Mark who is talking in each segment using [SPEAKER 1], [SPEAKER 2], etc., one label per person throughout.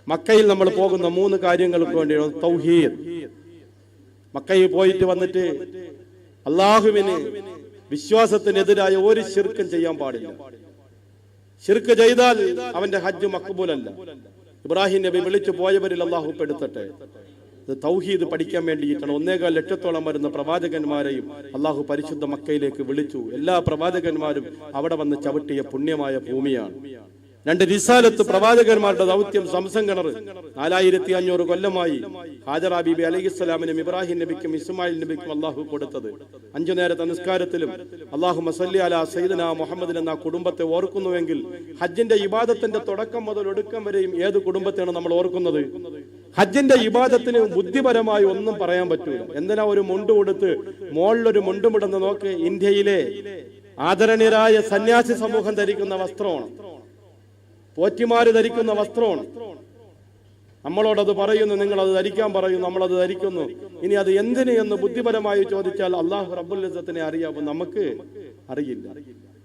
[SPEAKER 1] മക്കയിൽ നമ്മൾ പോകുന്ന 3 കാര്യങ്ങൾക്ക് വേണ്ടിയാണ് തൗഹീദ്. മക്കയിൽ പോയിട്ട് വന്നിട്ട് അള്ളാഹുവിന് വിശ്വാസത്തിനെതിരായ ഒരു ശിർക്കും ചെയ്യാൻ പാടില്ല. ശിർക്ക് ചെയ്താൽ അവന്റെ ഹജ്ജ് മഖ്ബൂലല്ല. ഇബ്രാഹിം നബി വിളിച്ചു പോയവരിൽ അള്ളാഹു പെടുത്തട്ടെ. ഇത് തൗഹീദ് പഠിക്കാൻ വേണ്ടിയിട്ടാണ് 1.25 ലക്ഷത്തോളം വരുന്ന പ്രവാചകന്മാരെയും അള്ളാഹു പരിശുദ്ധ മക്കയിലേക്ക് വിളിച്ചു. എല്ലാ പ്രവാചകന്മാരും അവിടെ വന്ന് ചവിട്ടിയ പുണ്യമായ ഭൂമിയാണ്. 2 റിസാലത്ത് പ്രവാചകന്മാരുടെ ദൗത്യം സംസം കിണർ 4500 കൊല്ലമായി ഹാജറ ബീബി അലൈഹിസ്സലാമിനും ഇബ്രാഹിം നബിക്കും ഇസ്മായിൽ നബിക്കും അള്ളാഹു കൊടുത്തത്. 5 നേരത്തെ നിസ്കാരത്തിലും അല്ലാഹുമ്മ സല്ലി അലാ സയ്യിദനാ മുഹമ്മദിൻ എന്ന കുടുംബത്തെ ഓർക്കുന്നുവെങ്കിൽ ഹജ്ജിന്റെ ഇബാദത്തിന്റെ തുടക്കം മുതൽ ഒടുക്കം വരെയും ഏത് കുടുംബത്തെയാണ് നമ്മൾ ഓർക്കുന്നത്? ഹജ്ജിന്റെ ഇബാദത്തിന് ബുദ്ധിപരമായി ഒന്നും പറയാൻ പറ്റൂല. എന്തിനാ ഒരു മുണ്ട് കൊടുത്ത് മോളിലൊരു മുണ്ടുമിടുന്ന നോക്ക്. ഇന്ത്യയിലെ ആദരണീയരായ സന്യാസി സമൂഹം ധരിക്കുന്ന വസ്ത്രമാണ്, പോറ്റിമാര് ധരിക്കുന്ന വസ്ത്രമാണ്. നമ്മളോടത് പറയുന്നു, നിങ്ങളത് ധരിക്കാൻ പറയുന്നു, നമ്മളത് ധരിക്കുന്നു. ഇനി അത് എന്തിന് എന്ന് ബുദ്ധിപരമായി ചോദിച്ചാൽ അള്ളാഹു റബ്ബുൽ ഇസ്സത്തിനെ അറിയാവും, നമുക്ക് അറിയില്ല.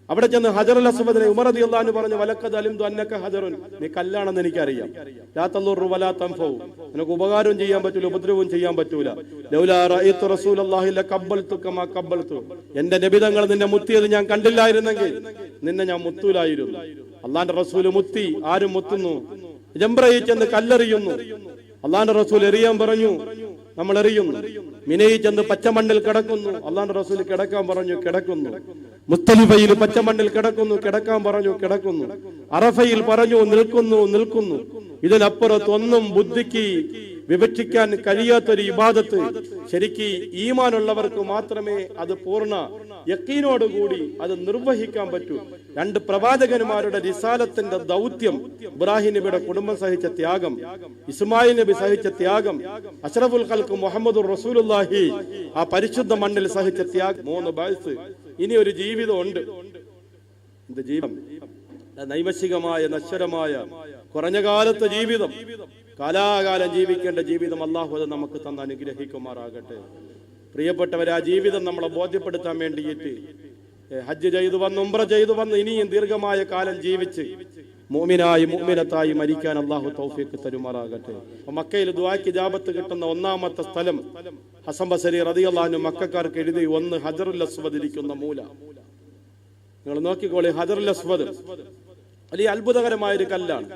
[SPEAKER 1] അവിടെ ചെന്ന് ഹജറുൽ അസ്വദിനെ ഉമർ റളിയല്ലാഹു അൻഹു പറഞ്ഞു, വലഖദ് അലിംതു അന്നക ഹജറുൻ, നീ കല്ലാണെന്ന് എനിക്കറിയാം. ലാ തളുറു വലാ തൻഫഉ, നിനക്ക് ഉപകാരവും ചെയ്യാൻ പറ്റൂല, ഉപദ്രവവും ചെയ്യാൻ പറ്റൂല. ലൗലാ റഅയ്തു റസൂലല്ലാഹി ലഖബ്ബൽതു കമാ ഖബ്ബൽതു, എന്റെ നബി തങ്ങൾ നിന്നെ മുത്തിയത് ഞാൻ കണ്ടില്ലായിരുന്നെങ്കിൽ നിന്നെ ഞാൻ മുത്തൂലായിരുന്നു. അള്ളാന്റെ റസൂല് മുത്തി. ആരും മുത്തുന്നു? ജംറയിൽ ചെന്ന് കല്ലെറിയുന്നു. അള്ളാന്റെ റസൂൽ എറിയാൻ പറഞ്ഞു, നമ്മൾ എറിയുന്നു. മിനയിൽ ചെന്ന് പച്ചമണ്ണിൽ കിടക്കുന്നു. അള്ളാന്റെ റസൂൽ കിടക്കാൻ പറഞ്ഞു, കിടക്കുന്നു. മുസ്തലിഫയിൽ പച്ചമണ്ണിൽ കിടക്കുന്നു, കിടക്കാൻ പറഞ്ഞു, കിടക്കുന്നു. അറഫയിൽ പറഞ്ഞു, നിൽക്കുന്നു, നിൽക്കുന്നു. ഇതിനപ്പുറത്തൊന്നും ബുദ്ധിക്ക് വിവക്ഷിക്കാൻ കഴിയാത്തൊരു ഇബാദത്ത് ശരിക്ക് ഈമാനുള്ളവർക്ക് മാത്രമേ അത് പൂർണ്ണ യഖീനോടുകൂടി അത് നിർവഹിക്കാൻ പറ്റൂ. 2 പ്രവാചകന്മാരുടെ റിസാലത്തിന്റെ ദൗത്യം, ഇബ്രാഹിം നബിയുടെ കുടുംബം സഹിച്ച ത്യാഗം, ഇസ്മായിൽ നബി സഹിച്ച ത്യാഗം, അഷ്റഫുൽ ഖൽഖ് മുഹമ്മദുർ റസൂലുള്ളാഹി ആ പരിശുദ്ധ മണ്ണിൽ സഹിച്ച ത്യാഗം, 3 ബഅസ്. ഇനി ഒരു ജീവിതമുണ്ട്. എന്ത് ജീവിതം? നൈമശികമായ നശ്വരമായ കുറഞ്ഞ കാലത്തെ ജീവിതം, കാലാകാലം ജീവിക്കേണ്ട ജീവിതം അല്ലാഹു അത് നമുക്ക് തന്ന് അനുഗ്രഹിക്കുമാറാകട്ടെ. പ്രിയപ്പെട്ടവരെ, ആ ജീവിതം നമ്മളെ ബോധ്യപ്പെടുത്താൻ വേണ്ടിയിട്ട് ഹജ്ജ് ചെയ്തു വന്ന് ഉംറ ചെയ്തു വന്ന് ഇനിയും ദീർഘമായ കാലം ജീവിച്ച് മുഅ്മിനായി മുഅ്മിനത്തായി മരിക്കാൻ അല്ലാഹു തൗഫീഖ് തരുമാറാകട്ടെ. മക്കയിൽ ദുആക്ക് ഇജാബത്ത് കിട്ടുന്ന 1ാമത്തെ സ്ഥലം ഹസൻ ബസരി റളിയല്ലാഹു അൻഹു മക്കക്കാർക്ക് എഴുതി, 1 ഹജറുൽ അസ്വദ് ഇരിക്കുന്ന മൂല. നിങ്ങൾ നോക്കിക്കോളി, ഹജറുൽ അസ്വദ് വലിയ അത്ഭുതകരമായ ഒരു കല്ലാണ്.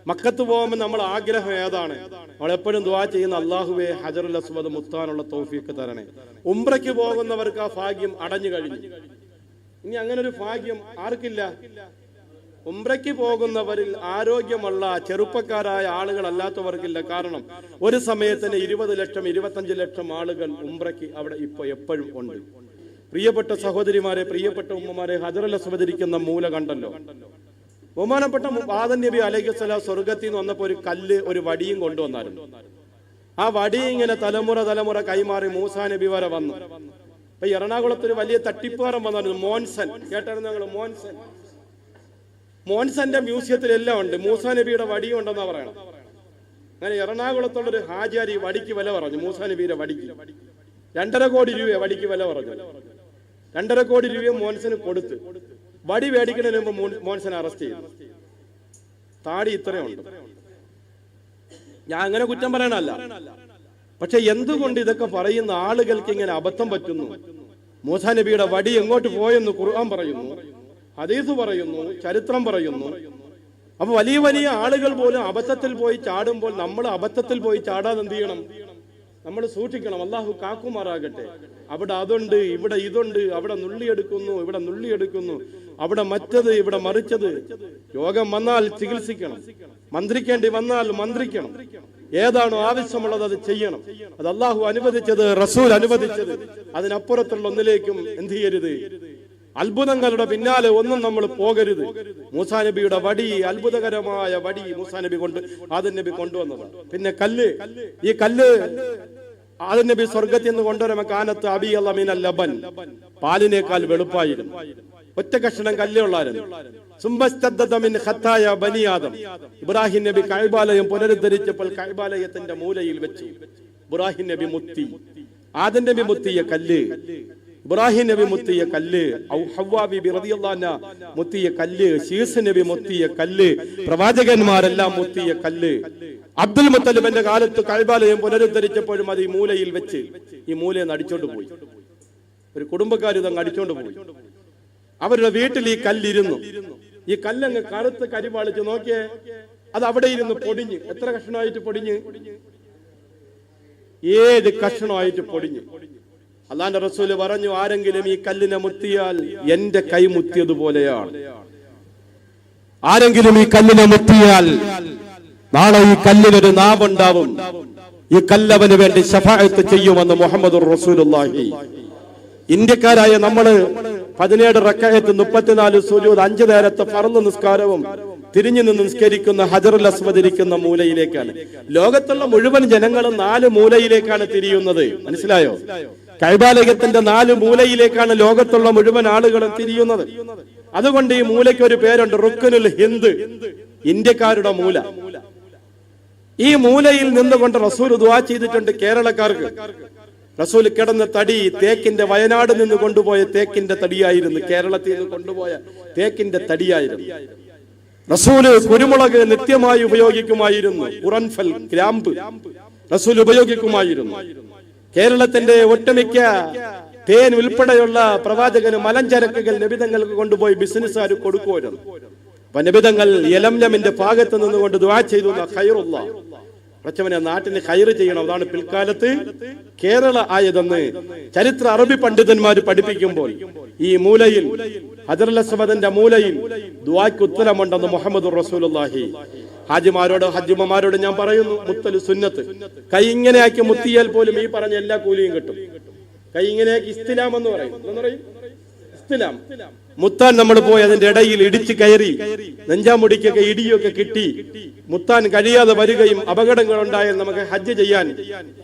[SPEAKER 1] മക്കത്ത് പോകുമ്പോൾ നമ്മൾ ആഗ്രഹം ഏതാണ്? നമ്മൾ എപ്പോഴും ദുആ ചെയ്യുന്ന, അല്ലാഹുവേ ഹജറുൽ അസ്വദ് മുത്താനുള്ള തൗഫീഖ് തരണേ. ഉംറയ്ക്ക് പോകുന്നവർക്ക് ആ ഭാഗ്യം അടഞ്ഞു കഴിഞ്ഞു. ഇനി അങ്ങനെ ഒരു ഭാഗ്യം ആർക്കില്ല? ഉംറയ്ക്ക് പോകുന്നവരിൽ ആരോഗ്യമുള്ള ചെറുപ്പക്കാരായ ആളുകളല്ലാത്തവർക്കില്ല. കാരണം ഒരു സമയത്തിന് 20 ലക്ഷം 25 ലക്ഷം ആളുകൾ ഉംറയ്ക്ക് അവിടെ ഇപ്പൊ എപ്പോഴും ഉണ്ട്. പ്രിയപ്പെട്ട സഹോദരിമാരെ, പ്രിയപ്പെട്ട ഉമ്മമാരെ, ഹജറുൽ അസ്വദ് ഇരിക്കുന്ന മൂല കണ്ടല്ലോ. ബഹുമാനപ്പെട്ട ആദം നബി അലൈഹിസ്സലാം സ്വർഗത്തിൽ നിന്ന് വന്നപ്പോ ഒരു കല്ല്, ഒരു വടിയും കൊണ്ടുവന്നായിരുന്നു. ആ വടി ഇങ്ങനെ തലമുറ കൈമാറി മൂസാ നബി വരെ വന്നു. അപ്പൊ എറണാകുളത്ത് ഒരു വലിയ തട്ടിപ്പാറം വന്നായിരുന്നു, മോൻസൺ. കേട്ടായിരുന്നു ഞങ്ങൾ? മോൻസന്റെ മ്യൂസിയത്തിൽ എല്ലാം ഉണ്ട്. മൂസാ നബിയുടെ വടിയും ഉണ്ടെന്നാ പറയണം. അങ്ങനെ എറണാകുളത്തുള്ളൊരു ഹാജിയാർ ഈ വടിക്ക് വില പറഞ്ഞു. മൂസാ നബിയുടെ വടിക്ക് 2.5 കോടി രൂപ വടിക്ക് വില പറഞ്ഞു. 2.5 കോടി രൂപ മോൻസന് കൊടുത്ത് വടി മേടിക്കുന്നതിന് മുമ്പ് മോൻസനെ അറസ്റ്റ് ചെയ്തു. താടി ഇത്രയുണ്ട്. ഞാൻ അങ്ങനെ കുറ്റം പറയണല്ല, പക്ഷെ എന്തുകൊണ്ട് ഇതൊക്കെ പറയുന്ന ആളുകൾക്ക് ഇങ്ങനെ അബദ്ധം പറ്റുന്നു? മൂസാ നബിയുടെ വടി എങ്ങോട്ട് പോയെന്ന് ഖുർആൻ പറയുന്നു, ഹദീസ് പറയുന്നു, ചരിത്രം പറയുന്നു. അപ്പൊ വലിയ വലിയ ആളുകൾ പോലും അബദ്ധത്തിൽ പോയി ചാടുമ്പോൾ നമ്മൾ അബദ്ധത്തിൽ പോയി ചാടാതെ എന്ത് ചെയ്യണം? നമ്മൾ സൂക്ഷിക്കണം. അല്ലാഹു കാക്കുമാറാകട്ടെ. അവിടെ അതുണ്ട്, ഇവിടെ ഇതുണ്ട്, അവിടെ നുള്ളിയെടുക്കുന്നു, ഇവിടെ നുള്ളിയെടുക്കുന്നു, അവിടെ മറ്റത്, ഇവിടെ മറിച്ചത്. രോഗം വന്നാൽ ചികിത്സിക്കണം, മന്ത്രിക്കേണ്ടി വന്നാൽ മന്ത്രിക്കണം. ഏതാണോ ആവശ്യമുള്ളത് അത് ചെയ്യണം. അത് അല്ലാഹു അനുവദിച്ചത്, റസൂൽ അനുവദിച്ചത്. അതിനപ്പുറത്തുള്ള ഒന്നിലേക്കും എന്ത് ചെയ്യരുത്? അത്ഭുതങ്ങളുടെ പിന്നാലെ ഒന്നും നമ്മൾ പോകരുത്. മൂസാ നബിയുടെ വടി, അത്ഭുതകരമായ വടി മൂസാ നബി ആദം നബി കൊണ്ടുവന്നതാണ്. പിന്നെ കല്ല്, ഈ കല്ല് ആദം നബി സ്വർഗത്തിൽ നിന്ന് കൊണ്ടുവരുമ്പോൾ കാനത്ത് അബിയല്ല മിനൽ ലബൻ, പാലിനേക്കാൾ വെളുപ്പായിരുന്നു. ഒറ്റ കഷ്ണം കല്ലുള്ളായിരുന്നു. ബനി ആദം, ഇബ്രാഹിം നബി കഅബാലയം പുനരുദ്ധരിച്ചപ്പോൾ കഅബാലയത്തിന്റെ മൂലയിൽ വെച്ചു ഇബ്രാഹിം നബി മുത്തി. ആദം നബി മുത്തിയ കല്ല്, ഇബ്രാഹിം നബി മുത്തിയ കല്ല്, ഹവ്വാ ബിബി റളിയല്ലാഹു അൻഹ മുത്തിയ കല്ല്, ശീസ് നബി മുത്തിയ കല്ല്, പ്രവാചകന്മാരെല്ലാം മുത്തിയ കല്ല്. അബ്ദുൽ മുത്തലിബിന്റെ കാലത്ത് കഅബാലയം പുനരുദ്ധരിച്ചപ്പോഴും അത് ഈ മൂലയിൽ വെച്ച് ഈ മൂലയിൽ നിന്ന് അടിച്ചോണ്ട് പോയി. ഒരു കുടുംബക്കാർ ഇതങ്ങ് അടിച്ചോണ്ട് പോയി. അവരുടെ വീട്ടിൽ ഈ കല്ലിരുന്നു. ഈ കല്ലങ്ങ് കറുത്ത് കരിവാളിച്ച് നോക്കിയേ, അത് അവിടെ ഇരുന്ന് പൊടിഞ്ഞ്. എത്ര കഷ്ണമായിട്ട് പൊടിഞ്ഞ്? 7 കഷ്ണമായിട്ട് പൊടിഞ്ഞ്. അല്ലാഹുവിന്റെ റസൂല് പറഞ്ഞു, ആരെങ്കിലും ഈ കല്ലിനെ മുത്തിയാൽ എന്റെ കൈ മുത്തിയതുപോലെയാണ്. ആരെങ്കിലും ഈ കല്ലിനെ മുത്തിയാൽ നാളെ ഈ കല്ലിനൊരു നാവുണ്ടാവും. ഈ കല്ലവന് വേണ്ടി ശഫാഅത്ത് ചെയ്യുമെന്ന് മുഹമ്മദുർ റസൂലുള്ളാഹി. ഇന്ത്യക്കാരായ നമ്മള് 17 റക്അത്ത് 34 സുജൂദ് 5 നേരത്തെ ഫർള് നിസ്കാരവും തിരിഞ്ഞു നിന്ന് നിസ്കരിക്കുന്ന ഹജറുൽ അസ്വദ് ഇരിക്കുന്ന മൂലയിലേക്കാണ്. ലോകത്തുള്ള മുഴുവൻ ജനങ്ങളും 4 മൂലയിലേക്കാണ് തിരിയുന്നത്. മനസ്സിലായോ? കഅബാലയത്തിന്റെ 4 മൂലയിലേക്കാണ് ലോകത്തുള്ള മുഴുവൻ ആളുകളും തിരിയുന്നത്. അതുകൊണ്ട് ഈ മൂലയ്ക്ക് ഒരു പേരുണ്ട്, റുക്നുൽ ഹിന്ദ്, ഇന്ത്യക്കാരുടെ മൂല. ഈ മൂലയിൽ നിന്നുകൊണ്ട് റസൂൽ ദുആ ചെയ്തിട്ടുണ്ട് കേരളക്കാർക്ക്. റസൂൽ കിടന്ന തടി തേക്കിന്റെ വയനാട് നിന്ന് കൊണ്ടുപോയ തേക്കിന്റെ തടിയായിരുന്നു. കേരളത്തിൽ നിന്ന് കൊണ്ടുപോയ തേക്കിന്റെ തടിയായിരുന്നു. റസൂല് കുരുമുളക് നിത്യമായി ഉപയോഗിക്കുമായിരുന്നു. ഖുറൻഫൽ, ഗ്രാമ്പ് റസൂൽ ഉപയോഗിക്കുമായിരുന്നു. കേരളത്തിന്റെ ഒട്ടുമിക്ക തേൻ ഉൾപ്പെടെയുള്ള പ്രവാചകന് മലഞ്ചരക്കുകൾ നബിതങ്ങൾക്ക് കൊണ്ടുപോയി ബിസിനസ്സുകാർ കൊടുക്കുമായിരുന്നു. അപ്പൊ നബിതങ്ങൾ യലംലമിന്റെ ഭാഗത്ത് നിന്നുകൊണ്ട് ദുആ ചെയ്തു, ഖൈറുള്ള പ്രച്ചവനെ നാട്ടിന് ഖൈറ് ചെയ്യണം. അതാണ് പിൽക്കാലത്ത് കേരള ആയതെന്ന് ചരിത്ര അറബി പണ്ഡിതന്മാർ പഠിപ്പിക്കുമ്പോൾ ഈ മൂലയിൽ ഹജറുൽ അസ്വദിന്റെ മൂലയിൽ ദുആക്ക് ഉത്തരമുണ്ടെന്ന് മുഹമ്മദുർ റസൂലുള്ളാഹി. ഹാജിമാരോട് ഹജ്ജിമാരോട് ഞാൻ പറയുന്നു, മുത്തല് സുന്നത്ത്. കൈ ഇങ്ങനെയാക്കി മുത്തിയാൽ പോലും ഈ പറഞ്ഞ എല്ലാ കൂലിയും കിട്ടും. കൈ ഇങ്ങനെയാക്കി ഇസ്തിലാം എന്ന് പറയും. എന്ന് പറയും ഇസ്തിലാം. മുത്താൻ നമ്മൾ പോയി അതിന്റെ ഇടയിൽ ഇടിച്ചു കയറി നെഞ്ചാമുടിക്കൊക്കെ ഇടിയൊക്കെ കിട്ടി മുത്താൻ കഴിയാതെ വരികയും അപകടങ്ങൾ ഉണ്ടായാൽ നമുക്ക് ഹജ്ജ് ചെയ്യാൻ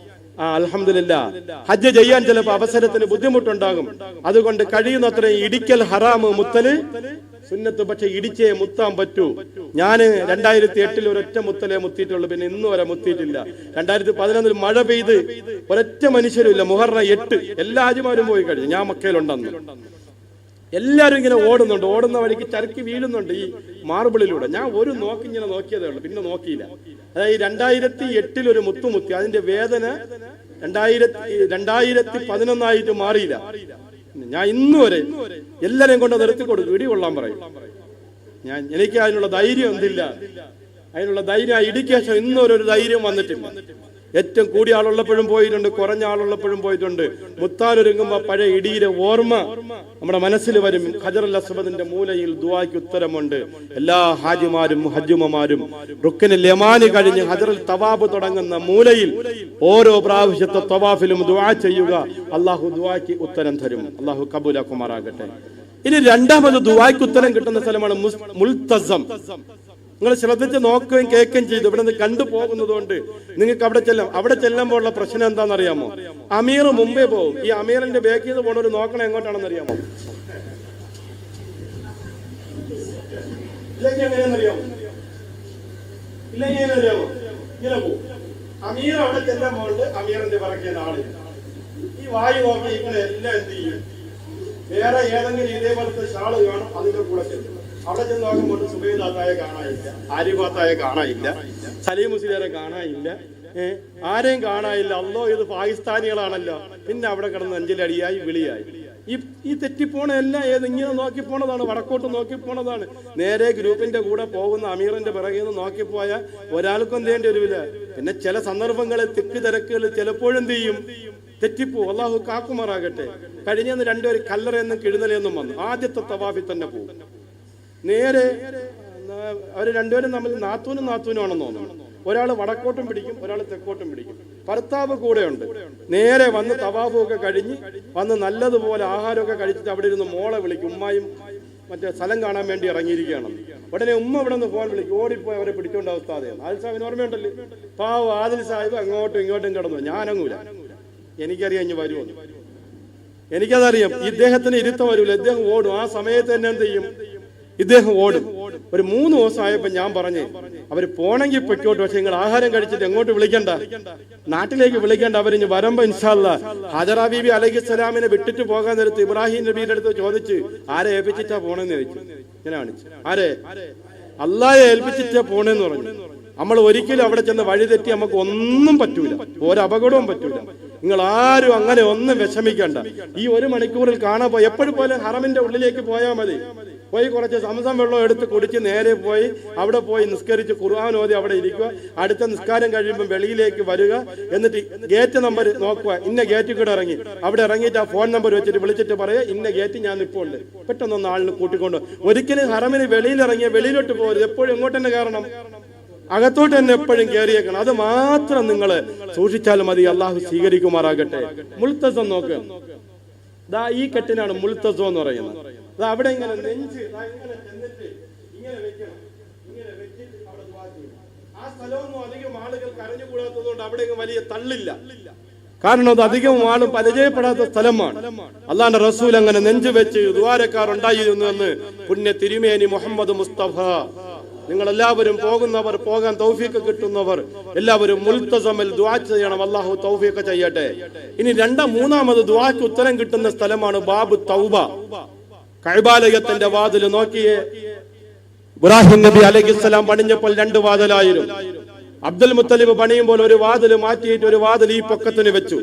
[SPEAKER 1] അൽഹംദുലില്ലാഹ് ഹജ്ജ് ചെയ്യാൻ ചിലപ്പോൾ അവസരത്തിന് ബുദ്ധിമുട്ടുണ്ടാകും. അതുകൊണ്ട് കഴിയുന്നത്ര ഇടിക്കൽ ഹറാമ്, മുത്തല് സുന്നത്ത്. പക്ഷെ ഇടിച്ചേ മുത്താൻ പറ്റൂ. ഞാന് 2008 ഒരൊറ്റ മുത്തലേ മുത്തിയിട്ടുള്ളൂ. പിന്നെ ഇന്ന് വരെ മുത്തിയിട്ടില്ല. 2011 മഴ പെയ്ത് ഒരൊറ്റ മനുഷ്യരുമില്ല. മുഹറം 8 എല്ലാ ഹാജിമാരും പോയി കഴിഞ്ഞു. ഞാൻ മക്കയിലുണ്ടെന്ന്. എല്ലാരും ഇങ്ങനെ ഓടുന്നുണ്ട്. ഓടുന്ന വഴിക്ക് ചരക്ക് വീഴുന്നുണ്ട് ഈ മാർബിളിലൂടെ. ഞാൻ ഒരു ഇങ്ങനെ നോക്കിയതേ ഉള്ളൂ, പിന്നെ നോക്കിയില്ല. അതായത് 2008 ഒരു മുത്തി. അതിന്റെ വേദന 2011 മാറിയില്ല. ഞാൻ ഇന്നു വരെ എല്ലാരെയും കൊണ്ട് നിർത്തി കൊടുക്കും, ഇടി കൊള്ളാൻ പറയും. എനിക്ക് അതിനുള്ള ധൈര്യം എന്തില്ല. അതിനുള്ള ധൈര്യം ഇടിക്കേശം ഇന്നൊരു ധൈര്യം വന്നിട്ടില്ല. ഏറ്റവും കൂടിയ ആളുള്ളപ്പോഴും പോയിട്ടുണ്ട്, കുറഞ്ഞ ആളുള്ളപ്പോഴും പോയിട്ടുണ്ട്. മുത്താനൊരുങ്ങുമ്പോ പഴയ ഇടിയുടെ ഓർമ്മ നമ്മുടെ മനസ്സിൽ വരും. ഹജറുൽ അസ്വദിന്റെ മൂലയിൽ ദുആക്ക് ഉത്തരമുണ്ട്. എല്ലാ ഹാജിമാരും ഹജ്ജുമമാരും റുക്നുൽ യമാനി കഴിഞ്ഞ് ഹജറുൽ തവാഫ് തുടങ്ങുന്ന മൂലയിൽ ഓരോ പ്രാവശ്യത്തെ തവാഫിലും ദുആ ചെയ്യുക. അള്ളാഹു ദുആക്ക് ഉത്തരം തരും. അള്ളാഹു കബൂലാക്കുമാറാകട്ടെ. ഇനി രണ്ടാമത് ദുആക്ക് ഉത്തരം കിട്ടുന്ന സ്ഥലമാണ് മുൽത്തസം. നിങ്ങൾ ശ്രദ്ധിച്ച് നോക്കുകയും കേൾക്കുകയും ചെയ്തു. ഇവിടെ നിന്ന് കണ്ടുപോകുന്നത് കൊണ്ട് നിങ്ങൾക്ക് അവിടെ ചെല്ലുമ്പോൾ ഉള്ള പ്രശ്നം എന്താണെന്നറിയാമോ? അമീർ മുമ്പേ പോകും. ഈ അമീറിന്റെ ബാക്കിൽ നിന്ന് പോണവർ നോക്കണം എങ്ങോട്ടാണെന്ന് അറിയാമോ? ഇല്ലെങ്കിൽ എങ്ങനെയാണെന്നറിയാമോ? ഇങ്ങനെ പോകും. അമീർ അവിടെ ചെല്ലുമ്പോൾ അമീറിന്റെ പിറകെ ആള് ഈ വായു നോക്കി ഇങ്ങനെ എല്ലാം എന്ത് ചെയ്യും? വേറെ ഏതെങ്കിലും ഇതേപോലത്തെ ഷാള് കാണും, അതിന്റെ കൂടെ ചെല്ലും. അവിടെ ചെന്ന് നോക്കുമ്പോൾ സുബൈദാത്തായ കാണാനില്ല, ആരിഫാത്തായ കാണാനില്ല, സലീം മുസ്ലിയാരെ കാണാനില്ല, ആരെയും കാണാനില്ല. അല്ലോ ഇത് പാകിസ്ഥാനികളാണല്ലോ. പിന്നെ അവിടെ കിടന്ന് അഞ്ചലടിയായി വിളിയായി. ഈ തെറ്റിപ്പോണ എല്ലാം ഇങ്ങനെ നോക്കി പോണതാണ്, വടക്കോട്ട് നോക്കി പോണതാണ്. നേരെ ഗ്രൂപ്പിന്റെ കൂടെ പോകുന്ന അമീറിന്റെ പിറകിൽ നിന്ന് നോക്കിപ്പോയാൽ ഒരാൾക്കും എന്തേണ്ടി വരില്ല. പിന്നെ ചില സന്ദർഭങ്ങളിൽ തിക്ക് തിരക്കുകൾ ചിലപ്പോഴും എന്ത് ചെയ്യും? തെറ്റിപ്പോ. അള്ളാഹു കാക്കുമാറാകട്ടെ. കഴിഞ്ഞന്ന് രണ്ടുപേര് കല്ലറയെന്നും കിഴുന്നലെന്നും വന്നു. ആദ്യത്തെ തവാഫിൽ തന്നെ പോകും. നേരെ അവർ രണ്ടുപേരും തമ്മിൽ നാത്തൂനും നാത്തൂനുമാണെന്ന് തോന്നുന്നു. ഒരാൾ വടക്കോട്ടും പിടിക്കും, ഒരാൾ തെക്കോട്ടും പിടിക്കും. ഭർത്താവ് കൂടെയുണ്ട്. നേരെ വന്ന് തവാഫൊക്കെ കഴിഞ്ഞ് വന്ന് നല്ലതുപോലെ ആഹാരമൊക്കെ കഴിച്ചിട്ട് അവിടെ ഇരുന്ന് മോളെ വിളിക്കും. ഉമ്മായും മറ്റേ സ്ഥലം കാണാൻ വേണ്ടി ഇറങ്ങിയിരിക്കുകയാണ്. ഉടനെ ഉമ്മ ഇവിടെ നിന്ന് ഫോൺ വിളിക്കും. ഓടിപ്പോയി അവരെ പിടിച്ചോണ്ട് അവസ്ഥാതെയാണ്. ആദിൽ സാഹിബിന് ഓർമ്മയുണ്ടല്ലോ. പാവ ആദിൽ സാഹിബ് അങ്ങോട്ടും ഇങ്ങോട്ടും കിടന്നു. ഞാനങ്ങൂല, എനിക്കറിയാം ഇനി വരുമെന്ന്. എനിക്കതറിയാം. ഇദ്ദേഹത്തിന് ഇരുത്തം വരൂല. ഇദ്ദേഹം ഓടും. ആ സമയത്ത് തന്നെ എന്ത് ചെയ്യും? ഇദ്ദേഹം ഓടും. ഒരു 3 ദിവസം ആയപ്പോ ഞാൻ പറഞ്ഞേ, അവര് പോണെങ്കിൽ പൊയ്ക്കോട്ടെ, പക്ഷെ നിങ്ങൾ ആഹാരം കഴിച്ചിട്ട് എങ്ങോട്ട് വിളിക്കണ്ട, നാട്ടിലേക്ക് വിളിക്കേണ്ട. അവരിഞ്ഞ് വരുമ്പോ ഇൻഷാ അല്ലാഹ് ഹാജറ ബീബി അലൈഹിസ്സലാമിനെ വിട്ടിട്ട് പോകാൻ നേരത്ത് ഇബ്രാഹിം നബിയുടെ അടുത്ത് ചോദിച്ച് ആരെ ഏൽപ്പിച്ചിട്ടാ പോണെന്ന് ചോദിച്ചു. ഇങ്ങനെ കാണിച്ചു. ആരെ? അള്ളാഹയെ ഏൽപ്പിച്ചിട്ടാ പോണെന്ന് പറഞ്ഞു. നമ്മൾ ഒരിക്കലും അവിടെ ചെന്ന് വഴിതെറ്റി നമുക്ക് ഒന്നും പറ്റൂല, ഒരപകടവും പറ്റൂല. നിങ്ങൾ ആരും അങ്ങനെ ഒന്നും വിഷമിക്കണ്ട. ഈ 1 മണിക്കൂറിൽ കാണാൻ പോയി എപ്പോഴും പോലെ ഹറമിന്റെ ഉള്ളിലേക്ക് പോയാൽ മതി. പോയി കുറച്ച് സംസം വെള്ളം എടുത്ത് കുടിച്ച് നേരെ പോയി അവിടെ പോയി നിസ്കരിച്ച് ഖുർആൻ ഓതി അവിടെ ഇരിക്കുക. അടുത്ത നിസ്കാരം കഴിയുമ്പോൾ വെളിയിലേക്ക് വരിക. എന്നിട്ട് ഗേറ്റ് നമ്പർ നോക്കുക, ഇന്ന ഗേറ്റിൽ കൂടെ ഇറങ്ങി. അവിടെ ഇറങ്ങിയിട്ട് ആ ഫോൺ നമ്പർ വെച്ചിട്ട് വിളിച്ചിട്ട് പറയുക, ഇന്ന ഗേറ്റ് ഞാൻ ഇപ്പോൾ ഉണ്ട്, പെട്ടെന്നൊന്ന് ആളിന് കൂട്ടിക്കൊണ്ട്. ഒരിക്കലും ഹറമിന് വെളിയിലിറങ്ങിയ വെളിയിലോട്ട് പോകരുത്, എപ്പോഴും ഇങ്ങോട്ട് തന്നെ കയറണം, അകത്തോട്ട് തന്നെ എപ്പോഴും കയറിയേക്കണം. അത് മാത്രം നിങ്ങൾ സൂക്ഷിച്ചാലും മതി. അള്ളാഹു സ്വീകരിക്കുമാറാകട്ടെ. മുൽത്തസം നോക്ക്, ഈ കെട്ടിനാണ് മുൽത്തസം എന്ന് പറയുന്നത്. അവിടെ ഇങ്ങനെ നെഞ്ച് ഇങ്ങനെ ചെന്നിട്ട് ഇങ്ങനെ വെക്കണം, ഇങ്ങനെ വെച്ചിട്ട് അവിടെ ദുആ ചെയ്യണം. ആ സ്ഥലമൊന്നും അധികം ആളുകൾ കരഞ്ഞുകൂടാത്തത് കൊണ്ട് അവിടെ വലിയ തള്ളില്ല. കാരണം അത് അധികം ആളും പരിചയപ്പെടാത്ത സ്ഥലമാണ്. അല്ലാഹുവിന്റെ റസൂൽ അങ്ങനെ നെഞ്ചു വെച്ച് ദുആരക്കാരുണ്ടായിരുന്നു എന്ന് പുണ്യ തിരുമേനി മുഹമ്മദ് മുസ്തഫ. നിങ്ങൾ എല്ലാവരും പോകുന്നവർ, പോകാൻ തൗഫീഖ് കിട്ടുന്നവർ എല്ലാവരും മുൽത്തസമിൽ ദുആ ചെയ്യണം. അല്ലാഹു തൗഫീഖ് ചെയ്യട്ടെ. ഇനി മൂന്നാമത് ദുആക്ക് ഉത്തരം കിട്ടുന്ന സ്ഥലമാണ് ബാബു തൗബ. കഅബാലയത്തിന്റെ വാതിൽ നോക്കിയേ. ഇബ്രാഹിം നബി അലൈഹിസ്സലാം പണിഞ്ഞപ്പോൾ 2 വാതിലായിരുന്നു. അബ്ദുൽ മുത്തലിബ് പണിയുമ്പോൾ ഒരു വാതിൽ മാറ്റിയിട്ട് ഒരു വാതിൽ ഈ പൊക്കത്തിന് വെച്ചു.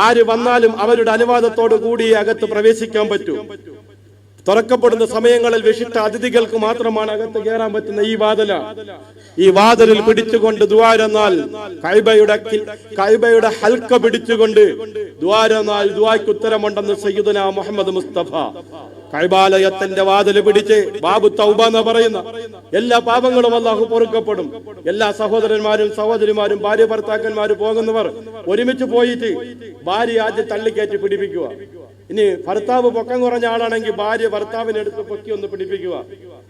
[SPEAKER 1] ആര് വന്നാലും അവരുടെ അനുവാദത്തോടു കൂടി അകത്ത് പ്രവേശിക്കാൻ പറ്റൂ. തുറക്കപ്പെടുന്ന സമയങ്ങളിൽ വിശിഷ്ട അതിഥികൾക്ക് മാത്രമാണ് അകത്ത് കയറാൻ പറ്റുന്ന ഈ വാതില. ഈ വാതിലിൽ പിടിച്ചുകൊണ്ട് ദുആരെന്നാൽ കഅബയുടെ ഹൽക്ക പിടിച്ചുകൊണ്ട് ദുആരെന്നാൽ ദുആയ്ക്ക് ഉത്തരമുണ്ടെന്ന് സയ്യിദുനാ മുഹമ്മദ് മുസ്തഫ. കഅബാലയത്തിന്റെ വാതിൽ പിടിച്ച് ബാബു തൗബ എന്ന് പറയുന്ന എല്ലാ പാപങ്ങളും അല്ലാഹു പൊറുക്കപ്പെടും. എല്ലാ സഹോദരന്മാരും സഹോദരിമാരും ഭാര്യ ഭർത്താക്കന്മാരും പോകുന്നവർ ഒരുമിച്ച് പോയിട്ട് ഭാര്യ ആദ്യം തള്ളിക്കയറ്റി പിടിപ്പിക്കുക. ഇനി ഭർത്താവ് പൊക്കം കുറഞ്ഞ ആളാണെങ്കിൽ ഭാര്യ ഭർത്താവിനെ എടുത്ത് പൊക്കി ഒന്ന് പിടിപ്പിക്കുക.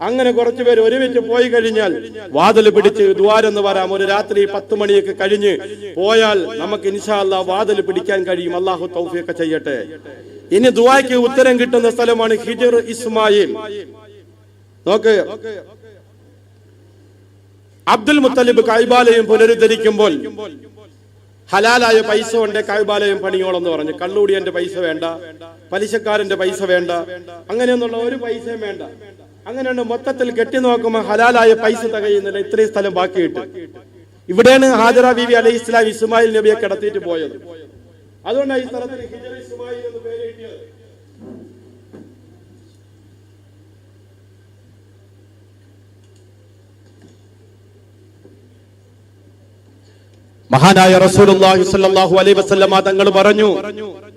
[SPEAKER 1] അങ്ങനെ കുറച്ചുപേര് ഒരുമിച്ച് പോയി കഴിഞ്ഞാൽ വാതിൽ പിടിച്ച് ദ്വാരെന്ന് വരാം. ഒരു രാത്രി 10 മണിയൊക്കെ കഴിഞ്ഞ് പോയാൽ നമുക്ക് ഇൻഷാ അല്ലാഹ് വാതിൽ പിടിക്കാൻ കഴിയും. അല്ലാഹു തൗഫീഖ് ചെയ്യട്ടെ. ഇനി ദുആയ്ക്ക് ഉത്തരം കിട്ടുന്ന സ്ഥലമാണ് ഹിജ്ർ ഇസ്മായിൽ. നോക്ക്, അബ്ദുൽ മുത്തലിബ് കഅബാലയം പുനരുദ്ധരിക്കുമ്പോൾ ഹലാലായ പൈസ കൊണ്ട് കഅബാലയം പണിയോളെന്ന് പറഞ്ഞു. കള്ളൂടിയന്റെ പൈസ വേണ്ട, പലിശക്കാരന്റെ പൈസ വേണ്ട, അങ്ങനെയൊന്നുള്ള ഒരു പൈസയും വേണ്ട. അങ്ങനെയുണ്ട് മൊത്തത്തിൽ കെട്ടി നോക്കുമ്പോൾ ഹലാലായ പൈസ തികയുന്നില്ല. ഇത്രയും സ്ഥലം ബാക്കിയിട്ട് ഇവിടെയാണ് ഹാജറ ബീവി അലൈഹി ഇസ്ലാം ഇസ്മായിൽ നബിയെ കിടത്തിയിട്ട് പോയത്. അതുകൊണ്ടാണ് ഈ സ്ഥലത്തിന് ഹിജ്ർ ഇസ്മായിൽ എന്ന് പേര് കിട്ടിയത്. മഹാനായ റസൂലുള്ളാഹി സ്വല്ലല്ലാഹു അലൈഹി വസല്ലമ തങ്ങൾ പറഞ്ഞു,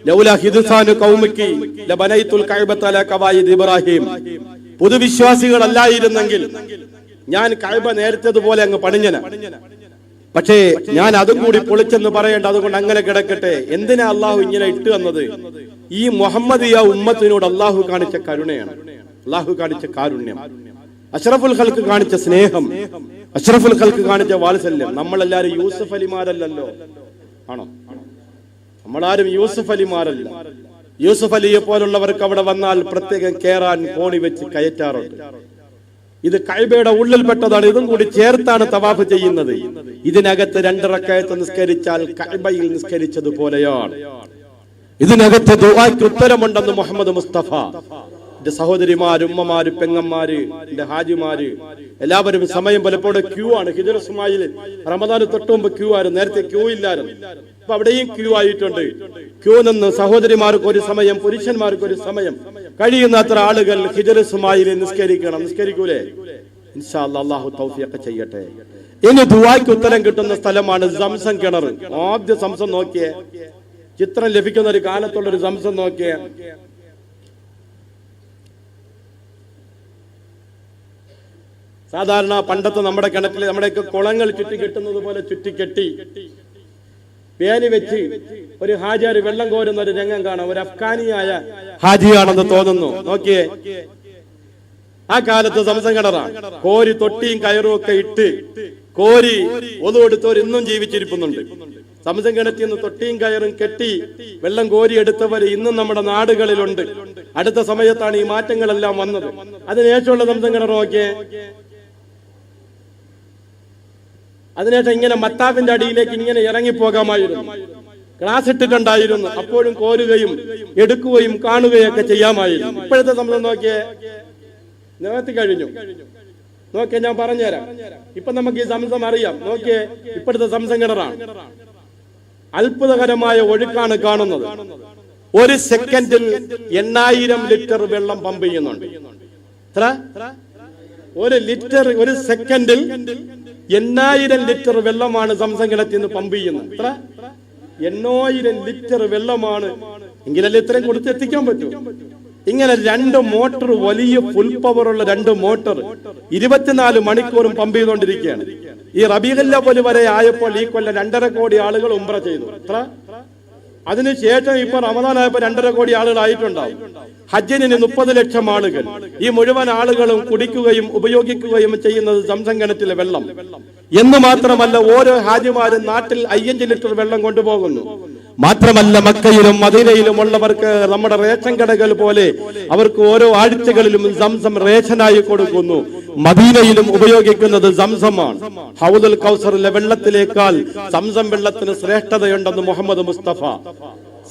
[SPEAKER 1] ലൗലാ ഹിദ്സാനു ഖൗമിക്കി ലബനൈതുൽ കഅബത അലാ ഖവായിദ് ഇബ്രാഹിം. പൊതുവിശ്വാസികളല്ലായിരുന്നെങ്കിൽ ഞാൻ കഅബ നേരത്തേതുപോലെ അങ്ങ് പണിഞ്ഞന. പക്ഷേ ഞാൻ അതും കൂടി പൊളിച്ചെന്ന് പറയേണ്ട, അതുകൊണ്ട് അങ്ങനെ കിടക്കട്ടെ. എന്തിനാ അള്ളാഹു ഇങ്ങനെ ഇട്ട് തന്നത്? ഈ മുഹമ്മദിയ ഉമ്മത്തിനോട് അള്ളാഹു കാണിച്ച കരുണയാണ്, അള്ളാഹു കാണിച്ച കാരുണ്യം, അഷ്റഫുൽ ഖൽഖ് കാണിച്ച സ്നേഹം, അഷ്റഫുൽ ഖൽഖ് കാണിച്ച വാത്സല്യം. നമ്മളെല്ലാരും യൂസുഫ് അലിമാരല്ലോ, ആണോ? നമ്മളാരും യൂസുഫ് അലിമാരല്ല. യൂസുഫ് അലിയെ പോലുള്ളവർക്ക് അവിടെ വന്നാൽ പ്രത്യേകം കേറാൻ കോണി വെച്ച് കയറ്റാറുണ്ട്. ഇത് കഅബയുടെ ഉള്ളിൽപ്പെട്ടതാണ്. ഇതും കൂടി ചേർത്താണ് തവാഫ് ചെയ്യുന്നത്. ഇതിനകത്ത് 2 റക്അത്ത് നിസ്കരിച്ചാൽ കഅബയിൽ നിസ്കരിച്ചതുപോലെയാണ്. ഇതിനകത്ത് ദുആയ്ക്ക് ഉത്തരമുണ്ടെന്ന് മുഹമ്മദ് മുസ്തഫ. എന്റെ സഹോദരിമാര്, ഉമ്മമാര്, പെങ്ങന്മാര്, എന്റെ ഹാജിമാര് എല്ലാവരും സമയം പലപ്പോഴും ക്യൂ ആണ്. ഹിജ്ർ ഇസ്മായിൽ റമദാന് തൊട്ട് മുമ്പ് ക്യൂ ആയിരുന്നു. നേരത്തെ ക്യൂ ഇല്ലായിരുന്നു, അപ്പൊ അവിടെയും ക്യൂ ആയിട്ടുണ്ട്. ക്യൂ നിന്ന് സഹോദരിമാർക്ക് ഒരു സമയം, പുരുഷന്മാർക്ക് ഒരു സമയം, കഴിയുന്നത്ര ആളുകൾ ഹിജ്ർ ഇസ്മായിൽ നിസ്കരിക്കണം. നിസ്കരിക്കൂലേ? ഇൻഷാ അല്ലാഹ് അല്ലാഹു തൗഫീഖ് ചെയ്യട്ടെ. ഇനി ദുആയ്ക്ക് ഉത്തരം കിട്ടുന്ന സ്ഥലമാണ് സംസം കിണർ. ആദ്യ സംസം നോക്കിയേ, ചിത്രം ലഭിക്കുന്ന ഒരു കാലത്തുള്ള ഒരു സംസം നോക്കിയേ. സാധാരണ പണ്ടത്തെ നമ്മുടെ കിണറ്റിൽ നമ്മുടെയൊക്കെ കുളങ്ങൾ ചുറ്റി കെട്ടുന്നത് പോലെ ചുറ്റിക്കെട്ടി വേലി വെച്ച് ഒരു ഹാജിയാർ വെള്ളം കോരുന്ന ഒരു രംഗം കാണാം. ഒരു അഫ്ഗാനിയായ ഹാജിയാണെന്ന് തോന്നുന്നു. നോക്കിയേ, ആ കാലത്ത് സംസം കിണറാണ്. കോരി തൊട്ടിയും കയറും ഒക്കെ ഇട്ട് കോരി ഒതുകൊടുത്തവർ ഇന്നും ജീവിച്ചിരിക്കുന്നുണ്ട്. സംസം കിണറ്റിൽ നിന്ന് തൊട്ടിയും കയറും കെട്ടി വെള്ളം കോരി എടുത്തവർ ഇന്നും നമ്മുടെ നാടുകളിലുണ്ട്. അടുത്ത സമയത്താണ് ഈ മാറ്റങ്ങളെല്ലാം വന്നത്. അതിനുശേഷമുള്ള സംസം കിണർ നോക്കിയേ. അതിനുശേഷം ഇങ്ങനെ മത്താവിന്റെ അടിയിലേക്ക് ഇങ്ങനെ ഇറങ്ങിപ്പോകാമായിരുന്നു. ഗ്ലാസ് ഇട്ടിട്ടുണ്ടായിരുന്നു. അപ്പോഴും കോരുകയും എടുക്കുകയും കാണുകയൊക്കെ ചെയ്യാമായിരുന്നു. ഇപ്പോഴത്തെ സംഭവം നോക്കിയേ, നികത്തി കഴിഞ്ഞു. നോക്കിയേ, ഞാൻ പറഞ്ഞുതരാം. ഇപ്പൊ നമുക്ക് ഈ സംസം അറിയാം. നോക്കിയേ, ഇപ്പോഴത്തെ സംസം കിണറാണ്. അത്ഭുതകരമായ ഒഴുക്കാണ് കാണുന്നത്. ഒരു സെക്കൻഡിൽ 8000 ലിറ്റർ വെള്ളം പമ്പ് ചെയ്യുന്നുണ്ട്. എത്ര? ഒരു സെക്കൻഡിൽ 8000 ലിറ്റർ വെള്ളമാണ് സംസം കിണറ്റിൽ നിന്ന് പമ്പ് ചെയ്യുന്നത്. എത്ര? 8000 ലിറ്റർ വെള്ളമാണ്. എങ്കിലല്ലേ ഇത്രയും കൊടുത്തെത്തിക്കാൻ പറ്റൂ. ഇങ്ങനെ 2 മോട്ടർ, വലിയ ഫുൾ പവറുള്ള 2 മോട്ടർ 24 മണിക്കൂറും പമ്പ് ചെയ്തുകൊണ്ടിരിക്കുകയാണ്. ഈ റബീഉൽ അവ്വൽ വരെ ആയപ്പോൾ ഈ കൊല്ലം 2.5 കോടി ആളുകൾ ഉംറ ചെയ്തു. എത്ര? അതിനുശേഷം ഇപ്പൊ റമദാനായപ്പോ 2.5 കോടി ആളുകൾ ആയിട്ടുണ്ടാവും. ഹജ്ജിന് 30 ലക്ഷം ആളുകൾ. ഈ മുഴുവൻ ആളുകളും കുടിക്കുകയും ഉപയോഗിക്കുകയും ചെയ്യുന്നത് സംസം കിണറ്റിലെ വെള്ളം എന്ന് മാത്രമല്ല, ഓരോ ഹാജിമാരും നാട്ടിൽ 5 ലിറ്റർ വെള്ളം കൊണ്ടുപോകുന്നു. മാത്രമല്ല, മക്കയിലും മദീനയിലും ഉള്ളവർക്ക് നമ്മുടെ റേഷൻ കടകൾ പോലെ അവർക്ക് ഓരോ ആഴ്ചകളിലും സംസം റേഷനായി കൊടുക്കുന്നു. മദീനയിലും ഉപയോഗിക്കുന്നത് സംസമാണ്. ഹൗദുൽ കൗസറിലെ വെള്ളത്തിലേക്കാൾ സംസം വെള്ളത്തിന് ശ്രേഷ്ഠതയുണ്ടെന്ന് മുഹമ്മദ് മുസ്തഫ.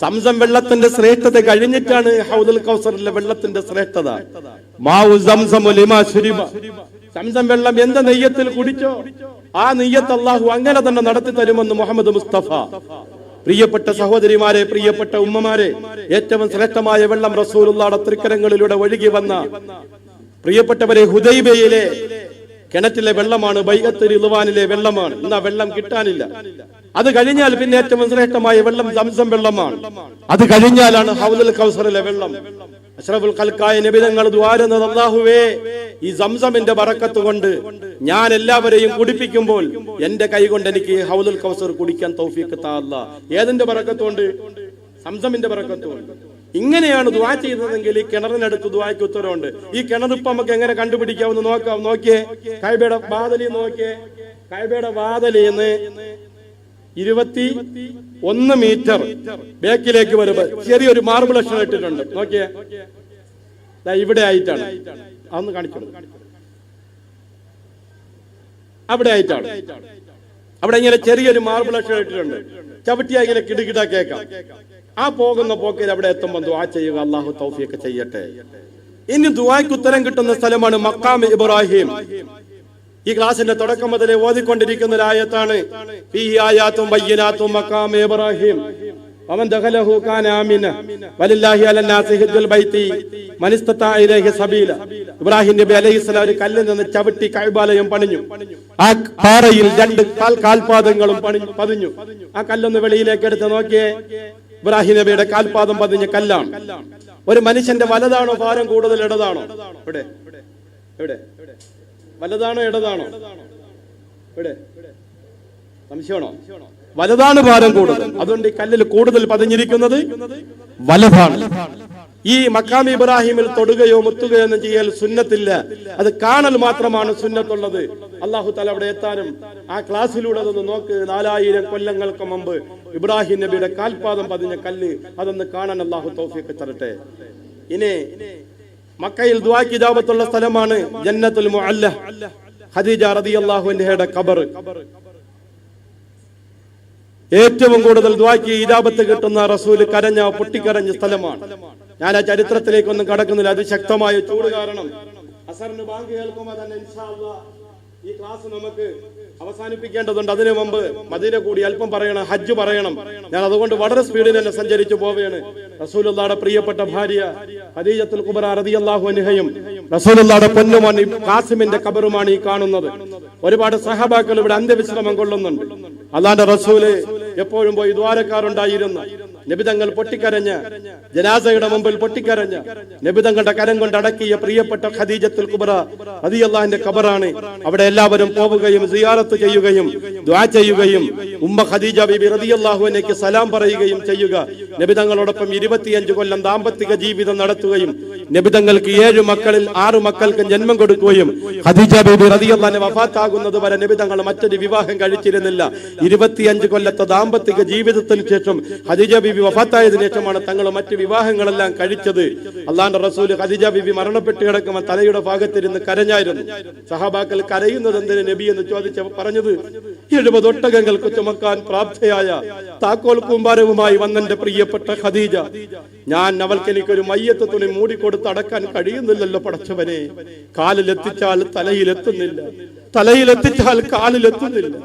[SPEAKER 1] സംസം വെള്ളത്തിന്റെ ശ്രേഷ്ഠത കഴിഞ്ഞിട്ടാണ് ഹൗദുൽ കൗസറിലെ വെള്ളത്തിന്റെ ശ്രേഷ്ഠത. മാഉ സംസമു ലിമാ ശുരിബ. സംസം വെള്ളം എന്ത് നെയ്യത്തിൽ കുടിച്ചോ ആ നെയ്യത്ത് അല്ലാഹു അങ്ങനെ തന്നെ നടത്തി തരുമെന്ന് മുഹമ്മദ് മുസ്തഫ. പ്രിയപ്പെട്ട സഹോദരിമാരെ, പ്രിയപ്പെട്ട ഉമ്മമാരെ, ഏറ്റവും ശ്രേഷ്ഠമായ വെള്ളം റസൂലുള്ളാഹിയുടെ തൃക്കരങ്ങളിലൂടെ ഒഴുകി വന്ന പ്രിയപ്പെട്ടവരെ, ഹുദൈബയിലെ കിണറ്റിലെ വെള്ളമാണ്, ബൈഅത്തുൽ റിദ്വാനിലെ വെള്ളമാണ്. ഇന്ന് ആ വെള്ളം കിട്ടാനില്ല. അത് കഴിഞ്ഞാൽ പിന്നെ ഏറ്റവും ശ്രേഷ്ഠമായ വെള്ളം സംസം വെള്ളമാണ്. അത് കഴിഞ്ഞാലാണ് ഹൗദുൽ കൗസറിലെ വെള്ളം. അഷ്റഫുൽ ഖൽഖായ നബി തങ്ങൾ ദുആ ചെയ്യുന്നത്, അല്ലാഹുവേ, ഈ സംസമിന്റെ ബറക്കത്ത് കൊണ്ട് ഞാൻ എല്ലാവരെയും കുടിപ്പിക്കുമ്പോൾ എന്റെ കൈ കൊണ്ട് എനിക്ക് ഹൗദുൽ കൗസർ കുടിക്കാൻ തൗഫീഖ് താ അല്ലാഹ്. ഏതിന്റെ ബറക്കത്ത് കൊണ്ട്? സംസമിന്റെ ബറക്കത്ത് കൊണ്ട്. ഇങ്ങനെയാണ് ദുആ ചെയ്യുന്നതെങ്കിൽ ഈ കിണറിനടുത്ത് ദുആയ്ക്ക് ഉത്തരവുണ്ട്. ഈ കിണർ ഇപ്പൊ നമുക്ക് എങ്ങനെ കണ്ടുപിടിക്കാമെന്ന് നോക്കാം. നോക്കിയേ, കഅബയുടെ വാതിലിൽ നോക്കിയേ. കഅബയുടെ വാതിലിന്ന് 21 മീറ്റർ ബേക്കിലേക്ക് വരുമ്പോൾ ചെറിയൊരു മാർബിൾ ലക്ഷണം ഇട്ടിട്ടുണ്ട്. നോക്കിയേ, ഇവിടെ ആയിട്ടാണ്. അതൊന്ന് കാണിച്ചോളൂ. അവിടെ ആയിട്ടാണ്. അവിടെ ഇങ്ങനെ ചെറിയൊരു മാർബിൾ ലക്ഷണം ഇട്ടിട്ടുണ്ട്. ചവിട്ടിയാ ഇങ്ങനെ കിടുകിട കേൾക്കാം. ആ പോകുന്ന പോക്കിൽ അവിടെ എത്തുമ്പോൾ ദുആ ചെയ്യുക, അല്ലാഹു തൗഫീഖ് ചെയ്യട്ടെ. ഇനി ദുആയ്ക്ക് ഉത്തരം കിട്ടുന്ന സ്ഥലമാണ് മഖാം ഇബ്രാഹിം. ഈ ക്ലാസിന്റെ തുടക്കം മുതലേ ഓതിക്കൊണ്ടിരിക്കുന്ന ഒരു ആയത്താണ്. ഫീഹി ആയാത്തും ബയ്യിനാത്തും മഖാം ഇബ്രാഹിം വമൻ ദഖലഹു കാന ആമിന വലില്ലാഹി അലന്നാസി ഹിജ്ജുൽ ബൈത്തി മൻ ഇസ്തതാ ഇലൈഹി സബീല. ഇബ്രാഹിം നബി അലൈഹിസ്സലാം ഒരു കല്ലിൽ നിന്ന് ചവിട്ടി കഅബാലയം പണിഞ്ഞു. ആ പാറയിൽ 2 കാൽപാദങ്ങളും പതിഞ്ഞു. ആ കല്ലൊന്ന് വെളിയിലേക്ക് എടുത്ത് നോക്കിയേ, ഇബ്രാഹിം നബിയുടെ കാൽപാദം പതിഞ്ഞ കല്ലാണ്. ഒരു മനുഷ്യന്റെ വലതാണോ ഭാരം കൂടുതൽ, ഇടതാണോ? ഇവിടെ എവിടെ? വലതാണോ ഇടതാണോ? ഇവിടെ സംശയമാണോ? വലതാണ് ഭാരം കൂടുതൽ. അതുകൊണ്ട് ഈ കല്ലിൽ കൂടുതൽ പതിഞ്ഞിരിക്കുന്നത് വലതാണ്. ഈ മഖാം ഇബ്രാഹിമിൽ തൊടുകയോ മുത്തുകയോ ഒന്നും ചെയ്യൽ സുന്നത്തില്ല. അത് കാണൽ മാത്രമാണ് സുന്നത്തുള്ളത്. അല്ലാഹു തആല അവിടെ എത്താനും ആ ക്ലാസ്സിലൂടെ അതൊന്ന് നോക്ക്. 4000 കൊല്ലങ്ങൾക്ക് മുമ്പ് ഇബ്രാഹിം നബിയുടെ കാൽപാദം പതിഞ്ഞ കല്ല്, അതൊന്ന് കാണാൻ അല്ലാഹു തൗഫീഖ് തരട്ടെ. ഇനി മക്കയിൽ ദുആക്ക് ഇജാബത്തുള്ള സ്ഥലമാണ് ജന്നത്തുൽ മുഅല്ല. ഖദീജ റളിയല്ലാഹു അൻഹയുടെ ഖബർ. ഏറ്റവും കൂടുതൽ ദുആക്ക് ഇജാബത്ത് കിട്ടുന്ന റസൂൽ പൊട്ടിക്കരഞ്ഞ സ്ഥലമാണ്. ഞാൻ ആ ചരിത്രത്തിലേക്കൊന്നും കടക്കുന്നില്ല. അതിശക്തമായ ചൂട് കാരണം അസറിന് ബാങ്ക് കേൾക്കുമ്പോൾ തന്നെ ഇൻഷാ അല്ലാഹ് ഈ ക്ലാസ് നമുക്ക് അവസാനിപ്പിക്കേണ്ടതുണ്ട്. അതിനു മുമ്പ് മദീന കൂടി അല്പം പറയണം, ഹജ്ജ് പറയണം. ഞാൻ അതുകൊണ്ട് വളരെ സ്പീഡിൽ തന്നെ സഞ്ചരിച്ചു പോവുകയാണ്. റസൂലുള്ളാഹിയുടെ പ്രിയപ്പെട്ട ഭാര്യ ഖദീജത്തുൽ കുബ്ര റളിയല്ലാഹു അൻഹയും റസൂലുള്ളാഹിയുടെ പൊന്നുമോൻ ഖാസിമിന്റെ ഖബറുമാണ് ഈ കാണുന്നത്. ഒരുപാട് സഹാബാക്കൾ ഇവിടെ അന്ത്യവിശ്രമം കൊള്ളുന്നുണ്ട്. അല്ലാഹുവിന്റെ റസൂല് എപ്പോഴും പോയി ദ്വാരക്കാരുണ്ടായിരുന്നു. നബിതങ്ങൾ പൊട്ടിക്കരഞ്ഞ, ജനാസയുടെ മുമ്പിൽ പൊട്ടിക്കരഞ്ഞ, നബിതങ്ങളുടെ കരം കൊണ്ട് അടക്കിയ പ്രിയപ്പെട്ട ഖദീജത്തുൽ കുബ്ര റളിയല്ലാഹുവിന്റെ ഖബറാണ്. അവിടെ എല്ലാവരും പോവുകയും സിയാറത്ത് ചെയ്യുകയും ദുആ ചെയ്യുകയും ഉമ്മ ഖദീജ ബീബി റളിയല്ലാഹു അൻഹയ്ക്ക് സലാം പറയുകയും ചെയ്യുക. നബിതങ്ങളോടൊപ്പം 25 കൊല്ലം ദാമ്പത്തിക ജീവിതം നടത്തുകയും നബിതങ്ങൾക്ക് 7 മക്കളിൽ 6 മക്കൾക്ക് ജന്മം കൊടുക്കുകയും ഖദീജ ബീബി റളിയല്ലാഹു അൻഹ വഫാത്താകുന്നത് വരെ നബിതങ്ങൾ മറ്റൊരു വിവാഹം കഴിച്ചിരുന്നില്ല. 25 കൊല്ലത്തെ ദാമ്പത്തിക ജീവിതത്തിന് ശേഷം ഖദീജ ബീബി വഫാത്തായതിനു ശേഷമാണ് തങ്ങൾ മറ്റു വിവാഹങ്ങളെല്ലാം കഴിച്ചത്. അല്ലാഹുവിന്റെ റസൂൽ ഖദീജ ബീബി മരണപ്പെട്ട് കിടക്കുമ്പോൾ തലയുടെ ഭാഗത്തിരുന്ന് കരഞ്ഞായിരുന്നു. സഹാബാക്കൾ കരയുന്നത് എന്തിന് നബി എന്ന് ചോദിച്ച പറഞ്ഞത്, 70 ഒട്ടകങ്ങൾക്ക് ചുമക്കാൻ പ്രാപ്തയായ താക്കോൽ കൂമ്പാരവുമായി വന്നെന്റെ പ്രിയപ്പെട്ട ഖദീജ, ഞാൻ അവൾക്ക് എനിക്കൊരു മയ്യത്ത് തുണി മൂടിക്കൊടുത്ത് അടക്കാൻ കഴിയുന്നില്ലല്ലോ പടച്ചവനെ. കാലിലെത്തിച്ചാൽ തലയിലെത്തുന്നില്ല, തലയിലെത്തിച്ചാൽ കാലിലെത്തുന്നില്ല.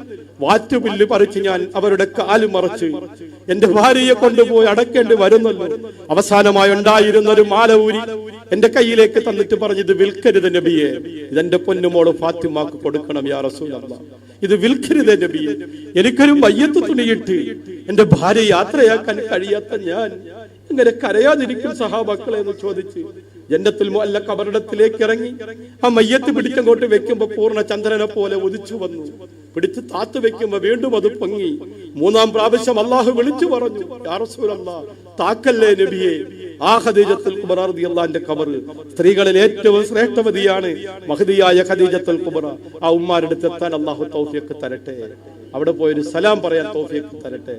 [SPEAKER 1] വാറ്റുപില്ല് പറിച്ച് ഞാൻ അവരുടെ കാല് മറച്ച് എന്റെ ഭാര്യയെ കൊണ്ടുപോയി അടക്കേണ്ടി വരുന്നല്ലോ. അവസാനമായി ഉണ്ടായിരുന്ന ഒരു മാല ഊരി എന്റെ കയ്യിലേക്ക് തന്നിട്ട് പറഞ്ഞു, ഇത് വിൽക്കരുത് നബിയെ, ഇതെന്റെ പൊന്നുമോള് ഫാത്തിമാക്ക് കൊടുക്കണം യാ റസൂലല്ലാഹ്, ഇത് വിൽക്കരുത് നബിയെ. എനിക്കൊരു മയ്യത്ത് തുണിയിട്ട് എന്റെ ഭാര്യ യാത്രയാക്കാൻ കഴിയാത്ത ഞാൻ ഇങ്ങനെ കരയാതിരിക്കും സഹാബാക്കളെ എന്ന് ചോദിച്ച് ജന്നത്തുൽ മുഅല്ല കബറിടത്തിലേക്ക് ഇറങ്ങി ആ മയ്യത്ത് പിടിച്ചങ്ങോട്ട് വെക്കുമ്പോ പൂർണ്ണ ചന്ദ്രനെ പോലെ ഉദിച്ചു വന്നു. പിടിച്ച് താത്തു വെക്കുമ്പോ വീണ്ടും അത് പൊങ്ങി. 3-ാം പ്രാവശ്യം അള്ളാഹു വിളിച്ചു പറഞ്ഞു, യാ റസൂലല്ലാഹ്, താക്കല്ലേ നബിയെ. ആ ഖദീജത്തുൽ കുബ്ര റളിയല്ലാഹുവിന്റെ ഖബർ സ്ത്രീകളിൽ ഏറ്റവും ശ്രേഷ്ഠവതിയാണ് മഹദിയായ ഖദീജത്തുൽ കുബ്ര. ആ ഉമ്മാരുടെ അടുത്ത് എത്താൻ അള്ളാഹു തൗഫീഖ് തരട്ടെ, അവിടെ പോയൊരു സലാം പറയാൻ തൗഫീഖ് തരട്ടെ.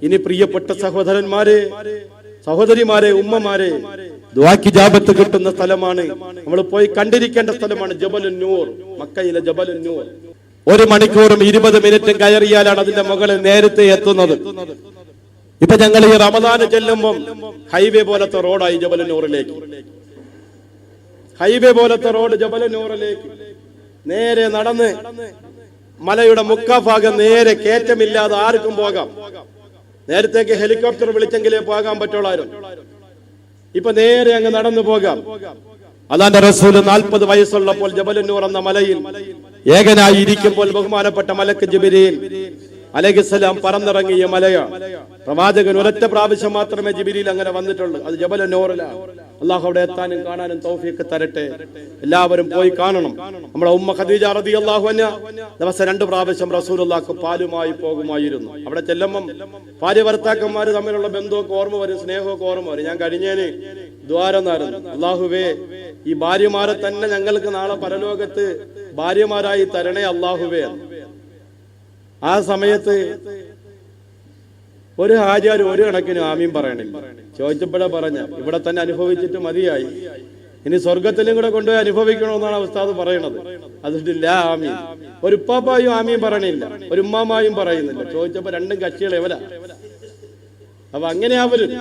[SPEAKER 1] ഇനി പ്രിയപ്പെട്ട സഹോദരന്മാരെ, സഹോദരിമാരെ, ഉമ്മമാരെ, ദുആക്ക് ഇജാബത്ത് കിട്ടുന്ന സ്ഥലമാണ്, നമ്മൾ പോയി കണ്ടിരിക്കേണ്ട സ്ഥലമാണ് ജബലുൻ നൂർ, മക്കയിലെ ജബലുൻ നൂർ. 1 മണിക്കൂറും 20 മിനിറ്റും കയറിയാലാണ് അതിന്റെ മുകളിൽ നേരത്തെ എത്തുന്നത്. ഇപ്പൊ ഞങ്ങൾ ഈ റമദാന് ചെല്ലുമ്പം ഹൈവേ പോലത്തെ റോഡായി ജബലുൻ നൂറിലേക്ക്, ഹൈവേ പോലത്തെ റോഡ് ജബലുൻ നൂറിലേക്ക് നേരെ നടന്ന് മലയുടെ മുക്കാഭാഗം നേരെ കയറ്റമില്ലാതെ ആർക്കും പോകാം. നേരത്തേക്ക് ഹെലികോപ്റ്റർ വിളിച്ചെങ്കിലേ പോകാൻ പറ്റുള്ളായിരുന്നു, ഇപ്പൊ നേരെ അങ്ങ് നടന്നു പോകാം. അല്ലാഹുവിന്റെ റസൂൽ 40 വയസ്സുള്ളപ്പോൾ ജബലുൻ നൂർ എന്ന മലയിൽ ഏകനായി ഇരിക്കുമ്പോൾ ബഹുമാനപ്പെട്ട മലക്ക് ജിബ്രീൽ അലൈഹിസ്സലാം പറന്നിറങ്ങിയ മലയാണ്. പ്രവാചകൻ ഒരൊറ്റ പ്രാവശ്യം മാത്രമേ ജിബ്രീൽ അങ്ങനെ വന്നിട്ടുള്ളൂ, അത് ജബലുൻ നൂറിലാണ്. അള്ളാഹു അവിടെ എത്താനും കാണാനും തൗഫീഖ് തരട്ടെ. എല്ലാവരും പോയി കാണണം. നമ്മുടെ ഉമ്മ ഖദീജ റളിയല്ലാഹു അൻഹ ദിവസം 2 പ്രാവശ്യം റസൂലുള്ളാഹിക്ക് പാലുമായി പോകുമായിരുന്നു. അവിടെ ചെല്ലുമ്പം ഭാര്യ ഭർത്താക്കന്മാര് തമ്മിലുള്ള ബന്ധമൊക്കെ ഓർമ്മ വരും, സ്നേഹമൊക്കെ ഓർമ്മ വരും. ഞാൻ കഴിഞ്ഞേന് ദ്വാരന്നായിരുന്നു, അള്ളാഹുവേ ഈ ഭാര്യമാരെ തന്നെ ഞങ്ങൾക്ക് നാളെ പരലോകത്ത് ഭാര്യമാരായി തരണേ അള്ളാഹുവേ. ആ സമയത്ത് ഒരു ഹാജിയാർ ഒരു കണക്കിന് ആമീൻ പറയണില്ല. ചോദിച്ചപ്പോഴാ പറഞ്ഞ ഇവിടെ തന്നെ അനുഭവിച്ചിട്ട് മതിയായി, ഇനി സ്വർഗത്തിലും കൂടെ കൊണ്ടുപോയി അനുഭവിക്കണമെന്നാണ് ഉസ്താദ് പറയണത്. അതിട്ടില്ല ആമീൻ. ഒരു ഉപ്പാപ്പായും ആമീൻ പറയണില്ല, ഒരു ഉമ്മാമായും പറയുന്നില്ല. ചോദിച്ചപ്പോ രണ്ടും കക്ഷികൾ എവരാ. അപ്പൊ അങ്ങനെ അവരും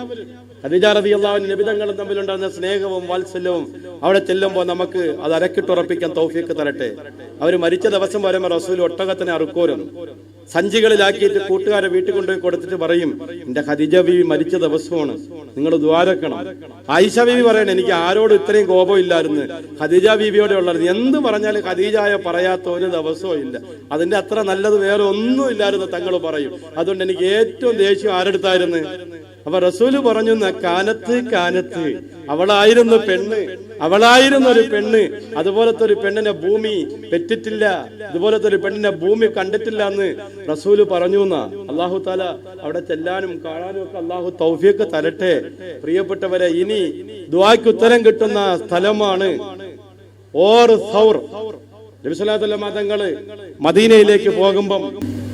[SPEAKER 1] ഖദീജ റളിയല്ലാഹു അൻഹ നബിതങ്ങളും തമ്മിലുണ്ടായിരുന്ന സ്നേഹവും വാത്സല്യവും അവിടെ ചെല്ലുമ്പോൾ നമുക്ക് അത് അരക്കിട്ടുറപ്പിക്കാൻ തൗഫീഖ് തരട്ടെ. അവര് മരിച്ച ദിവസം വരുമ്പോൾ റസൂൽ ഒട്ടകത്തിനെ അറുക്കോരുന്നു, സഞ്ചികളിലാക്കിയിട്ട് കൂട്ടുകാരെ വീട്ടിൽ കൊണ്ടുപോയി കൊടുത്തിട്ട് പറയും, എന്റെ ഖദീജ ബീവി മരിച്ച ദിവസമാണ്, നിങ്ങൾ ദ്വാരക്കണം. ആയിഷ ബീവി പറയണ, എനിക്ക് ആരോടും ഇത്രയും കോപം ഇല്ലായിരുന്നു, ഖദീജ ബീവിയോടെ ഉള്ളത്. എന്ത് പറഞ്ഞാലും ഖദീജായ പറയാത്ത ഒരു ദിവസവും ഇല്ല, അതിന്റെ അത്ര നല്ലത് വേറെ ഒന്നും ഇല്ലായിരുന്നു തങ്ങൾ പറയും. അതുകൊണ്ട് എനിക്ക് ഏറ്റവും ദേഷ്യം ആരെടുത്തായിരുന്നു. അപ്പൊ റസൂല് പറഞ്ഞു, കാനത്ത് അവളായിരുന്നു പെണ്ണ്, അവളായിരുന്നു ഒരു പെണ്ണ്. അതുപോലത്തെ ഒരു പെണ്ണിനെ ഭൂമി പെറ്റിട്ടില്ല, ഇതുപോലത്തെ ഒരു പെണ്ണിനെ ഭൂമി കണ്ടിട്ടില്ല എന്ന് റസൂല് പറഞ്ഞു എന്നാ. അള്ളാഹു താല അവിടെ ചെല്ലാനും കാണാനും ഒക്കെ അള്ളാഹു തൗഫീഖ് തരട്ടെ. പ്രിയപ്പെട്ടവരെ, ഇനി ദുആക്ക് ഉത്തരം കിട്ടുന്ന സ്ഥലമാണ് ഓർ സൗർ. നബി സല്ലല്ലാഹു അലൈഹി വസല്ലം തങ്ങള് മദീനയിലേക്ക് പോകുമ്പം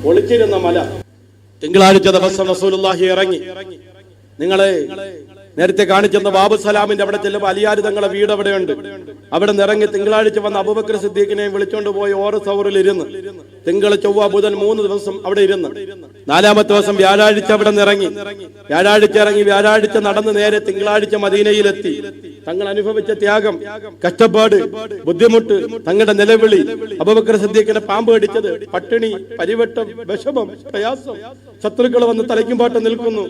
[SPEAKER 1] ഒളിച്ചിരുന്ന മല. തിങ്കളാഴ്ച ദിവസം റസൂലുള്ളാഹി ഇറങ്ങി. നിങ്ങളെ നേരത്തെ കാണിച്ചെന്ന ബാബു സലാമിന്റെ അവിടെ ചെല്ലുമ്പോൾ അലിയാർ തങ്ങളെ വീട് അവിടെയുണ്ട്. അവിടെ നിന്ന് ഇറങ്ങി തിങ്കളാഴ്ച വന്ന അബൂബക്കർ സിദ്ദീഖിനെയും വിളിച്ചോണ്ട് പോയി ഓർ സൗറിൽ ഇരുന്ന് തിങ്കൾ, ചൊവ്വ, ബുധൻ 3 ദിവസം അവിടെ ഇരുന്ന് 4-ാമത്തെ ദിവസം വ്യാഴാഴ്ച അവിടെ നിന്ന് ഇറങ്ങി. വ്യാഴാഴ്ച ഇറങ്ങി വ്യാഴാഴ്ച നടന്ന് നേരെ തിങ്കളാഴ്ച മദീനയിലെത്തി. തങ്ങൾ അനുഭവിച്ച ത്യാഗം, കഷ്ടപ്പാട്, ബുദ്ധിമുട്ട്, തങ്ങളുടെ നിലവിളി, അബൂബക്കർ സിദ്ദീഖിനെ പാമ്പ് കടിച്ചത്, പട്ടിണി, പരിവട്ടം, വിഷമം, പ്രയാസം, ശത്രുക്കൾ വന്ന് തലയ്ക്കും പാട്ട് നിൽക്കുന്നു.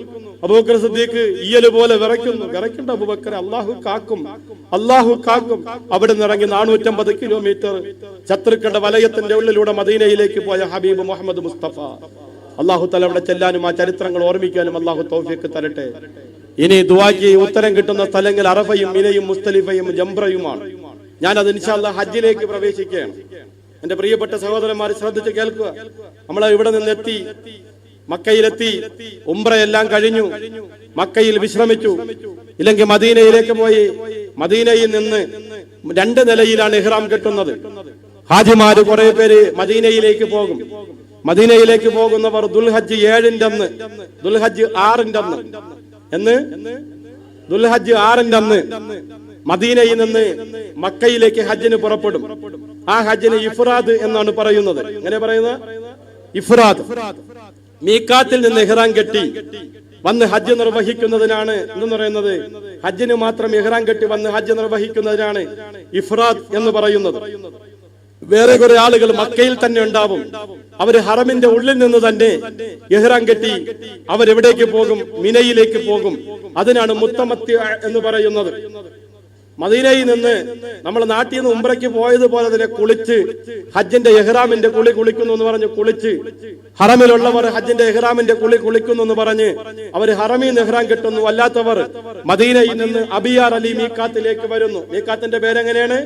[SPEAKER 1] അബൂബക്കർ സിദ്ദീഖ് ഈയല് പോലെ വിറയ്ക്കുന്നു. വിറയ്ക്കേണ്ട അബൂബക്കർ, അള്ളാഹു കാക്കും, അള്ളാഹു കാക്കും. അവിടെ നിന്ന് ഇറങ്ങി 450 കിലോമീറ്റർ ശത്രുക്കളുടെ വലയത്തിന്റെ ഉള്ളിലൂടെ മദീനയിലേക്ക് പോയ ഹബീബ് മുഹമ്മദ് മുസ്തഫ. അള്ളാഹു തആല അവിടെ ചെല്ലാനും ആ ചരിത്രങ്ങൾ ഓർമ്മിക്കാനും അള്ളാഹു തൗഫീഖ് തരട്ടെ. ഇനി ദുആക്ക് ഉത്തരം കിട്ടുന്ന സ്ഥലങ്ങൾ അറഫയും മിനയും മുസ്തലിഫയും ജംറയുമാണ്. ഞാനത് ഇൻഷാ അല്ലാഹ് ഹജ്ജിലേക്ക് പ്രവേശിക്കുകയാണ്. എന്റെ പ്രിയപ്പെട്ട സഹോദരന്മാർ ശ്രദ്ധിച്ച് കേൾക്കുക. നമ്മൾ ഇവിടെ നിന്നെത്തി, മക്കയിലെത്തി, ഉംറയെല്ലാം കഴിഞ്ഞു, മക്കയിൽ വിശ്രമിച്ചു. ഇല്ലെങ്കിൽ മദീനയിലേക്ക് പോയി. മദീനയിൽ നിന്ന് 2 നിലയിലാണ് ഇഹ്റാം കെട്ടുന്നത്. ഹാജിമാര് കുറെ പേര് മദീനയിലേക്ക് പോകും. മദീനയിലേക്ക് പോകുന്നവർ ദുൽഹജ്ജ് 7-ന്റെ അന്ന്, ദുൽഹജ്ജ് 6-ന്റെ അന്ന് ദുൽഹജ്ജ് 6-ന്റെ അന്ന് മദീനയിൽ നിന്ന് മക്കയിലേക്ക് ഹജ്ജിന് പുറപ്പെടും. ആ ഹജ്ജിന് ഇഫ്രാദ് എന്നാണ് പറയുന്നത്. എങ്ങനെ പറയുന്നത്? ഇഫ്രാദ് മീഖാത്തിൽ നിന്ന് ഇഹ്റാം കെട്ടി വന്ന് ഹജ്ജ് നിർവഹിക്കുന്നതിനാണ് എന്ന് പറയുന്നത്. ഹജ്ജിന് മാത്രം ഇഹ്റാം കെട്ടി വന്ന് ഹജ്ജ് നിർവഹിക്കുന്നതിനാണ് ഇഫ്രാദ് എന്ന് പറയുന്നത്. വേറെ കുറെ ആളുകൾ മക്കയിൽ തന്നെ ഉണ്ടാവും. അവര് ഹറമിന്റെ ഉള്ളിൽ നിന്ന് തന്നെ ഇഹ്റാം കെട്ടി അവരെവിടേക്ക് പോകും? മിനയിലേക്ക് പോകും. അതിനാണ് മുത്തമത്തി എന്ന് പറയുന്നത്. മദീനയിൽ നിന്ന് നമ്മൾ നാട്ടിൽ നിന്ന് ഉംറയ്ക്ക് പോയതുപോലെ തന്നെ കുളിച്ച് ഹജ്ജിന്റെ ഇഹ്റാമിന്റെ കുളിക്കുന്നു എന്ന് പറഞ്ഞ് കുളിച്ച്, ഹറമിലുള്ളവർ ഹജ്ജിന്റെ ഇഹ്റാമിന്റെ കുളിക്കുന്നു എന്ന് പറഞ്ഞ് അവര് ഹറമിൽ നിന്ന് ഇഹ്റാം കെട്ടുന്നു. അല്ലാത്തവർ മദീനയിൽ നിന്ന് അബിയാർ അലി മീഖാത്തിലേക്ക് വരുന്നു. മീഖാത്തിന്റെ പേരെങ്ങനെയാണ്?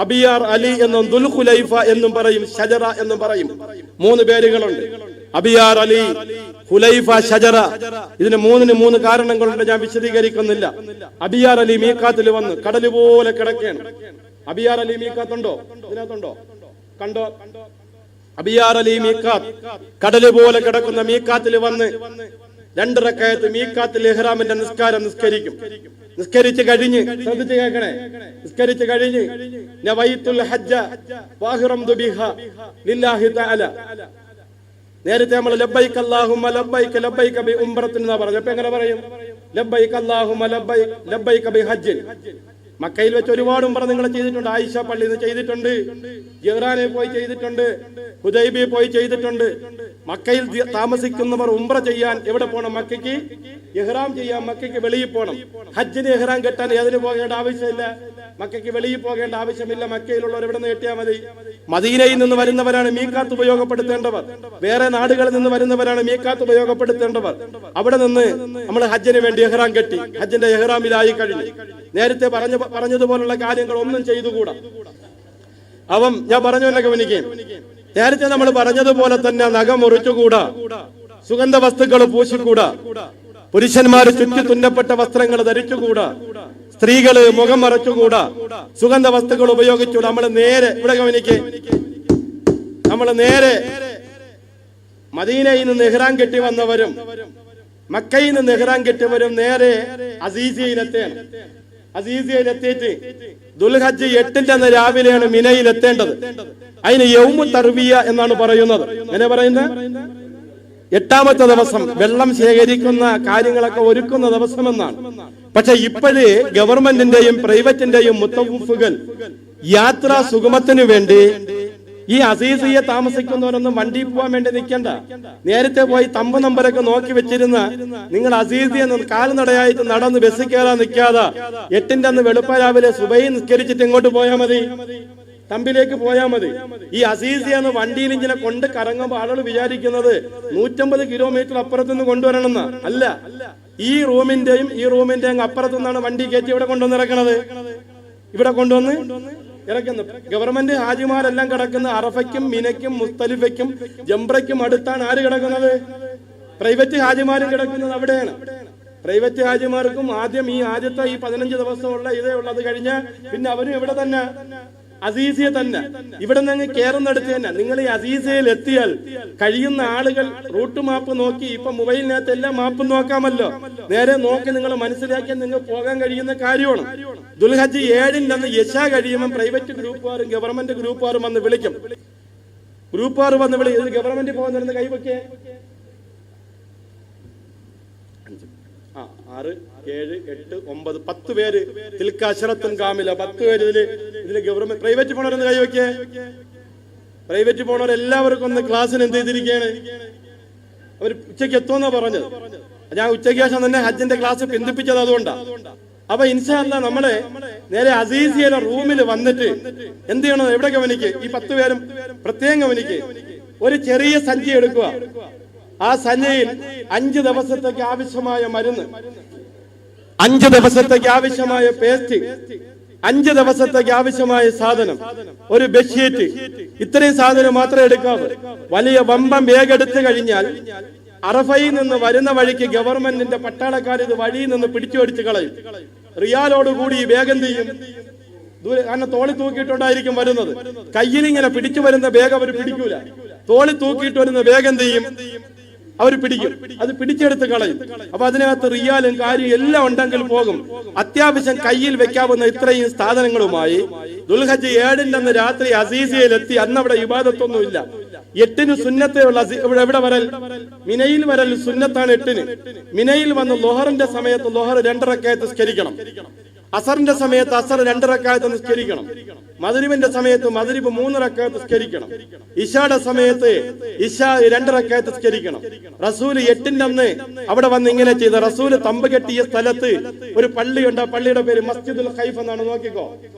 [SPEAKER 1] അബിയാർ അലി എന്നും ദുൽഖുലൈഫ എന്നും പറയും, ഷജറ എന്നും പറയും. 3 പേരുകളുണ്ട്. അബിയാർ അലി, ഹുലൈഫ, ഷജറ. ഇതിന് 3 കാരണങ്ങളുണ്ട്, ഞാൻ വിശദീകരിക്കുന്നില്ല. അബിയാർ അലി മീഖാത്തിൽ വന്ന് കടല് പോലെ കിടക്കുകയാണ്. അബിയാർ അലി മീഖാത്തുണ്ടോ? ഇതിനകത്തുണ്ടോ? കണ്ടോ? അബിയാർ അലി മീഖാത്ത് കടല് പോലെ കിടക്കുന്ന മീഖാത്തിൽ വന്ന് 2 റക്അത്ത് മീഖാത്തിൽ ഇഹ്റാമിന്റെ നിസ്കാരം നിസ്കരിക്കും. നിസ്കരിച്ച് കഴിഞ്ഞ്, ശ്രദ്ധിച്ച് കേൾക്കണേ, നിസ്കരിച്ച് കഴിഞ്ഞ് നവൈത്തുൽ ഹജ്ജ വഅഹ്റംതു ബിഹാ ലില്ലാഹി തആല. നേരത്തെ നമ്മൾ ലബ്ബൈക അല്ലാഹുമ്മ ലബ്ബൈക ലബ്ബൈക ബി ഉംറത്തിൻ എന്നാ പറഞ്ഞു. അപ്പൊ എങ്ങനെ പറയും? ലബ്ബൈക അല്ലാഹുമ്മ ലബ്ബൈക ലബ്ബൈക ബി ഹജ്ജിൻ. മക്കയിൽ വെച്ച് ഒരുപാട് ഉംറ നിങ്ങൾ ചെയ്തിട്ടുണ്ട്. ആയിഷ പള്ളിയിൽ നിന്ന് ചെയ്തിട്ടുണ്ട്, ജിഹ്റാനിൽ പോയി ചെയ്തിട്ടുണ്ട്, ഹുദൈബിയിൽ പോയി ചെയ്തിട്ടുണ്ട്. മക്കയിൽ താമസിക്കുന്നവർ ഉംറ ചെയ്യാൻ എവിടെ പോകണം? മക്കയ്ക്ക് ഇഹ്റാം ചെയ്യാൻ മക്കയ്ക്ക് വെളിയിൽ പോകണം. ഹജ്ജിന് ഇഹ്റാം കെട്ടാൻ ഏതിന് പോകേണ്ട ആവശ്യമില്ല, മക്കയ്ക്ക് വെളിയിൽ പോകേണ്ട ആവശ്യമില്ല. മക്കയിലുള്ളവർ എവിടെ നിന്ന് കെട്ടിയാൽ മതി. മദീനയിൽ നിന്ന് വരുന്നവരാണ് മീഖാത്ത് ഉപയോഗപ്പെടുത്തേണ്ടവർ. വേറെ നാടുകളിൽ നിന്ന് വരുന്നവരാണ് മീഖാത്ത് ഉപയോഗപ്പെടുത്തേണ്ടവർ. അവിടെ നിന്ന് നമ്മൾ ഹജ്ജിന് വേണ്ടി ഇഹ്റാം കെട്ടി ഹജ്ജിന്റെ ഇഹ്റാമിലായി കഴിഞ്ഞു. നേരത്തെ പറഞ്ഞതുപോലുള്ള കാര്യങ്ങൾ ഒന്നും ചെയ്തുകൂടാ. അവൻ ഞാൻ പറഞ്ഞല്ലോ ഗവനിക്ക്. നേരത്തെ നമ്മൾ പറഞ്ഞതുപോലെ തന്നെ നഖം മുറിച്ചുകൂടാ, സുഗന്ധ വസ്തുക്കൾ പൂശിക്കൂടാ, പുരുഷന്മാര് ചുറ്റി തുന്നപ്പെട്ട വസ്ത്രങ്ങൾ ധരിച്ചുകൂടാ, സ്ത്രീകള് മുഖം മറച്ചുകൂടാ, സുഗന്ധ വസ്തുക്കൾ ഉപയോഗിച്ചുകൂടാ. നമ്മൾ നേരെ ഇവിടെ ഗവനിക്ക്, നമ്മൾ നേരെ മദീനയിൽ നിന്ന് ഇഹ്റാം കെട്ടി വന്നവരും മക്കയിൽ നിന്ന് ഇഹ്റാം കെട്ടിയവരും നേരെ അസീസിയയിലെത്തേണം. അസീസിയയിലെത്തിയിട്ട് ദുൽഹജ്ജ് 8-ന്റെ അന്ന് രാവിലെയാണ് മിനയിൽ എത്തേണ്ടത്. അതിന് യൗമു തർവിയ എന്നാണ് പറയുന്നത്. എങ്ങനെ പറയുന്നത്? 8ാമത്തെ ദിവസം വെള്ളം ശേഖരിക്കുന്ന കാര്യങ്ങളൊക്കെ ഒരുക്കുന്ന ദിവസം എന്നാണ്. പക്ഷെ ഇപ്പോഴേ ഗവൺമെന്റിന്റെയും പ്രൈവറ്റിന്റെയും മുത്തവഫുകൾ യാത്രാ സുഗമത്തിനു വേണ്ടി ഈ അസീസിയെ താമസിക്കുന്നവരൊന്നും വണ്ടി പോകാൻ വേണ്ടി നിൽക്കണ്ട. നേരത്തെ പോയി തമ്പ് നമ്പരൊക്കെ നോക്കി വെച്ചിരുന്ന നിങ്ങൾ അസീസിയെ കാൽനടയായിട്ട് നടന്ന് ബസ്സിൽ കയറാൻ നിൽക്കാതെ 8ന്റെ അന്ന് വെളുപ്പ രാവിലെ സുബഹി നിസ്കരിച്ചിട്ട് എങ്ങോട്ട് പോയാൽ മതി? തമ്പിലേക്ക് പോയാൽ മതി. ഈ അസീസിയെന്ന് വണ്ടിയിൽ ഇങ്ങനെ കൊണ്ട് കറങ്ങുമ്പോൾ ആളുകൾ വിചാരിക്കുന്നത് 150 കിലോമീറ്റർ അപ്പുറത്തു നിന്ന് കൊണ്ടുവരണമെന്ന്. അല്ല, ഈ റൂമിന്റെയും അപ്പുറത്തു നിന്നാണ് വണ്ടി കയറ്റി ഇവിടെ കൊണ്ടുവന്ന് ഇറക്കണത്. ഇവിടെ കൊണ്ടുവന്ന് ഇറക്കുന്നു. ഗവൺമെന്റ് ഹാജിമാരെല്ലാം കിടക്കുന്ന അറഫയ്ക്കും മിനയ്ക്കും മുസ്തലിഫയ്ക്കും ജംറയ്ക്കും അടുത്താണ് ആര് കിടക്കുന്നത്? പ്രൈവറ്റ് ഹാജിമാരും കിടക്കുന്നത് അവിടെയാണ്. പ്രൈവറ്റ് ഹാജിമാർക്കും ആദ്യം ഈ ആദ്യത്തെ ഈ 15 ദിവസമുള്ള ഇതേ ഉള്ളത് കഴിഞ്ഞ പിന്നെ അവരും ഇവിടെ തന്നെ അസീസിയെ തന്നെ. ഇവിടെ നിന്ന് കയറുന്നിടത്ത് തന്നെ നിങ്ങൾ ഈ അസീസയിൽ എത്തിയാൽ കഴിയുന്ന ആളുകൾ റൂട്ട് മാപ്പ് നോക്കി, ഇപ്പൊ മൊബൈലിനകത്ത് എല്ലാം മാപ്പ് നോക്കാമല്ലോ, നേരെ നോക്കി നിങ്ങൾ മനസ്സിലാക്കിയാൽ നിങ്ങൾ പോകാൻ കഴിയുന്ന കാര്യമാണ്. ദുൽഹജ്ജ് 7-ന്റെ അന്ന് യശാ കഴിയുമ്പോൾ പ്രൈവറ്റ് ഗ്രൂപ്പുകാരും ഗവൺമെന്റ് ഗ്രൂപ്പുകാരും വന്ന് വിളിക്കും. ഗ്രൂപ്പുകാർ വന്ന് ഇത് ഗവൺമെന്റ് പോകുന്ന കൈവയ്ക്കേ 6, 7, 8, 9, 10 പേര് തിൽക്ക അശറത്തുൻ കാമില. 10 പേര് ഇതില് ഗവൺമെന്റ് പ്രൈവറ്റ് പോണവരെന്ന് കൈവയ്ക്കേ. പ്രൈവറ്റ് പോണവർ എല്ലാവർക്കും ഒന്ന് ക്ലാസ്സിന് എന്ത് ചെയ്തിരിക്കുകയാണ്? അവർ ഉച്ചയ്ക്ക് എത്തുമെന്നാ പറഞ്ഞത്. ഞാൻ ഉച്ചയ്ക്ക് ശേഷം തന്നെ ഹജ്ജിന്റെ ക്ലാസ് പിന്തിപ്പിച്ചത് അതുകൊണ്ടാണ്. അപ്പൊ ഇൻഷാ അല്ലാഹ് നമ്മളെ നേരെ അസീസിയയിലെ റൂമിൽ വന്നിട്ട് എന്ത് ചെയ്യണം? എവിടെ ഗവനിക്ക്? ഈ 10 പേരും പ്രത്യേകം ഗവനിക്ക്. ഒരു ചെറിയ സഞ്ചി എടുക്കുക. ആ സഞ്ചിയിൽ 5 ദിവസത്തേക്ക് ആവശ്യമായ മരുന്ന്, 5 ദിവസത്തേക്ക് ആവശ്യമായ പേസ്റ്റ്, 5 ദിവസത്തേക്ക് ആവശ്യമായ സാധനം, ഒരു ബെഡ്ഷീറ്റ്, ഇത്രയും സാധനം മാത്രമേ എടുക്കാവൂ. വലിയ വമ്പം ബാഗ് എടുത്തു കഴിഞ്ഞാൽ അറഫയിൽ നിന്ന് വരുന്ന വഴിക്ക് ഗവൺമെന്റിന്റെ പട്ടാളക്കാർ ഇത് വഴിയിൽ നിന്ന് പിടിച്ചു കളയും. റിയാലോടുകൂടി ഈ ബാഗ് എന്ത് ചെയ്യും? കാരണം തോളി തൂക്കിയിട്ടുണ്ടായിരിക്കും വരുന്നത്. കയ്യിൽ ഇങ്ങനെ പിടിച്ചു വരുന്ന ബാഗ് അവർ പിടിക്കൂല. തോളി തൂക്കിയിട്ട് വരുന്ന ബാഗ് എന്ത് ചെയ്യും? അവർ പിടിക്കും, അത് പിടിച്ചെടുത്ത് കളയും. അപ്പൊ അതിനകത്ത് റിയാലും കാര്യം എല്ലാം ഉണ്ടെങ്കിൽ പോകും. അത്യാവശ്യം കയ്യിൽ വെക്കാവുന്ന ഇത്രയും സാധനങ്ങളുമായി ദുൽഹജ്ജ് 7 രാത്രി അസീസിയയിലെത്തി. അന്ന് അവിടെ ഇബാദത്തൊന്നുമില്ല. 8 സുന്നത്തുള്ള എവിടെ വരൽ? മിനയിൽ വരൽ സുന്നത്താണ് 8. മിനയിൽ വന്ന് ലോഹറിന്റെ സമയത്ത് ലോഹർ 2 റക്അത്ത് നിസ്കരിക്കണം. അസറിന്റെ സമയത്ത് അസർ 2 റക്അത്ത് നിസ്കരിക്കണം. മഗ്രിബിന്റെ സമയത്ത് മഗ്രിബ് 3 റക്അത്ത് നിസ്കരിക്കണം. ഇശായുടെ സമയത്ത് ഇശാ 2 റക്അത്ത് നിസ്കരിക്കണം. റസൂല് 8 അന്ന് അവിടെ വന്ന് ഇങ്ങനെ ചെയ്ത. റസൂല് തമ്പ് കെട്ടിയ സ്ഥലത്ത് ഒരു പള്ളിയുണ്ട്. ആ പള്ളിയുടെ പേര് മസ്ജിദുൽ ഖൈഫ് എന്നാണ്. നോക്കിക്കോ,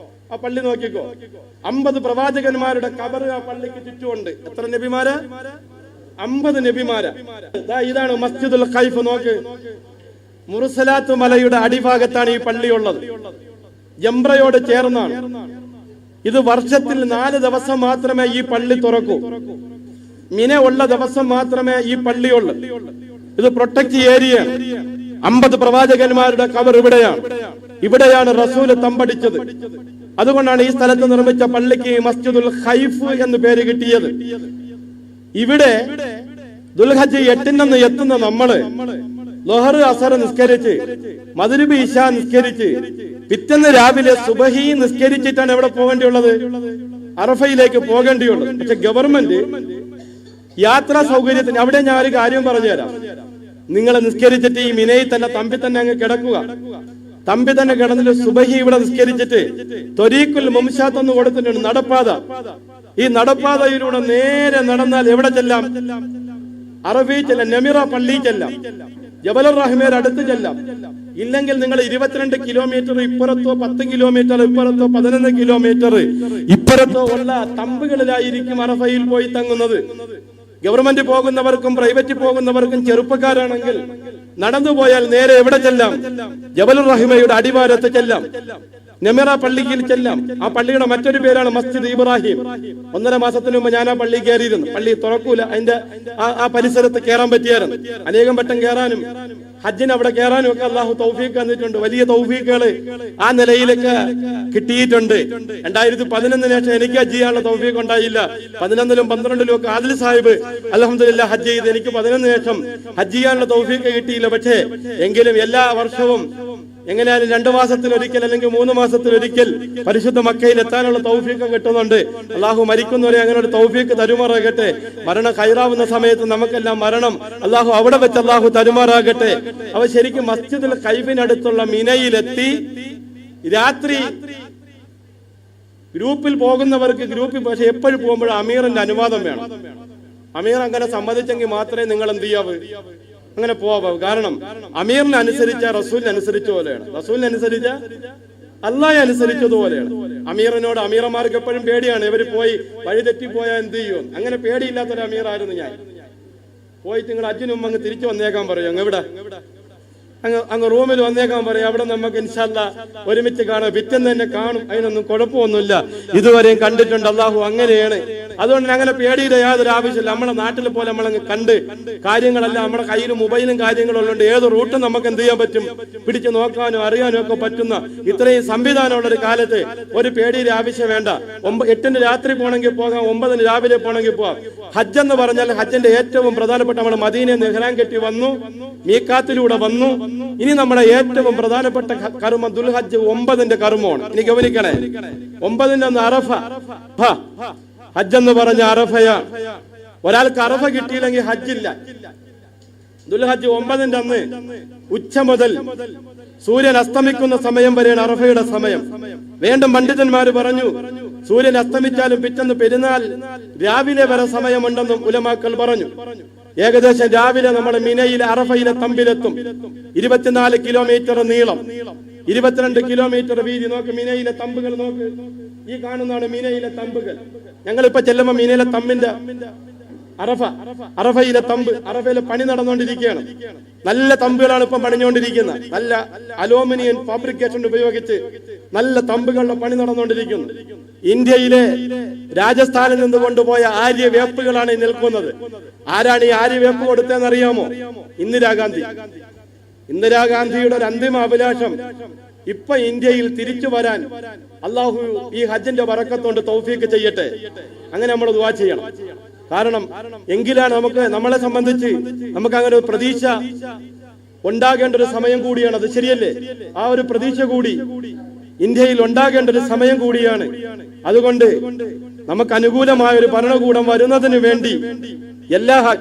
[SPEAKER 1] ആ പള്ളി നോക്കിക്കോ. 50 പ്രവാചകന്മാരുടെ ഖബർ ആ പള്ളിക്ക് ചുറ്റുമുണ്ട്. എത്ര നബിമാര്? 50 നബിമാര്. ഇതാണ് മസ്ജിദുൽ ഖൈഫ്. നോക്ക്, മുർസലാത്ത് മലയുടെ അടിഭാഗത്താണ് ഈ പള്ളിയുള്ളത്. ജംറയോട് ചേർന്നാണ്. ഇത് വർഷത്തിൽ 4 ദിവസം മാത്രമേ ഈ പള്ളി തുറക്കൂ. മിന ഉള്ള ദിവസം മാത്രമേ ഈ പള്ളിയുള്ളൂ. ഇത് പ്രൊട്ടക്ട് ഏരിയയാണ്. 50 പ്രവാചകന്മാരുടെ ഖബർ ഇവിടെയാണ് റസൂല് തമ്പടിച്ചത്. അതുകൊണ്ടാണ് ഈ സ്ഥലത്ത് നിർമ്മിച്ച പള്ളിക്ക് മസ്ജിദുൽ ഖൈഫ് എന്ന് പേര് കിട്ടിയത്. ഇവിടെ ദുൽഹജ്ജ് 8 എത്തുന്ന നമ്മള് ലോഹർ അസർ നിസ്കരിച്ച് മഗ്രിബ് ഇശാ നിസ്കരിച്ച് പിറ്റേന്ന് രാവിലെ സുബഹി നിസ്കരിച്ചിട്ടാണ് എവിടെ പോകേണ്ടിയുള്ളത്? അറഫയിലേക്ക് പോകേണ്ടിയുള്ളത്. പക്ഷെ ഗവൺമെന്റ് യാത്രാ സൗകര്യത്തിന് അവിടെ ഞാൻ ഒരു കാര്യം പറഞ്ഞുതരാം. നിങ്ങൾ നിസ്കരിച്ചിട്ട് ഈ മിനയിൽ തന്നെ തമ്പി തന്നെ അങ്ങ് കിടക്കുക. തമ്പി തന്നെ കിടന്നിട്ട് സുബഹി ഇവിടെ നിസ്കരിച്ചിട്ട് ത്വരീഖുൽ മുംശാത്ത് എന്ന് കൊടുത്തിട്ടുണ്ട്, നടപ്പാത. ഈ നടപ്പാതയിലൂടെ നേരെ നടന്നാൽ എവിടെ ചെല്ലാം? അറഫി ചെല്ലാം, നമിറ പള്ളി ചെല്ലാം, ജബലുർ റഹ്മയുടെ അടുത്ത് ചെല്ലാം. ഇല്ലെങ്കിൽ നിങ്ങൾ 22 കിലോമീറ്റർ ഇപ്പുറത്തോ 10 കിലോമീറ്റർ ഇപ്പുറത്തോ 11 കിലോമീറ്റർ ഇപ്പുറത്തോ ഉള്ള തമ്പുകളിലായിരിക്കും അറഫയിൽ പോയി തങ്ങുന്നത്. ഗവൺമെന്റ് പോകുന്നവർക്കും പ്രൈവറ്റ് പോകുന്നവർക്കും ചെറുപ്പക്കാരാണെങ്കിൽ നടന്നു പോയാൽ നേരെ എവിടെ ചെല്ലാം? ജബലുർ റഹ്മയുടെ അടിവാരത്ത് ചെല്ലാം, നമിറ പള്ളിയിൽ ചെല്ലാം. ആ പള്ളിയുടെ മറ്റൊരു പേരാണ് മസ്ജിദ് ഇബ്രാഹിം. 1.5 മാസത്തിന് മുമ്പ് ഞാൻ ആ പള്ളി കയറിയിരുന്നു. പള്ളി തുറക്കൂല, അതിന്റെ ആ പരിസരത്ത് കയറാൻ പറ്റിയായിരുന്നു. അനേകം വട്ടം കയറാനും ഹജ്ജിന് അവിടെ കയറാനും ഒക്കെ അള്ളാഹു തൗഫീഖ് തന്നിട്ടുണ്ട്. വലിയ തൗഫീഖുകൾ ആ നിലയിലൊക്കെ കിട്ടിയിട്ടുണ്ട്. 2011 ശേഷം എനിക്ക് ഹജ്ജ് ചെയ്യാനുള്ള തൗഫീഖ് ഉണ്ടായില്ല. 11ലും 12ലും ഒക്കെ ആദിൽ സാഹിബ് അൽഹംദുലില്ലാഹ് ഹജ്ജ് ചെയ്ത് എനിക്ക് 11 ശേഷം ഹജ്ജ് ചെയ്യാനുള്ള തൗഫീഖ് കിട്ടിയില്ല. പക്ഷേ എങ്കിലും എല്ലാ വർഷവും എങ്ങനെയാലും 2 മാസത്തിലൊരിക്കൽ അല്ലെങ്കിൽ 3 മാസത്തിലൊരിക്കൽ പരിശുദ്ധ മക്കയിൽ എത്താനുള്ള തൗഫീഖ് കിട്ടുന്നുണ്ട്. അള്ളാഹു മരിക്കുന്നവരെ അങ്ങനെ ഒരു തൗഫീഖ് തരുമാറാകട്ടെ. മരണം ഖൈറാവുന്ന സമയത്ത് നമുക്കെല്ലാം മരണം അള്ളാഹു അവിടെ വെച്ച് അള്ളാഹു തരുമാറാകട്ടെ. അവ ശരിക്കും മസ്ജിദുൽ ഖൈഫിനടുത്തുള്ള മിനയിലെത്തി രാത്രി ഗ്രൂപ്പിൽ പോകുന്നവർക്ക് ഗ്രൂപ്പിൽ, പക്ഷെ എപ്പോഴും പോകുമ്പോഴും അമീറിന്റെ അനുവാദം വേണം. അമീർ അങ്ങനെ സമ്മതിച്ചെങ്കിൽ മാത്രമേ നിങ്ങൾ എന്ത് ചെയ്യാവൂ, അങ്ങനെ പോവാം. കാരണം അമീറിനെ അനുസരിച്ച റസൂലിനെ അനുസരിച്ച പോലെയാണ്, റസൂലിനെ അനുസരിച്ച അള്ളാഹെ അനുസരിച്ചതുപോലെയാണ്. അമീറിനോട് അമീറന്മാർക്ക് എപ്പോഴും പേടിയാണ്. ഇവർ പോയി വഴിതെറ്റിപ്പോയാൽ എന്ത് ചെയ്യും? അങ്ങനെ പേടിയില്ലാത്തൊരു അമീറായിരുന്നു ഞാൻ. പോയിട്ട് നിങ്ങൾ അജ്ജിനും അങ്ങ് തിരിച്ചു വന്നേക്കാൻ പറയും. അങ്ങ് റൂമിൽ വന്നേക്കാൻ പറയും. അവിടെ നമുക്ക് ഇൻഷാ അല്ലാഹ് ഒരുമിച്ച് കാണാം. പിറ്റേന്ന് തന്നെ കാണും. അതിനൊന്നും കുഴപ്പമൊന്നുമില്ല. ഇതുവരെയും കണ്ടിട്ടുണ്ട്. അള്ളാഹു അങ്ങനെയാണ്. അതുകൊണ്ട് അങ്ങനെ പേടിയുടെ യാതൊരു ആവശ്യമില്ല. നമ്മുടെ നാട്ടിൽ പോലെ നമ്മളങ്ങ് കണ്ട് കാര്യങ്ങളെല്ലാം നമ്മുടെ കയ്യിൽ മൊബൈലും കാര്യങ്ങളും ഉള്ളതുകൊണ്ട് ഏത് റൂട്ടും നമുക്ക് എന്ത് ചെയ്യാൻ പറ്റും? പിടിച്ചു നോക്കാനും അറിയാനും ഒക്കെ പറ്റുന്ന ഇത്രയും സംവിധാനമുള്ള ഒരു കാലത്ത് ഒരു പേടിയുടെ ആവശ്യം വേണ്ട. 8 രാത്രി പോകണമെങ്കിൽ പോകാം, 9 രാവിലെ പോകണമെങ്കിൽ പോകാം. ഹജ്ജ് എന്ന് പറഞ്ഞാൽ ഹജ്ജിന്റെ ഏറ്റവും പ്രധാനപ്പെട്ട നമ്മൾ മദീനയിൽ നിന്ന് ഇഹ്റാം കെട്ടി വന്നു, മീഖാത്തിലൂടെ വന്നു. ഇനി നമ്മുടെ ഏറ്റവും പ്രധാനപ്പെട്ട കർമ്മം ദുൽഹജ്ജ് 9ന്റെ കർമ്മമാണ്. ഇനി ഗവനിക്കണേ, 9ന്റെ അന്ന് അറഫ. ഹജ്ജ് എന്ന് പറഞ്ഞ അറഫയാ. ഒരാൾക്ക് അറഫ കിട്ടിയില്ലെങ്കിൽ ഹജ്ജില്ല. ദുൽഹജ്ജ് 9ന്റെ അന്ന് ഉച്ച മുതൽ സൂര്യൻ അസ്തമിക്കുന്ന സമയം വരെയാണ് അറഫയുടെ സമയം. വീണ്ടും പണ്ഡിതന്മാര് പറഞ്ഞു സൂര്യൻ അസ്തമിച്ചാലും പിറ്റേന്ന് പെരുന്നാൾ രാവിലെ വരെ സമയമുണ്ടെന്നും ഉലമാക്കൾ പറഞ്ഞു. ഏകദേശം രാവിലെ നമ്മുടെ മിനയിലെ അറഫയിലെ തമ്പിലെത്തും. 24 കിലോമീറ്റർ നീളം, 22 കിലോമീറ്റർ വീതി. നോക്ക് മിനയിലെ തമ്പുകൾ നോക്ക്. ഈ കാണുന്നതാണ് മിനയിലെ തമ്പുകൾ. ഞങ്ങളിപ്പോ ചെല്ലുമ്പോ മിനയിലെ തമ്പിന്റെ അറഫയിലെ തമ്പ്, അറഫയിലെ പണി നടന്നുകൊണ്ടിരിക്കുകയാണ്. നല്ല തമ്പുകളാണ് ഇപ്പം പണിഞ്ഞുകൊണ്ടിരിക്കുന്നത്. നല്ല അലൂമിനിയം ഫാബ്രിക്കേഷൻ ഉപയോഗിച്ച് നല്ല തമ്പുകളുടെ പണി നടന്നുകൊണ്ടിരിക്കുന്നു. ഇന്ത്യയിലെ രാജസ്ഥാനിൽ നിന്ന് കൊണ്ടുപോയ ആര്യവേപ്പുകളാണ് ഈ നിൽക്കുന്നത്. ആരാണ് ഈ ആര്യവേപ്പ് കൊടുത്തതെന്ന് അറിയാമോ? ഇന്ദിരാഗാന്ധി. ഇന്ദിരാഗാന്ധിയുടെ ഒരു അന്തിമ അഭിലാഷം ഇപ്പൊ ഇന്ത്യയിൽ തിരിച്ചു വരാൻ അള്ളാഹു ഈ ഹജ്ജിന്റെ ബറക്കത്തോണ്ട് തൗഫീഖ് ചെയ്യട്ടെ. അങ്ങനെ നമ്മൾ ദുആ ചെയ്യണം. കാരണം എങ്കിലാണ് നമ്മളെ സംബന്ധിച്ച് നമുക്ക് അങ്ങനെ ഒരു പ്രതീക്ഷ ഉണ്ടാകേണ്ട ഒരു സമയം കൂടിയാണ്. അത് ശരിയല്ലേ? ആ ഒരു പ്രതീക്ഷ കൂടി ഇന്ത്യയിൽ ഉണ്ടാകേണ്ട ഒരു സമയം കൂടിയാണ്. അതുകൊണ്ട് നമുക്ക് അനുകൂലമായ ഒരു ഭരണകൂടം വരുന്നതിന് വേണ്ടി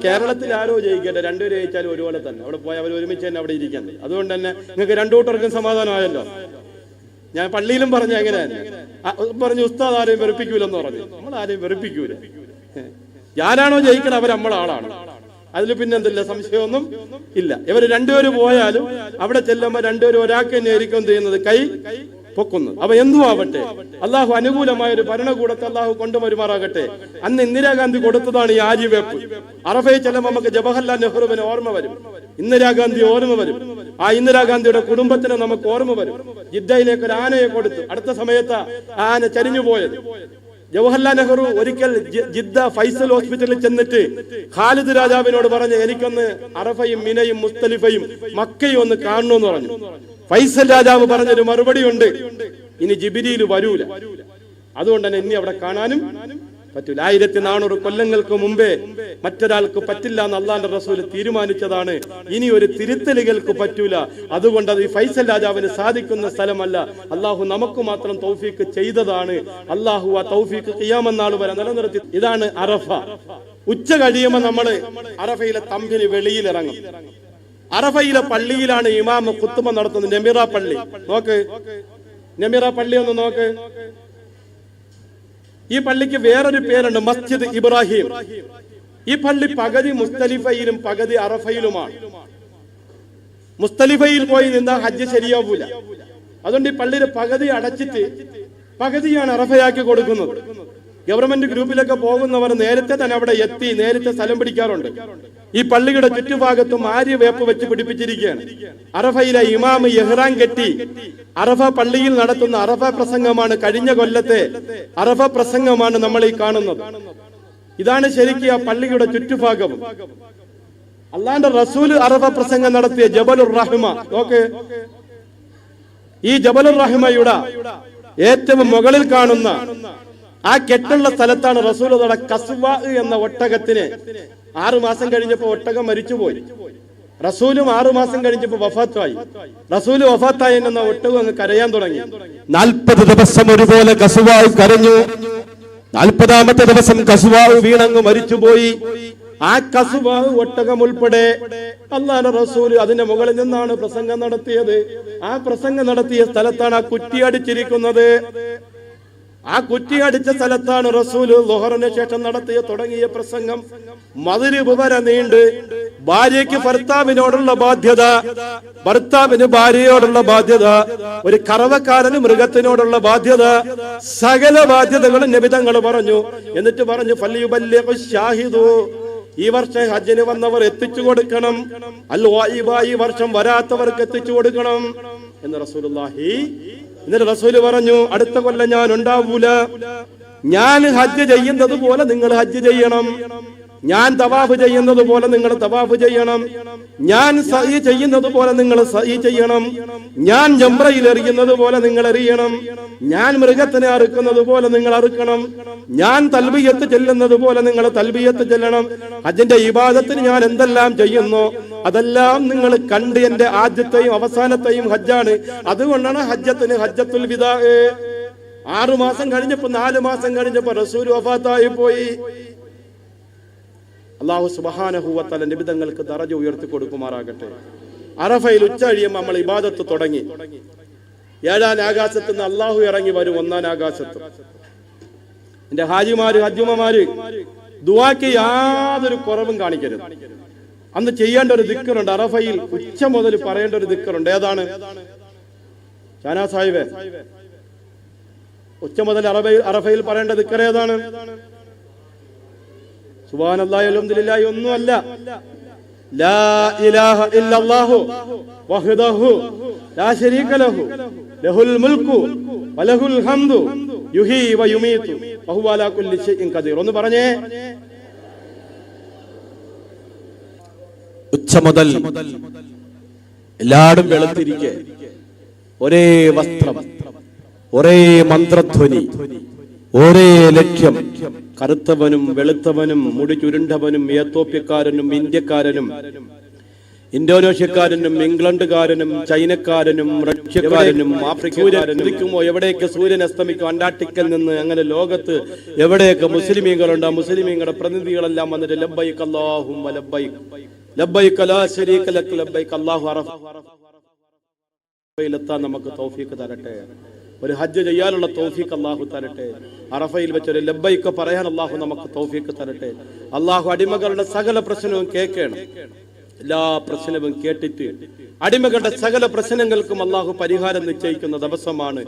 [SPEAKER 1] കേരളത്തിൽ ആരോ ജയിക്കട്ടെ, രണ്ടുപേരും ജയിച്ചാലും ഒരുപോലെ തന്നെ, അവിടെ പോയി അവർ ഒരുമിച്ച് തന്നെ അവിടെ ഇരിക്കണ്ടേ. അതുകൊണ്ട് തന്നെ നിങ്ങൾക്ക് രണ്ടു കൂട്ടർക്കും സമാധാനമായല്ലോ. ഞാൻ പള്ളിയിലും പറഞ്ഞ എങ്ങനെയാണ് പറഞ്ഞു, ഉസ്താദ് ആരെയും വെറുപ്പിക്കൂലെന്ന് പറഞ്ഞു. നമ്മൾ ആരെയും വെറുപ്പിക്കൂല. ഞാനാണോ ജയിക്കണം അവർ നമ്മളെ ആളാണ്. അതിൽ പിന്നെ എന്തില്ല, സംശയമൊന്നും ഇല്ല. ഇവർ രണ്ടുപേരും പോയാലും അവിടെ ചെല്ലുമ്പോൾ രണ്ടുപേരും ഒരാൾക്ക് തന്നെ ആയിരിക്കും ചെയ്യുന്നത്, കൈ പൊക്കുന്നു. അപ്പൊ എന്തും ആവട്ടെ, അള്ളാഹു അനുകൂലമായ ഒരു ഭരണകൂടത്തെ അള്ളാഹു കൊണ്ടുവരുമാറാകട്ടെ. അന്ന് ഇന്ദിരാഗാന്ധി കൊടുത്തതാണ് ഈ ആര്യവേപ്പ്. അറഫയിൽ ചെല്ലുമ്പോൾ നമുക്ക് ജവഹർലാൽ നെഹ്റുവിന് ഓർമ്മ വരും, ഇന്ദിരാഗാന്ധി ഓർമ്മ വരും. ആ ഇന്ദിരാഗാന്ധിയുടെ കുടുംബത്തിന് നമുക്ക് ഓർമ്മ വരും. ജിദ്ദയിലേക്ക് ഒരു ആനയെ കൊടുത്തു. അടുത്ത സമയത്ത് ആന ചരിഞ്ഞു പോയത്. ജവഹർലാൽ നെഹ്റു ഒരിക്കൽ ജിദ്ദ ഫൈസൽ ഹോസ്പിറ്റലിൽ ചെന്നിട്ട് ഖാലിദ് രാജാവിനോട് പറഞ്ഞു, എനിക്കൊന്ന് അറഫയും മിനയും മുസ്തലിഫയും മക്കയും ഒന്ന് കാണണമെന്ന് പറഞ്ഞു. ഫൈസൽ രാജാവ് പറഞ്ഞൊരു മറുപടി ഉണ്ട്, ഇനി ജിബ്രീൽ വരൂല, അതുകൊണ്ട് തന്നെ ഇനി അവിടെ കാണാനും പറ്റൂല. 1400 കൊല്ലങ്ങൾക്ക് മുമ്പേ മറ്റൊരാൾക്ക് പറ്റില്ല എന്ന് അള്ളാന്റെ റസൂൽ തീരുമാനിച്ചതാണ്. ഇനി ഒരു തിരുത്തലുകൾക്ക് പറ്റൂല. അതുകൊണ്ട് അത് ഈ ഫൈസൽ രാജാവിന് സാധിക്കുന്ന സ്ഥലമല്ല, അള്ളാഹു നമുക്ക് മാത്രം തൗഫീക്ക് ചെയ്തതാണ്. അള്ളാഹു ആ തൗഫീക്ക് ഖിയാമത്ത് നാൾ വരെ നിലനിർത്തി. ഇതാണ് അറഫ. ഉച്ച കഴിയുമ്പോൾ നമ്മള് അറഫയിലെ തമ്പിന് വെളിയിൽ ഇറങ്ങും. അറഫയിലെ പള്ളിയിലാണ് ഇമാം ഖുത്ബ നടത്തുന്നത്. നെമിറ പള്ളി നോക്ക്, നെമിറ പള്ളി ഒന്ന് നോക്ക്. ഈ പള്ളിക്ക് വേറൊരു പേരുണ്ട്, മസ്ജിദ് ഇബ്രാഹിം. ഈ പള്ളി പകുതി മുസ്തലിഫയിലും പകുതി അറഫയിലുമാണ്. മുസ്തലിഫയിൽ പോയി നിന്നാ ഹജ്ജ് ശരിയാവൂല. അതുകൊണ്ട് ഈ പള്ളിയുടെ പകുതി അടച്ചിട്ട് പകുതിയാണ് അറഫയാക്കി കൊടുക്കുന്നത്. ഗവൺമെന്റ് ഗ്രൂപ്പിലൊക്കെ പോകുന്നവർ നേരത്തെ തന്നെ അവിടെ എത്തി നേരത്തെ സ്ഥലം പിടിക്കാറുണ്ട്. ഈ പള്ളിയുടെ ചുറ്റുഭാഗത്തും ആര്യവേപ്പ് വെച്ച് പിടിപ്പിച്ചിരിക്കുകയാണ്. അറഫയിലെ ഇമാം ഇഹ്റാം കെട്ടി അറഫ പള്ളിയിൽ നടത്തുന്ന അറഫ പ്രസംഗമാണ് കഴിഞ്ഞ കൊല്ലത്തെ അറഫ പ്രസംഗമാണ് നമ്മൾ ഈ കാണുന്നത്. ഇതാണ് ശരിക്കും ആ പള്ളിയുടെ ചുറ്റുഭാഗം. അള്ളാന്റെ റസൂൽ അറഫ പ്രസംഗം നടത്തിയ ജബലുർ റഹ്മ നോക്ക്. ഈ ജബലുർ റഹ്മയുടെ ഏറ്റവും മുകളിൽ കാണുന്ന ആ കെട്ടുള്ള സ്ഥലത്താണ് റസൂലുള്ളാഹിയുടെ കസ്വാ എന്ന ഒട്ടകത്തിന് 6 മാസം കഴിഞ്ഞപ്പോ ഒട്ടകം മരിച്ചുപോയി. റസൂലും 6 മാസം കഴിഞ്ഞപ്പോ വഫാത്തായി. റസൂല് വഫാത്തായി എന്ന ഒട്ടകം അങ്ങ് കരയാൻ തുടങ്ങി. 40 ദിവസം ഒരുപോലെ കസ്വാ കരഞ്ഞു. 40ാമത്തെ ദിവസം കസ്വാ വീണങ്ങ് മരിച്ചുപോയി. ആ കസ്വാ ഒട്ടകം ഉൾപ്പെടെ അല്ലാഹുവിന്റെ റസൂൽ അതിന്റെ മുകളിൽ നിന്നാണ് പ്രസംഗം നടത്തിയത്. ആ പ്രസംഗം നടത്തിയ സ്ഥലത്താണ് ആ കുറ്റിയടിച്ചിരിക്കുന്നത്. ആ കുറ്റിയടിച്ച സ്ഥലത്താണ് റസൂല് ളുഹറിന് ശേഷം തുടങ്ങിയ പ്രസംഗം. മഗ്രിബ് വരെ നീണ്ട് ഭാര്യയ്ക്ക് ഭർത്താവിനോടുള്ള ബാധ്യത, ഭർത്താവിന് ഭാര്യയോടുള്ള ബാധ്യത, ഒരു കറവക്കാരന് മൃഗത്തിനോടുള്ള ബാധ്യത, സകല ബാധ്യതകളും നബി തങ്ങൾ പറഞ്ഞു. എന്നിട്ട് പറഞ്ഞു, ഫല്യുബല്ലിഗു ഷാഹിദു, ഈ വർഷം ഹജ്ജിന് വന്നവർ എത്തിച്ചു കൊടുക്കണം, അൽ ഗായിബ ഈ വർഷം വരാത്തവർക്ക് എത്തിച്ചു കൊടുക്കണം എന്ന് റസൂലുള്ളാഹി. എന്നിട്ട് റസൂല് പറഞ്ഞു, അടുത്ത കൊല്ലം ഞാൻ ഉണ്ടാവൂല. ഞാൻ ഹജ്ജ് ചെയ്യുന്നത് പോലെ നിങ്ങൾ ഹജ്ജ് ചെയ്യണം. ഞാൻ തവാഫ് ചെയ്യുന്നത് പോലെ നിങ്ങൾ തവാഫ് ചെയ്യണം. ഞാൻ സഈ ചെയ്യുന്നത് പോലെ നിങ്ങൾ സഈ ചെയ്യണം. ഞാൻ ജംറയിൽ എറിയുന്നത് പോലെ നിങ്ങൾ എറിയണം. ഞാൻ മൃഗത്തിനെ അറുക്കുന്നത് പോലെ നിങ്ങൾ അറുക്കണം. ഞാൻ തൽബിയത്ത് ചെല്ലുന്നത് പോലെ നിങ്ങൾ തൽബിയത്ത് ചെല്ലണം. ഹജ്ജിന്റെ ഇബാദത്തിന് ഞാൻ എന്തെല്ലാം ചെയ്യുന്നു അതെല്ലാം നിങ്ങൾ കണ്ട് എന്റെ ആദ്യത്തെയും അവസാനത്തെയും ഹജ്ജാണ്. അതുകൊണ്ടാണ് ഹജ്ജത്തിന് ഹജ്ജത്തുൽ വിദാ. 6 മാസം കഴിഞ്ഞപ്പോ 4 മാസം കഴിഞ്ഞപ്പോ റസൂൽ വഫാത്തായി പോയി. അല്ലാഹു സുബ്ഹാനഹു വ തആല നബി തങ്ങൾക്ക് ദറജ ഉയർത്തി കൊടുക്കുമാറാകട്ടെ. അറഫയിൽ ഉച്ച കഴിയുമ്പോൾ നമ്മൾ ഇബാദത്ത് തുടങ്ങി. 7ാം ആകാശത്ത് നിന്ന് അല്ലാഹു ഇറങ്ങി വരും. 1ാം ആകാശത്ത് എന്റെ ഹാജിമാര് ഹജ്ജുമ്മമാര് ദുആക്ക് യാതൊരു കുറവും കാണിക്കരുത്. അന്ന് ചെയ്യേണ്ട ഒരു ദിക്റുണ്ട്. അറഫയിൽ ഉച്ച മുതൽ പറയേണ്ട ഒരു ദിക്റുണ്ട്. ഏതാണ്? ഷാനാ സാഹിബേ, ഉച്ച മുതൽ അറഫയിൽ പറയേണ്ട ദിക്ർ ഏതാണ്? സുബ്ഹാനല്ലാഹി വൽഹംദുലില്ലാഹി ഒന്നുമല്ല. ലാ ഇലാഹ ഇല്ലല്ലാഹു വഹ്ദഹു ലാ ശരീക ലഹു ലഹുൽ മുൽക്കു വലഹുൽ ഹംദു യുഹീ വയുമീതു വഹുവ അലാ കുല്ലി ഷൈഇൻ ഖദീർ. ഒന്ന് പറഞ്ഞേ. ഉച്ച മുതൽ എല്ലാടും വെളുത്തിരിക്കെ, ഒരേ വസ്ത്രം, ഒരേ മന്ത്രധ്വനി, ഒരേ ലക്ഷ്യം, കറുത്തവനും വെളുത്തവനും മുടി ചുരുണ്ടവനും ഏത്തോപ്യക്കാരനും ഇന്ത്യക്കാരനും ഇന്തോനേഷ്യക്കാരനും ഇംഗ്ലണ്ടുകാരനും ചൈനക്കാരനും റഷ്യക്കാരനും ആഫ്രിക്കക്കാരനും എവിടെയൊക്കെ സൂര്യൻ അസ്തമിക്കും അന്റാർട്ടിക്കൽ നിന്ന് അങ്ങനെ ലോകത്ത് എവിടെയൊക്കെ മുസ്ലിമീങ്ങളുണ്ട് ആ മുസ്ലിമീങ്ങളുടെ പ്രതിനിധികളെല്ലാം വന്നിട്ട് ലബ്ബൈക് അല്ലാഹുമ്മ ലബ്ബൈക് ലബ്ബൈക് ലാ ശരീക ലക ലബ്ബൈക് അല്ലാഹു അറഫയിലെത്താൻ നമുക്ക് തൗഫീഖ് തരട്ടെ. ഒരു ഹജ്ജ് ചെയ്യാനുള്ള തൗഫീഖ് അല്ലാഹു തരട്ടെ. അറഫയിൽ വെച്ചൊരു ലബ്ബൈക് പറയാൻ അല്ലാഹു നമുക്ക് തൗഫീഖ് തരട്ടെ. അല്ലാഹു അടിമകളുടെ സകല പ്രശ്നവും കേൾക്കണം. എല്ലാ പ്രശ്നവും കേട്ടിട്ട് അടിമകളുടെ സകല പ്രശ്നങ്ങൾക്കും അല്ലാഹു പരിഹാരം നിശ്ചയിക്കുന്ന ദിവസമാണ്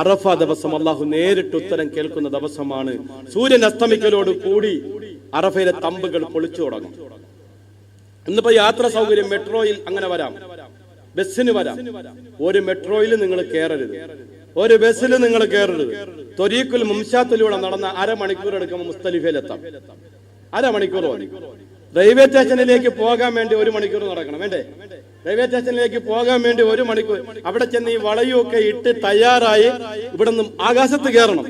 [SPEAKER 1] അറഫ ദിവസം. അല്ലാഹു നേരിട്ട് ഉത്തരം കേൾക്കുന്ന ദിവസമാണ്. സൂര്യൻ അസ്തമിക്കലോട് കൂടി അറഫയിലെ തമ്പുകൾ പൊളിച്ചു തുടങ്ങും. ഇന്നിപ്പോ യാത്രാ സൗകര്യം മെട്രോയിൽ അങ്ങനെ വരാം, ബസ്സിന് വരാം. ഒരു മെട്രോയിൽ നിങ്ങൾ കയറരുത്, ഒരു ബസ്സിൽ നിങ്ങൾ കയറരുത്. ത്വരീഖുൽ മുംശാത്തിലൂടെ നടന്ന അരമണിക്കൂർ എടുക്കുമ്പോൾ മുസ്തലിഫയിലെത്താം. അരമണിക്കൂർ മതി. റെയിൽവേ സ്റ്റേഷനിലേക്ക് പോകാൻ വേണ്ടി 1 മണിക്കൂർ നടക്കണം, വേണ്ടേ? റെയിൽവേ സ്റ്റേഷനിലേക്ക് പോകാൻ വേണ്ടി 1 മണിക്കൂർ. അവിടെ ചെന്ന് ഈ വളയൊക്കെ ഇട്ട് തയ്യാറായി ഇവിടെ നിന്നും ആകാശത്ത് കയറണം.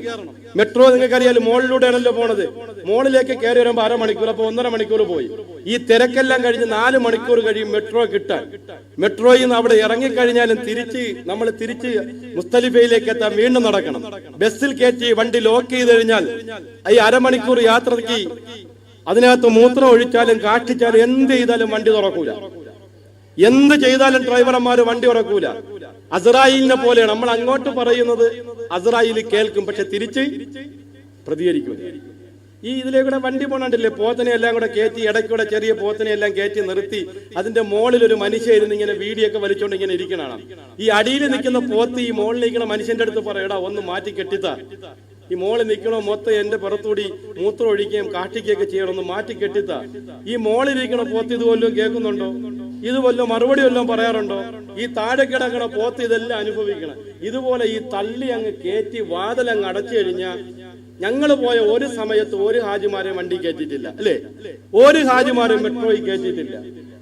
[SPEAKER 1] മെട്രോ നിങ്ങൾക്കറിയാലോ മുകളിലൂടെയാണല്ലോ പോണത്. മുകളിലേക്ക് കയറി വരുമ്പോൾ അരമണിക്കൂർ, അപ്പൊ 1.5 മണിക്കൂർ പോയി. ഈ തിരക്കെല്ലാം കഴിഞ്ഞ് 4 മണിക്കൂർ കഴിയും മെട്രോ കിട്ടാൻ. മെട്രോയിൽ നിന്ന് അവിടെ ഇറങ്ങിക്കഴിഞ്ഞാലും നമ്മൾ തിരിച്ച് മുസ്തലിഫയിലേക്ക് എത്താൻ വീണ്ടും നടക്കണം. ബസ്സിൽ കയറ്റി വണ്ടി ലോക്ക് ചെയ്ത് കഴിഞ്ഞാൽ ഈ അരമണിക്കൂർ യാത്രയ്ക്ക് അതിനകത്ത് മൂത്രം ഒഴിച്ചാലും കാഷ്ടിച്ചാലും എന്ത് ചെയ്താലും വണ്ടി തുറക്കൂല. എന്ത് ചെയ്താലും ഡ്രൈവർമാര് വണ്ടി തുറക്കൂല. അസ്രായീലിനെ പോലെയാണ്. നമ്മൾ അങ്ങോട്ട് പറയുന്നത് അസ്രായീൽ കേൾക്കും, പക്ഷെ തിരിച്ച് പ്രതികരിക്കൂല. ഈ ഇതിലേക്കൂടെ വണ്ടി പോണണ്ടില്ലേ, പോത്തിനെ എല്ലാം കൂടെ കയറ്റി, ഇടയ്ക്കൂടെ ചെറിയ പോത്തിനെ എല്ലാം കയറ്റി നിർത്തി അതിന്റെ മുകളിൽ ഒരു മനുഷ്യ ഇരുന്ന് ഇങ്ങനെ വീഡിയോ ഒക്കെ വലിച്ചോണ്ട് ഇങ്ങനെ ഇരിക്കണാണ്. ഈ അടിയിൽ നിൽക്കുന്ന പോത്ത് ഈ മുകളിൽ നിൽക്കുന്ന മനുഷ്യന്റെ അടുത്ത് പറയടാ ഒന്ന് മാറ്റി കെട്ടിത്താ, ഈ മോളിൽ നിൽക്കണോ മൊത്തം എന്റെ പുറത്തൂടി മൂത്രം ഒഴിക്കുകയും കാട്ടിക്കുകയൊക്കെ ചെയ്യണം, ഒന്ന് മാറ്റി കെട്ടിത്താ. ഈ മോളിലിരിക്കണ പോത്ത് ഇതുവല്ലോ കേൾക്കുന്നുണ്ടോ? ഇതുവല്ലോ മറുപടി വല്ലതും പറയാറുണ്ടോ? ഈ താഴെ കിടക്കണ പോത്ത് ഇതെല്ലാം അനുഭവിക്കണം. ഇതുപോലെ ഈ തള്ളി അങ്ങ് കയറ്റി വാതിലങ്ങ് അടച്ചു കഴിഞ്ഞാൽ ഞങ്ങൾ പോയ ഒരു സമയത്ത് ഒരു ഹാജിമാരെയും വണ്ടി കയറ്റിയിട്ടില്ല, അല്ലേ? ഒരു ഹാജിമാരെയും മെട്രോയിൽ കയറ്റിയിട്ടില്ല.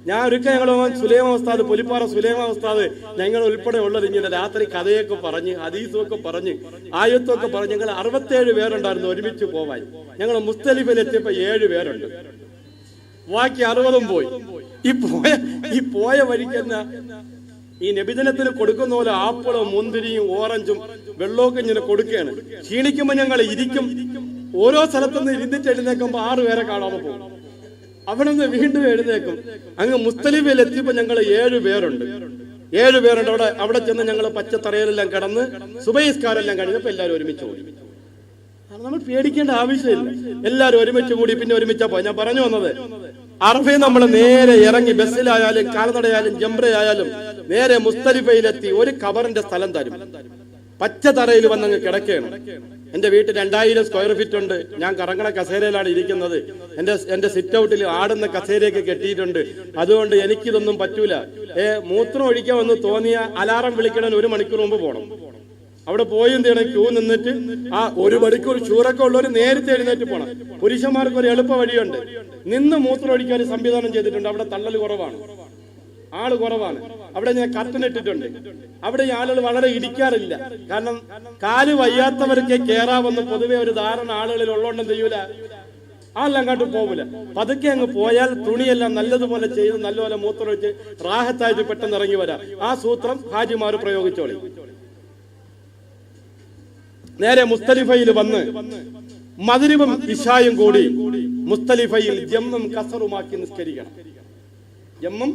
[SPEAKER 1] ഞാൻ ഒരിക്കൽ ഞങ്ങൾ സുലൈമാൻ ഉസ്താദ്, പുലിപ്പാറ സുലൈമാൻ ഉസ്താദ് ഞങ്ങൾ ഉൾപ്പെടെ ഉള്ളത് ഇങ്ങനെ രാത്രി കഥയൊക്കെ പറഞ്ഞ് ഹദീസുമൊക്കെ പറഞ്ഞ് ആയത്തൊക്കെ പറഞ്ഞ് ഞങ്ങൾ 67 പേരുണ്ടായിരുന്നു ഒരുമിച്ച് പോവാൻ. ഞങ്ങൾ മുസ്തലിഫിൽ എത്തിയപ്പോ 7 പേരുണ്ട്, ബാക്കി 60 പോയി. ഈ പോയ വഴിക്കുന്ന ഈ നബിദിനത്തിന് കൊടുക്കുന്ന പോലെ ആപ്പിളും മുന്തിരിയും ഓറഞ്ചും വെള്ളമൊക്കെ ഇങ്ങനെ കൊടുക്കുകയാണ്. ക്ഷീണിക്കുമ്പോ ഞങ്ങൾ ഇരിക്കും. ഓരോ സ്ഥലത്തുനിന്ന് ഇരുന്നിട്ട് എഴുന്നേക്കുമ്പോ 6 പേരെ കാണാതെ പോകും. അവിടെ നിന്ന് വീണ്ടും എഴുന്നേക്കും. അങ്ങ് മുസ്തലിഫയിൽ എത്തിയപ്പോ ഞങ്ങൾ 7 പേരുണ്ട്. 7 പേരുണ്ട്. അവിടെ ചെന്ന് ഞങ്ങൾ പച്ചത്തറയിലെല്ലാം കിടന്ന് സുബഹിസ്കാരെല്ലാം കഴിഞ്ഞപ്പോ എല്ലാവരും ഒരുമിച്ച് പോയി. നമ്മൾ പേടിക്കേണ്ട ആവശ്യമില്ല. എല്ലാവരും ഒരുമിച്ച് കൂടി പിന്നെ ഒരുമിച്ചാ പോയി. ഞാൻ പറഞ്ഞു വന്നത് അറഫയിൽ നമ്മൾ നേരെ ഇറങ്ങി ബസ്സിലായാലും കാൽനടയായാലും ജംറയായാലും നേരെ മുസ്തലിഫയിലെത്തി ഒരു ഖബറിന്റെ സ്ഥലം തരും. പച്ചത്തറയിൽ വന്നങ്ങ് കിടക്കുകയാണ്. എന്റെ വീട്ടിൽ 2000 സ്ക്വയർ ഫീറ്റ് ഉണ്ട്. ഞാൻ കറങ്ങണ കസേരയിലാണ് ഇരിക്കുന്നത്. എന്റെ സിറ്റ് ഔട്ടിൽ ആടുന്ന കസേരയൊക്കെ കെട്ടിയിട്ടുണ്ട്. അതുകൊണ്ട് എനിക്കിതൊന്നും പറ്റൂല. മൂത്രം ഒഴിക്കാമെന്ന് തോന്നിയ അലാറം വിളിക്കണമെന്ന് 1 മണിക്കൂർ മുമ്പ് പോകണം. അവിടെ പോയി എന്ത് ചെയ്യണം? ക്യൂ നിന്നിട്ട് ആ 1 മണിക്കൂർ ഷൂറൊക്കെ ഉള്ളവർ നേരത്തെ എഴുന്നേറ്റ് പോകണം. പുരുഷന്മാർക്ക് ഒരു എളുപ്പ വഴിയുണ്ട്. നിന്ന് മൂത്രം ഒഴിക്കാൻ സംവിധാനം ചെയ്തിട്ടുണ്ട്. അവിടെ തള്ളൽ കുറവാണ്, ആള് കുറവാണ്. അവിടെ ഞാൻ കർട്ടൻ ഇട്ടിട്ടുണ്ട്. അവിടെ ഈ ആളുകൾ വളരെ ഇടിക്കാറില്ല. കാരണം കാല് വയ്യാത്തവർക്ക് കയറാമെന്ന് പൊതുവെ ഒരു ധാരണ ആളുകളിൽ ഉള്ളോണ്ടും ചെയ്യൂല. ആളെല്ലാം അങ്ങോട്ട് പോകില്ല. പതുക്കെ അങ്ങ് പോയാൽ തുണിയെല്ലാം നല്ലതുപോലെ ചെയ്ത് നല്ലപോലെ മൂത്രം ഒഴിച്ച് റാഹത്തായിട്ട് പെട്ടെന്ന് ഇറങ്ങി വരാം. ആ സൂത്രം ഹാജിമാർ പ്രയോഗിച്ചോളി. നേരെ മുസ്തലിഫയിൽ വന്ന് മഗ്രിബും ഇശായും കൂടി മുസ്തലിഫയിൽ ജമ്മും കസറുമാക്കി നിസ്കരിക്കണം. ജമ്മും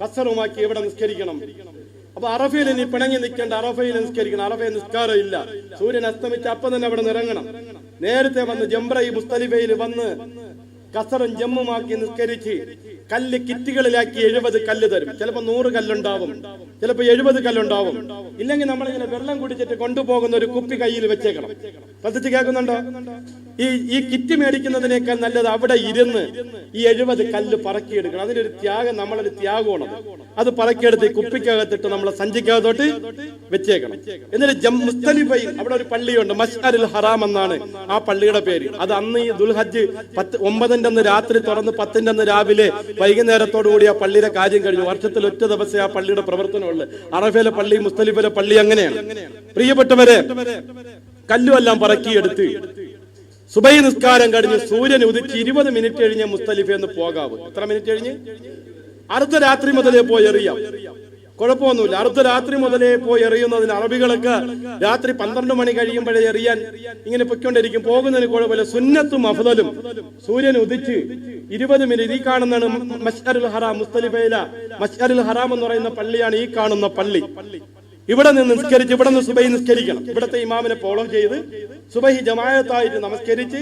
[SPEAKER 1] കസറുമാക്കി എവിടെ നിസ്കരിക്കണം? അപ്പൊ അറഫയിൽ ഇനി പിണങ്ങി നിൽക്കേണ്ട, അറഫയിൽ നിസ്കരിക്കണം. അറഫയിൽ നിസ്കാരം ഇല്ല. സൂര്യൻ അസ്തമിച്ച് അപ്പം തന്നെ അവിടെ ഇറങ്ങണം. നേരത്തെ വന്ന് ജംറ ഈ മുസ്തലിഫയിൽ വന്ന് കസറും ജമ്മുമാക്കി നിസ്കരിച്ച് കല്ല് കിറ്റുകളിലാക്കി 70 കല്ല് തരും. ചിലപ്പോ 100 കല്ലുണ്ടാവും, ചിലപ്പോ 70 കല്ലുണ്ടാവും. ഇല്ലെങ്കിൽ നമ്മളിങ്ങനെ വെള്ളം കുടിച്ചിട്ട് കൊണ്ടുപോകുന്ന ഒരു കുപ്പി കയ്യിൽ വെച്ചേക്കണം. ശ്രദ്ധിച്ച് കേൾക്കുന്നുണ്ടോ? ഈ കിറ്റ് മേടിക്കുന്നതിനേക്കാൾ നല്ലത് അവിടെ ഇരുന്ന് ഈ 70 കല്ല് പറക്കിയെടുക്കണം. അതിനൊരു ത്യാഗം, നമ്മളൊരു ത്യാഗമാണത്. അത് പറക്കിയെടുത്ത് കുപ്പിക്കകത്തിട്ട് നമ്മളെ സഞ്ചിക്കകത്തോട്ട് വെച്ചേക്കണം. എന്നിട്ട് മുസ്തലിഫയിൽ അവിടെ ഒരു പള്ളിയുണ്ട്, മസ്അരുൽ ഹറാം എന്നാണ് ആ പള്ളിയുടെ പേര്. അത് അന്ന് ഈ ദുൽഹജ്ജ് 9 അന്ന് രാത്രി തുറന്ന് 10 അന്ന് രാവിലെ വൈകുന്നേരത്തോടു കൂടി ആ പള്ളിയുടെ കാര്യം കഴിഞ്ഞു. വർഷത്തിൽ 1 ദിവസം ആ പള്ളിയുടെ പ്രവർത്തനമുള്ളു. അറഫയിലെ പള്ളി, മുസ്തലിഫിലെ പള്ളി അങ്ങനെയാണ്. പ്രിയപ്പെട്ടവരെ, കല്ലുമെല്ലാം പറക്കിയെടുത്ത് സുബഹി നിസ്കാരം കഴിഞ്ഞ് സൂര്യൻ ഉദിച്ച് 20 മിനിറ്റ് കഴിഞ്ഞ് മുസ്തലിഫയെന്ന് പോകാവൂ. എത്ര മിനിറ്റ് കഴിഞ്ഞ്? അർദ്ധരാത്രി മുതലേ പോയി എറിയാം, കുഴപ്പമൊന്നുമില്ല. അർദ്ധരാത്രി മുതലേ പോയി എറിയുന്നതിന് അറബികളൊക്കെ രാത്രി 12 മണി കഴിയുമ്പോഴേ എറിയാൻ ഇങ്ങനെ പൊയ്ക്കൊണ്ടിരിക്കും, പോകുന്നതിന് കുഴപ്പമില്ല. സുന്നത്തും അഫ്ദലും സൂര്യൻ ഉദിച്ച് 20 മിനിറ്റ്. ഈ കാണുന്നതാണ് മശ്അറുൽ ഹറാം. മുസ്തലിഫയിലെ മശ്അറുൽ ഹറാം എന്ന് പറയുന്ന പള്ളിയാണ് ഈ കാണുന്ന പള്ളി. ഇവിടെ നിന്ന് നിസ്കരിച്ച് ഇവിടെ നിന്ന് സുബഹി നിസ്കരിക്കണം. ഇവിടത്തെ ഇമാമിനെ ഫോളോ ചെയ്ത് സുബഹി ജമാഅത്തായിട്ട് നമസ്കരിച്ച്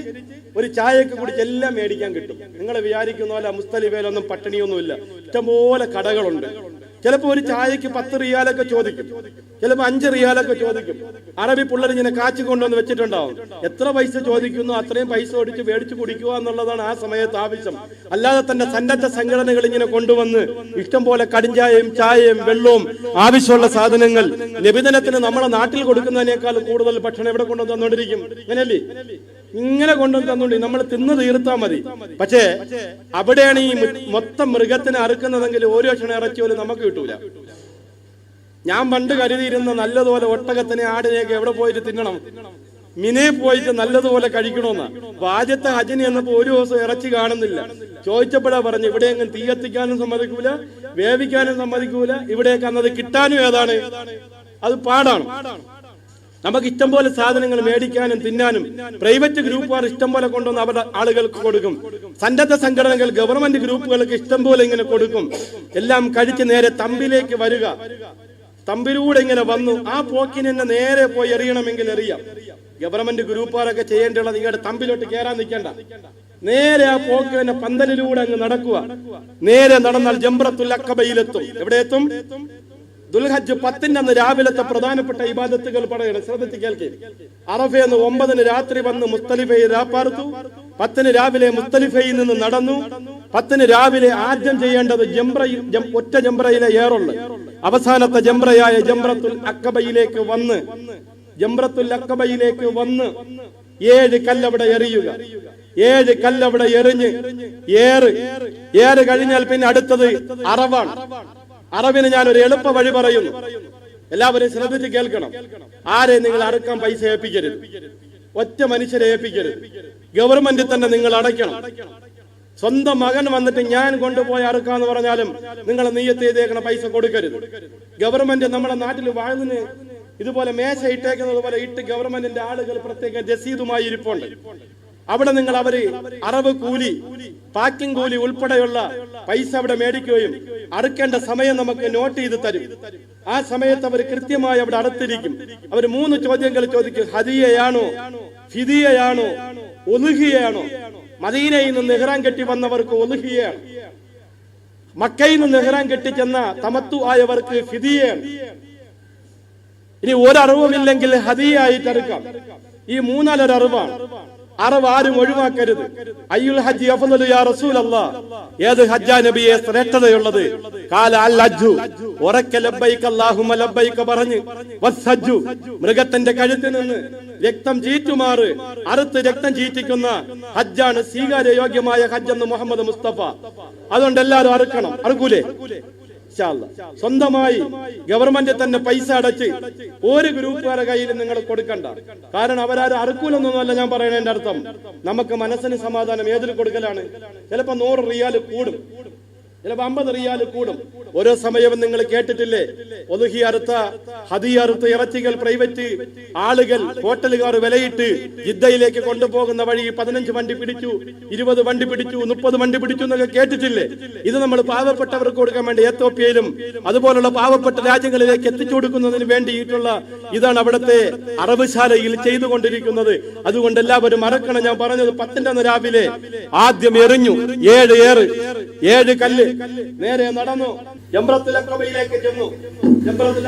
[SPEAKER 1] ഒരു ചായയൊക്കെ കുടിച്ച് എല്ലാം മേടിക്കാൻ കിട്ടും. നിങ്ങൾ വിചാരിക്കുന്ന പോലെ മുസ്തലിഫയിലൊന്നും പട്ടിണിയൊന്നുമില്ല, ഇഷ്ടംപോലെ കടകളുണ്ട്. ചിലപ്പോൾ ഒരു ചായക്ക് 10 റിയാലൊക്കെ ചോദിക്കും, ചിലപ്പോൾ 5 റിയാലൊക്കെ ചോദിക്കും. അറബി പിള്ളേർ ഇങ്ങനെ കാച്ചു കൊണ്ടുവന്ന് വെച്ചിട്ടുണ്ടാവും. എത്ര പൈസ ചോദിക്കുന്നു അത്രയും പൈസ ഓടിച്ച് മേടിച്ച് കുടിക്കുക എന്നുള്ളതാണ് ആ സമയത്ത് ആവശ്യം. അല്ലാതെ തന്നെ സന്നദ്ധ സംഘടനകൾ ഇങ്ങനെ കൊണ്ടുവന്ന് ഇഷ്ടം പോലെ കടിഞ്ചായയും ചായയും വെള്ളവും ആവശ്യമുള്ള സാധനങ്ങൾ നിബിധനത്തിന് നമ്മളെ നാട്ടിൽ കൊടുക്കുന്നതിനേക്കാൾ കൂടുതൽ ഭക്ഷണം എവിടെ കൊണ്ടുവന്ന് തന്നോണ്ടിരിക്കും. അങ്ങനെയല്ലേ? ഇങ്ങനെ കൊണ്ടുവന്ന് തന്നോണ്ടി നമ്മൾ തിന്ന് തീർത്താൽ മതി. പക്ഷേ അവിടെയാണ് ഈ മൊത്തം മൃഗത്തിനെ അറുക്കുന്നതെങ്കിൽ ഓരോ ക്ഷണം ഇറച്ചി പോലും നമുക്ക് കിട്ടൂല. ഞാൻ പണ്ട് കരുതിയിരുന്ന നല്ലതുപോലെ ഒട്ടകത്തിനെ ആടിനെയൊക്കെ എവിടെ പോയിട്ട് തിന്നണം, മിനെ പോയിട്ട് നല്ലതുപോലെ കഴിക്കണമെന്നാ. ആദ്യത്തെ ഹജ്ജിന് എന്നപ്പോ ഒരു ദിവസം ഇറച്ചി കാണുന്നില്ല. ചോദിച്ചപ്പോഴാ പറഞ്ഞു ഇവിടെ എങ്ങും തീ കത്തിക്കാനും സമ്മതിക്കൂല, വേവിക്കാനും സമ്മതിക്കൂല. ഇവിടെയൊക്കെ അന്നത് കിട്ടാനും ഏതാണ്, അത് പാടാണ്. നമുക്ക് ഇഷ്ടം പോലെ സാധനങ്ങൾ മേടിക്കാനും തിന്നാനും പ്രൈവറ്റ് ഗ്രൂപ്പുകാർ ഇഷ്ടം പോലെ കൊണ്ടുവന്ന് അവരുടെ ആളുകൾക്ക് കൊടുക്കും. സന്നദ്ധ സംഘടനകൾ ഗവൺമെന്റ് ഗ്രൂപ്പുകൾക്ക് ഇഷ്ടം പോലെ ഇങ്ങനെ കൊടുക്കും. എല്ലാം കഴിച്ച് നേരെ തമ്പിലേക്ക് വരിക. തമ്പിലൂടെ ഇങ്ങനെ വന്നു ആ പോക്കിന് തന്നെ നേരെ പോയി എറിയണമെങ്കിൽ എറിയാം. ഗവൺമെന്റ് ഗ്രൂപ്പുകാരൊക്കെ ചെയ്യേണ്ടത് നിങ്ങളുടെ തമ്പിലോട്ട് കയറാൻ നിൽക്കേണ്ട, നേരെ ആ പോക്ക് തന്നെ പന്തലിലൂടെ അങ്ങ് നടക്കുക. നേരെ നടന്നാൽ ജംറത്തുൽ അഖബയിലെത്തും. എവിടെ എത്തും? ദുൽഹജ്ജ് 10 അന്ന് രാവിലത്തെ പ്രധാനപ്പെട്ട ഇബാദത്തുകൾ പറയണം, ശ്രദ്ധിച്ച് കേൾക്കേ. അറഫയെന്ന് 9 രാത്രി വന്ന് മുസ്തലിഫയിൽ രാപ്പാർത്തു. 10 രാവിലെ മുസ്തലിഫയിൽ നിന്ന് നടന്നു. 10 രാവിലെ ആദ്യം ചെയ്യേണ്ടത് ഒറ്റ ജംറയിലെ ഏറുള്ളു അവസാനത്തെ ജംറയായ ജംറത്തുൽ അഖബയിലേക്ക് വന്ന് 7 കല്ലവിടെ എറിയുക. 7 കല്ലവിടെ എറിഞ്ഞ് ഏറ് കഴിഞ്ഞാൽ പിന്നെ അടുത്തത് അറവാണ്. അറബിന് ഞാൻ ഒരു എളുപ്പ വഴി പറയുന്നു, എല്ലാവരും ശ്രദ്ധിച്ച് കേൾക്കണം. ആരെ നിങ്ങൾ അറുക്കാൻ പൈസ ഏൽപ്പിക്കരുത്, ഒറ്റ മനുഷ്യരെ ഏൽപ്പിക്കരുത്. ഗവൺമെന്റ് തന്നെ നിങ്ങൾ അടയ്ക്കണം. സ്വന്തം മകൻ വന്നിട്ട് ഞാൻ കൊണ്ടുപോയി അറുക്കാന്ന് പറഞ്ഞാലും നിങ്ങൾ നിയ്യത്ത് ചെയ്തേക്കണ പൈസ കൊടുക്കരുത്. ഗവൺമെന്റ് നമ്മുടെ നാട്ടിൽ വാഴുന്നതിന് ഇതുപോലെ മേശ ഇട്ടേക്കുന്നത് പോലെ ഇട്ട് ഗവൺമെന്റിന്റെ ആളുകൾ പ്രത്യേക രസീതുമായി ഇരിപ്പുണ്ട്. അവിടെ നിങ്ങൾ അവര് അറവ് കൂലി, പാക്കിംഗ് കൂലി ഉൾപ്പെടെയുള്ള പൈസ അവിടെ മേടിക്കുകയും അറുക്കേണ്ട സമയം നമുക്ക് നോട്ട് ചെയ്ത് തരും. ആ സമയത്ത് അവർ കൃത്യമായി അവിടെ അറുത്തിരിക്കും. അവർ 3 ചോദ്യങ്ങൾ ചോദിക്കും. ഹദിയയാണോ, ഫിദിയയാണോ, ഉലുഹിയയാണോ? മദീനയിൽ നിന്ന് ഇഹ്റാം കെട്ടി വന്നവർക്ക് ഉലുഹിയയാണ്. മക്കയിൽ നിന്ന് ഇഹ്റാം കെട്ടി ചെന്ന തമത്തു ആയവർക്ക് ഫിദിയയാണ്. ഇനി ഒരറിവുമില്ലെങ്കിൽ ഹദിയായിട്ട് അറുക്കാം. ഈ 3 അറിവാണ്. അറവ് ആരും ഒഴിവാക്കരുത്. അയ്യുൽ ഹജ്ജി അഫ്ളലു യാ റസൂലല്ലാഹ്, ഏത് ഹജ്ജാ നബിയെ ശ്രേഷ്ഠതയുള്ളത്? ഖാല അൽ ഹജ്ജു, ഉറക്കെ ലബ്ബൈക അല്ലാഹുമ്മ ലബ്ബൈക പറഞ്ഞ്, വസ്ഹജ്ജു, മൃഗത്തിന്റെ കഴുത്തിൽ നിന്ന് രക്തം ചീറ്റുമാറ് അറുത്ത് രക്തം ചീറ്റിക്കുന്ന ഹജ്ജാണ് സ്വീകാര്യയോഗ്യമായ ഹജ്ജെന്ന് മുഹമ്മദ് മുസ്തഫ. അതുകൊണ്ട് എല്ലാവരും അറുക്കണം. അറുക്കൂലേ? സ്വന്തമായി ഗവൺമെന്റ് തന്നെ പൈസ അടച്ച് ഒരു ഗ്രൂപ്പുകാരുടെ കയ്യിൽ നിങ്ങൾ കൊടുക്കണ്ട. കാരണം അവരാരും അറുക്കൂലൊന്നല്ല ഞാൻ പറയുന്നതിന്റെ അർത്ഥം. നമുക്ക് മനസ്സിന് സമാധാനം ഏതിൽ കൊടുക്കലാണ്. ചിലപ്പോ 100 റിയാൽ കൂടും, ചിലപ്പോ 50 റിയാൽ കൂടും. ഓരോ സമയവും നിങ്ങൾ കേട്ടിട്ടില്ലേ, ഒലുഹി അറുത്ത ഹദിയ അറുത്ത ഇറച്ചികൾ പ്രൈവറ്റ് ആളുകൾ ഹോട്ടലുകാർ വിലയിട്ട് ജിദ്ദയിലേക്ക് കൊണ്ടുപോകുന്ന വഴി 15 വണ്ടി പിടിച്ചു, 20 വണ്ടി പിടിച്ചു, 30 വണ്ടി പിടിച്ചു എന്നൊക്കെ കേട്ടിട്ടില്ലേ? ഇത് നമ്മൾ പാവപ്പെട്ടവർക്ക് കൊടുക്കാൻ വേണ്ടി എത്യോപ്യയിലും അതുപോലുള്ള പാവപ്പെട്ട രാജ്യങ്ങളിലേക്ക് എത്തിച്ചു കൊടുക്കുന്നതിന് വേണ്ടിയിട്ടുള്ള ഇതാണ് അവിടുത്തെ അറവുശാലയിൽ ചെയ്തുകൊണ്ടിരിക്കുന്നത്. അതുകൊണ്ട് എല്ലാവരും അറക്കണം. ഞാൻ പറഞ്ഞത് 10 അന്ന് രാവിലെ ആദ്യം എറിഞ്ഞു. 7 കല്ല് നേരെ നടന്നു ജംറത്തുൽ അഖബയിലേക്ക് ചെന്നു. ജംറത്തുൽ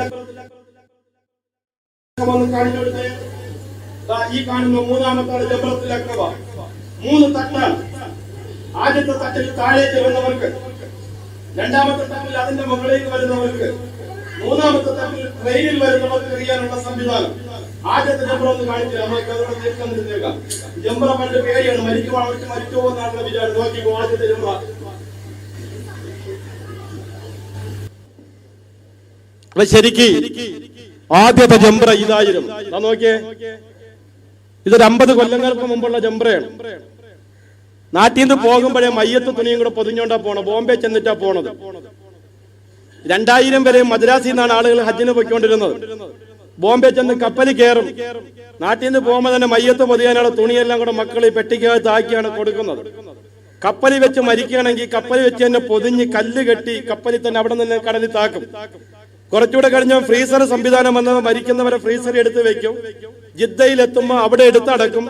[SPEAKER 1] ഈ കാണുന്ന 3ാമത്താണ് ജംറത്തുൽ അഖബ. 3 തട്ടാണ്. ആദ്യത്തെ തട്ടിൽ താഴേക്ക് വരുന്നവർക്ക്, 2ാമത്തെ തട്ടിൽ അതിന്റെ മുകളിലേക്ക് വരുന്നവർക്ക്, 3ാമത്തെ തട്ടിൽ ട്രെയിനിൽ വരുന്നവർക്ക് എറിയാനുള്ള സംവിധാനം. ആദ്യത്തെ ജംറ ഒന്ന് കാണിച്ചില്ല, നമുക്ക് അതോടെ തീർക്കാൻ നിർത്തിയേക്കാം. ജംറ പണ്ട് പേടിയാണ്, മരിച്ചു പോകുന്നതാണെന്ന് വിചാരം. നോക്കിക്കോ, ആദ്യത്തെ ജംറ ശരിക്ക് ആദ്യത്തെ ജംറ ഇതായിരുന്നു. നോക്കിയേ, ഇതൊരു 50 കൊല്ലങ്ങൾക്ക് മുമ്പുള്ള ജംറയാണ്. നാട്ടിൽ നിന്ന് പോകുമ്പോഴേ മയ്യത്ത് തുണിയും കൂടെ പൊതിഞ്ഞോണ്ടാ പോണത്. ബോംബെ ചെന്നിട്ടാ പോണത്. 2000 വരെ മദ്രാസിൽ നിന്നാണ് ആളുകൾ ഹജ്ജിന് പോയിക്കൊണ്ടിരുന്നത്. ബോംബെ ചെന്ന് കപ്പലിൽ കയറും. നാട്ടിൽ നിന്ന് പോകുമ്പോൾ തന്നെ മയ്യത്ത് പൊതിയാനുള്ള തുണിയെല്ലാം കൂടെ മക്കൾ ഈ പെട്ടിക്കകത്ത് ആക്കിയാണ് കൊടുക്കുന്നത്. കപ്പലിൽ വെച്ച് മരിക്കുകയാണെങ്കിൽ കപ്പലിൽ വെച്ച് തന്നെ പൊതിഞ്ഞ് കല്ല് കെട്ടി കപ്പലിൽ തന്നെ അവിടെ നിന്ന് കടലിൽ താക്കും. കുറച്ചുകൂടെ കഴിഞ്ഞ ഫ്രീസർ സംവിധാനം വന്നത് മരിക്കുന്നവരെ ഫ്രീസർ എടുത്ത് വെക്കും. ജിദ്ദയിൽ എത്തുമ്പോൾ അവിടെ എടുത്തടക്കും.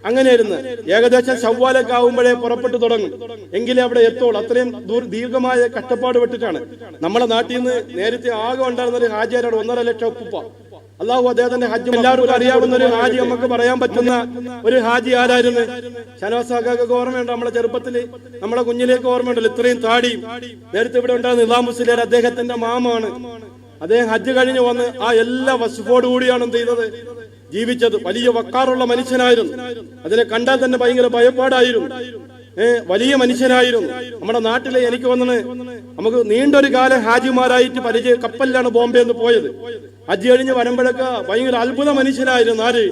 [SPEAKER 1] അങ്ങനെയായിരുന്നു. ഏകദേശം ശവ്വാലൊക്കെ ആവുമ്പോഴേ പുറപ്പെട്ടു തുടങ്ങും. എങ്കിലേ അവിടെ എത്തുള്ളൂ. അത്രയും ദീർഘമായ കഷ്ടപ്പാട് പെട്ടിട്ടാണ്. നമ്മുടെ നാട്ടിൽ നിന്ന് നേരത്തെ ആകെ ഉണ്ടായിരുന്ന ഒരു ഹാജിയാരാണ് 1.5 ലക്ഷം ഉപ്പ. അള്ളാഹു അദ്ദേഹത്തിന്റെ ഹജ്ജ് എല്ലാവർക്കും അറിയാവുന്ന ഒരു ഹാജി, നമുക്ക് പറയാൻ പറ്റുന്ന ഒരു ഹാജി ആരായിരുന്നു? ഷനവാസാക്കൊക്കെ ഓർമ്മയുണ്ട്. നമ്മളെ ചെറുപ്പത്തിൽ നമ്മളെ കുഞ്ഞിലേക്ക് ഓർമ്മയുണ്ടല്ലോ. ഇത്രയും താടിയും. നേരത്തെ ഇവിടെ ഉണ്ടായിരുന്ന നിസാം മുസ്ലിയാർ അദ്ദേഹത്തിന്റെ മാമാണ്. അദ്ദേഹം ഹജ്ജ് കഴിഞ്ഞ് വന്ന് ആ എല്ലാ വസ്ഫോട് കൂടിയാണ് എന്ത് ചെയ്തത്, ജീവിച്ചത്. വലിയ വക്കാറുള്ള മനുഷ്യനായിരുന്നു. അതിനെ കണ്ടാൽ തന്നെ ഭയങ്കര ഭയപ്പാടായിരുന്നു. വലിയ മനുഷ്യനായിരുന്നു. നമ്മുടെ നാട്ടിലെ എനിക്ക് വന്നത് നമുക്ക് നീണ്ടൊരു കാലം ഹാജിമാരായിട്ട് പരിചയം. കപ്പലിലാണ് ബോംബെ എന്ന് പോയത്. ഹജ്ജ് കഴിഞ്ഞ് വരുമ്പോഴൊക്കെ ഭയങ്കര അത്ഭുത മനുഷ്യനായിരുന്നു. ആര്?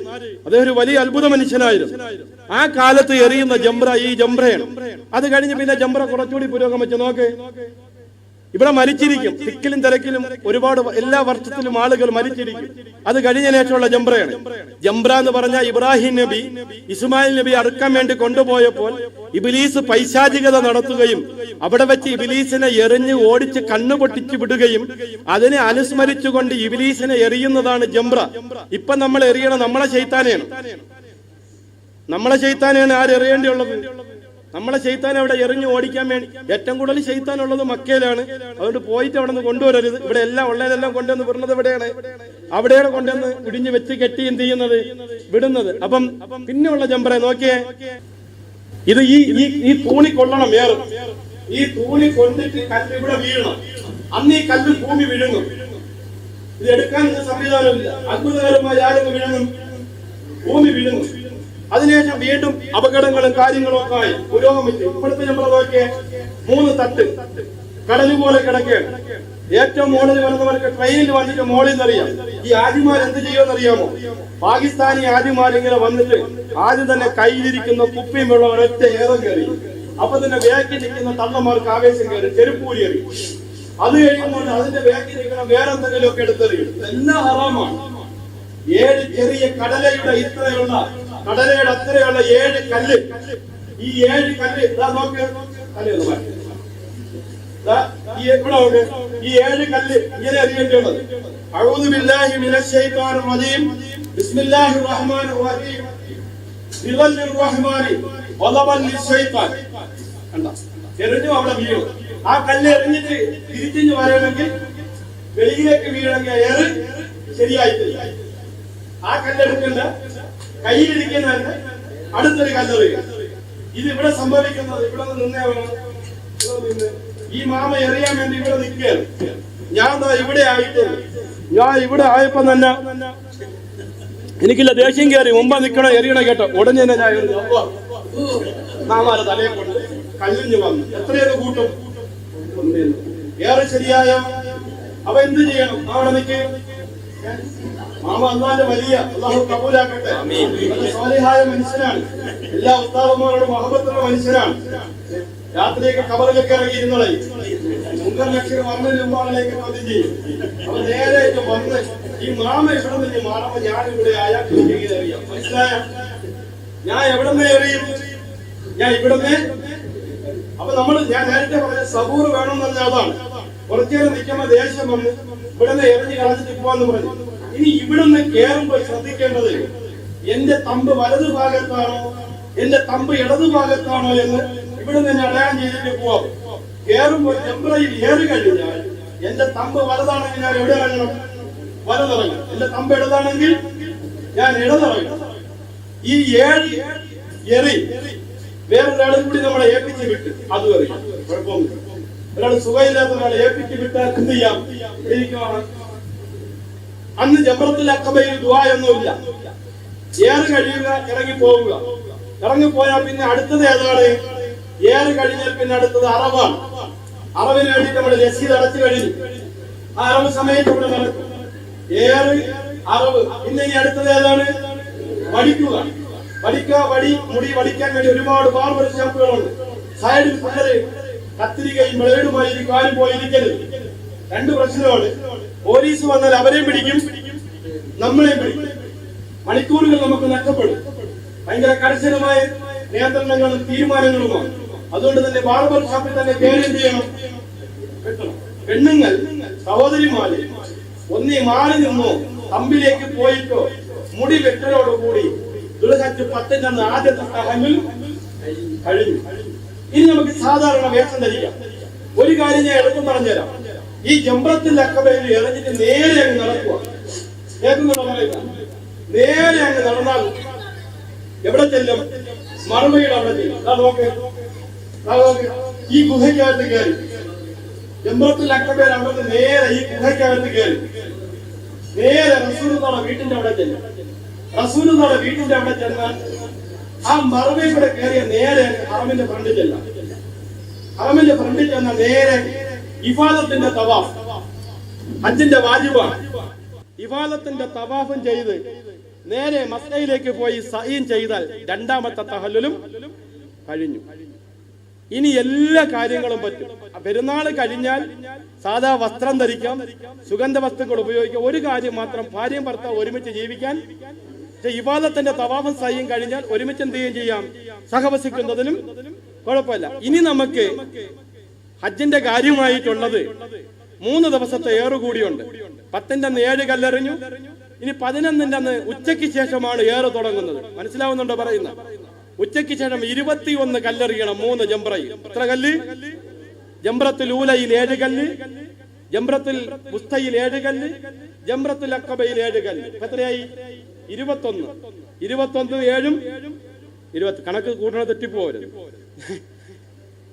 [SPEAKER 1] അദ്ദേഹം ഒരു വലിയ അത്ഭുത മനുഷ്യനായിരുന്നു. ആ കാലത്ത് എറിയുന്ന ജംറ ഈ ജംറയാണ്. അത് കഴിഞ്ഞ് പിന്നെ ജംറ കുറച്ചുകൂടി പുരോഗമിച്ച് നോക്ക്. ഇവിടെ മരിച്ചിരിക്കും. തിക്കിലും തിരക്കിലും ഒരുപാട് എല്ലാ വർഷത്തിലും ആളുകൾ മരിച്ചിരിക്കും. അത് കഴിഞ്ഞ ശേഷമുള്ള ജംറയാണ്. ജംറ എന്ന് പറഞ്ഞാൽ ഇബ്രാഹിം നബി ഇസ്മായിൽ നബി അറുക്കാൻ വേണ്ടി കൊണ്ടുപോയപ്പോൾ ഇബ്ലീസ് പൈശാചികത നടത്തുകയും അവിടെ വെച്ച് ഇബ്ലീസിനെ എറിഞ്ഞ് ഓടിച്ച് കണ്ണു പൊട്ടിച്ചു വിടുകയും അതിനെ അനുസ്മരിച്ചുകൊണ്ട് ഇബ്ലീസിനെ എറിയുന്നതാണ് ജംറ. ഇപ്പൊ നമ്മൾ എറിയണം നമ്മളെ ശൈത്താനെയാണ്. നമ്മളെ ശൈത്താനെയാണ് ആരെറിയേണ്ടിയുള്ളത്? നമ്മളെ ശൈത്താൻ അവിടെ എറിഞ്ഞു ഓടിക്കാൻ വേണ്ടി. ഏറ്റവും കൂടുതൽ ശൈത്താൻ ഉള്ളത് മക്കയിലാണ്. അതുകൊണ്ട് പോയിട്ട് അവിടെ നിന്ന് കൊണ്ടുവരരുത്. ഇവിടെ എല്ലാം ഉള്ളതെല്ലാം കൊണ്ടുവന്ന് വിടുന്നത് എവിടെയാണ്? അവിടെയാണ് കൊണ്ടുവന്ന് ഇടിഞ്ഞു വെച്ച് കെട്ടി എന്ത് ചെയ്യുന്നത്, വിടുന്നത്. അപ്പം പിന്നെയുള്ള ജംറ നോക്കിയേ. ഇത് ഈ തൂണി കൊള്ളണം. ഈ തൂണി കൊണ്ടിട്ട് കല്ല് ഇവിടെ വീഴണം. അന്ന് ഈ കല്ല് ഭൂമി വിഴുങ്ങും. ഇത് എടുക്കാൻ സംവിധാനമില്ല. അത്ഭുതകരമായ ആരൊക്കെ വിഴുങ്ങും? ഭൂമി വിഴുങ്ങും. അതിനുശേഷം വീണ്ടും അപകടങ്ങളും കാര്യങ്ങളും ഒക്കെ ആയി പുരോഗമിച്ചു. ഇപ്പോഴത്തെ നമ്മൾ നോക്കിയേ, 3 തട്ട് കടല് പോലെ കിടക്കുകയാണ്. ഏറ്റവും മുകളിൽ വരുന്നവർക്ക് ട്രെയിനിൽ വന്നിട്ട് മോളിൽ നിന്നറിയാം. ഈ ആദിമാർ എന്ത് ചെയ്യുമെന്നറിയാമോ? പാകിസ്ഥാനി ആദിമാർ ഇങ്ങനെ വന്നിട്ട് ആദ്യം തന്നെ കയ്യിലിരിക്കുന്ന കുപ്പിയും വെള്ളം ഒരൊറ്റ ഏറെ കയറി. അപ്പൊ തന്നെ വേക്കി നിൽക്കുന്ന തള്ളമാർക്ക് ആവേശം കയറി ചെരുപ്പൂരി എറി. അത് കഴിയുമ്പോൾ അതിന്റെ വേക്കി നിൽക്കുന്ന വേറെ എന്തെങ്കിലും ഒക്കെ എടുത്തെറിയും. എല്ലാം ഹറാമാണ്. 7 ചെറിയ കടലയുടെ ഇത്രയുള്ള കടലയുടെ അത്രയുള്ള 7 കല്ല്. ഈ 7 കല്ല് നോക്ക്. ഈ 7 കല്ല് ഇങ്ങനെ അറിയേണ്ടത്. അഊദു ബില്ലാഹി മിനശ് ശൈത്വാനിർ റജീം. ബിസ്മില്ലാഹിർ റഹ്മാനിർ റഹീം. ബിളല്ലിർ റഹ്മാനി വദബൽ ലിശൈത്താൻ. എറിഞ്ഞു അവിടെ വീഴും. ആ കല്ല് എറിഞ്ഞിട്ട് തിരിച്ചു വരണമെങ്കിൽ വെളിയിലേക്ക് വീഴണമെങ്കിൽ ഏറ് ശരിയായിട്ടില്ല. ആ കല്ലെടുക്കണ്ട, കയ്യിലിരിക്കുന്ന അടുത്തൊരു കല്ലെറിയുക. ഇത് ഇവിടെ സംഭവിക്കുന്നത്. ഇവിടെ നിന്നേ വേണം. ഈ മാമ എറിയാൻ വേണ്ടി ഇവിടെ നിൽക്കുകയാണ്. ഞാൻ ഇവിടെ ആയപ്പോ തന്നെ എനിക്കില്ല ദേഷ്യം കയറി. മുമ്പ് നിൽക്കണം, എറിയണം കേട്ടോ. ഉടനെ തന്നെ ഞാൻ മാമാരെ തലയെ കൊണ്ട് കല്ലിഞ്ഞു വന്നു. എത്രയൊക്കെ കൂട്ടും ഏറെ ശരിയായ. അവ എന്ത് ചെയ്യണം? അവിടെ നിൽക്കുക. മാമ അള്ളാന്റെ വലിയ അള്ളാഹു കബൂലാക്കട്ടെ. സ്വാലിഹായ മനുഷ്യനാണ്. എല്ലാ ഉസ്താദന്മാരോടും മഹബത്തുള്ള മനുഷ്യനാണ്. രാത്രിയൊക്കെ കബറിലൊക്കെ ഇറങ്ങിയിരുന്നോളെ മുൻകർലക്ഷം വന്നതിന് മുമ്പാളിലേക്ക് ചോദ്യം ചെയ്യും. അപ്പൊ നേരെ വന്ന് ഈ മാമ ഇവിടെ നിന്ന് മാറമ്പോ ഞാൻ ഇവിടെ അയാൾക്ക് അറിയാം. മനസ്സിലായ? ഞാൻ എവിടെന്നേ എറിയും? ഞാൻ ഇവിടുന്ന്. അപ്പൊ ഞാൻ നേരത്തെ പറഞ്ഞ സബൂർ വേണമെന്ന് പറഞ്ഞ അതാണ്. കുറച്ചേരം നിൽക്കുമ്പോ ദേഷ്യം വന്ന് ഇവിടുന്ന് എറിഞ്ഞ് കളഞ്ഞിട്ട് പോവാന്ന് പറഞ്ഞു. ഇനി ഇവിടുന്ന് കേറുമ്പോൾ ശ്രദ്ധിക്കേണ്ടത് എന്റെ തമ്പ് വലതു ഭാഗത്താണോ എന്റെ തമ്പ് ഇടതു ഭാഗത്താണോ എന്ന് ഇവിടെ നിന്ന് അടയാളം ചെയ്തിട്ട് പോവാം. കേറുമ്പോൾ ജംറയിൽ ഏറി കഴിഞ്ഞാൽ എന്റെ തമ്പ് വലതാണെങ്കിൽ ഞാൻ എവിടെ ഇറങ്ങണം? വലതിറങ്ങണം. എന്റെ തമ്പ് ഇടതാണെങ്കിൽ ഞാൻ ഇടതിറങ്ങണം. ഈ 7 എറി വേറൊരാളും കൂടി നമ്മളെ ഏൽപ്പിച്ച് വിട്ട് അതും അറിയാം. കുഴപ്പമൊന്നും. ഒരാൾ സുഖമില്ലാത്ത ഒരാളെ ഏൽപ്പിച്ച് വിട്ടാൽ എന്ത് ചെയ്യാം? ഇരിക്കുവാണ്. അന്ന് ജംറത്തുൽ അഖബയിൽ ദുആയൊന്നുമില്ല. ഏറ് കഴിയുക, ഇറങ്ങി പോവുക. ഇറങ്ങിപ്പോയാൽ പിന്നെ അടുത്തത് ഏതാണ്? ഏറ് കഴിഞ്ഞാൽ പിന്നെ അടുത്തത് അറവാണ്. അറവിന് വേണ്ടി നമ്മൾ രസീത് അടച്ചു കഴിഞ്ഞു. ആ അറവ് സമയത്ത് ഇവിടെ നടക്കും. ഏറ്, അറവ്. പിന്നെ ഇനി അടുത്തത് ഏതാണ്? മുടി വടിക്കാൻ വേണ്ടി ഒരുപാട് ബാർബർ ഷോപ്പുകളുണ്ട്. സൈഡിൽ പിള്ളേര് കത്തിരികയും ബ്ലേഡുമായി കാലും പോയിരിക്കരുത്. രണ്ട് പ്രശ്നമാണ്. പോലീസ് വന്നാൽ അവരെയും പിടിക്കും, നമ്മളെയും പിടിക്കും. മണിക്കൂറുകൾ നമുക്ക് നഷ്ടപ്പെടും. ഭയങ്കര കർശനമായ നിയന്ത്രണങ്ങളും തീരുമാനങ്ങളുമാണ്. അതുകൊണ്ട് തന്നെ ബാർബർ ഷോപ്പിൽ തന്നെ പേരും ചെയ്യണം. പെണ്ണുങ്ങൾ സഹോദരിമാര് ഒന്നീ മാറി നിന്നോ തമ്പിലേക്ക് പോയിട്ടോ മുടി വെട്ടലോടുകൂടി ദുൽഹജ്ജ് 10 അന്ന് ആദ്യത്തെ തഹല്ലുൽ കഴിഞ്ഞു. ഇനി നമുക്ക് സാധാരണ വേഷം ധരിക്കാം. ഒരു കാര്യം ഞാൻ എളുപ്പം പറഞ്ഞുതരാം. ഈ ജംറത്തുൽ അഖബയിൽ ഇറങ്ങിട്ട് നേരെ അങ്ങ് നടക്കുക. നേരെ അങ്ങ് നടന്നാൽ എവിടെ ചെല്ലും? മറുപടിയുടെ അവിടെ ചെല്ലും. ഈ ഗുഹയ്ക്കകത്ത് കയറി ജംറത്തുൽ അഖബയിൽ അവിടെ നേരെ ഈ ഗുഹയ്ക്കകത്ത് കയറി നേരെ റസൂലുള്ളാഹിയുടെ വീട്ടിന്റെ അവിടെ ചെല്ലും. റസൂലുള്ളാഹിയുടെ വീട്ടിന്റെ അവിടെ ചെന്നാൽ ആ മറുപടി കൂടെ കയറിയ നേരെ ഹറമിന്റെ ഫ്രണ്ടിൽ ചെല്ലാം. ഹറമിന്റെ ഫ്രണ്ടിൽ ചെന്ന നേരെ ഇഫാദത്തിന്റെ തവാഫ്, ഹജ്ജിന്റെ വാജിബാണ്. ഇഫാദത്തിന്റെ തവാഫും ചെയ്ത് നേരെ മസ്കയിലേക്ക് പോയി സഈൻ ചെയ്താൽ രണ്ടാമത്തെ തഹല്ലുലും കഴിഞ്ഞു. ഇനി എല്ലാ കാര്യങ്ങളും പറ്റും. പെരുന്നാള് കഴിഞ്ഞാൽ സാധാ വസ്ത്രം ധരിക്കാം, സുഗന്ധ വസ്തുക്കൾ ഉപയോഗിക്കാം. ഒരു കാര്യം മാത്രം, ഭാര്യയും ഭർത്താവ് ഒരുമിച്ച് ജീവിക്കാൻ. ഇബാദത്തിന്റെ തവാഫും സയ്യും കഴിഞ്ഞാൽ ഒരുമിച്ച് എന്ത് ചെയ്യാം? സഹവസിക്കുന്നതിനും കുഴപ്പമില്ല. ഇനി നമുക്ക് ഹജ്ജിന്റെ കാര്യമായിട്ടുള്ളത് 3 ദിവസത്തെ ഏറുകൂടിയുണ്ട്. 10ന്റെ അന്ന് 7 കല്ലെറിഞ്ഞു. ഇനി 11ന്റെ അന്ന് ഉച്ചയ്ക്ക് ശേഷമാണ് ഏറ് തുടങ്ങുന്നത്. മനസ്സിലാവുന്നുണ്ടോ പറയുന്ന? ഉച്ചയ്ക്ക് ശേഷം 21 കല്ലെറിയണം. 3 ജംറയിൽ. എത്ര കല്ല്? ജംറത്തുൽ ഊലയിൽ 7 കല്ല്, ജംറത്തുൽ മുസ്തയിൽ 7 കല്ല്, ജംറത്തുൽ അഖബയിൽ 7 കല്ല്. എത്രയായി? 21. 21 7 20. കണക്ക് കൂട്ടണ തെറ്റിപ്പോരുത്.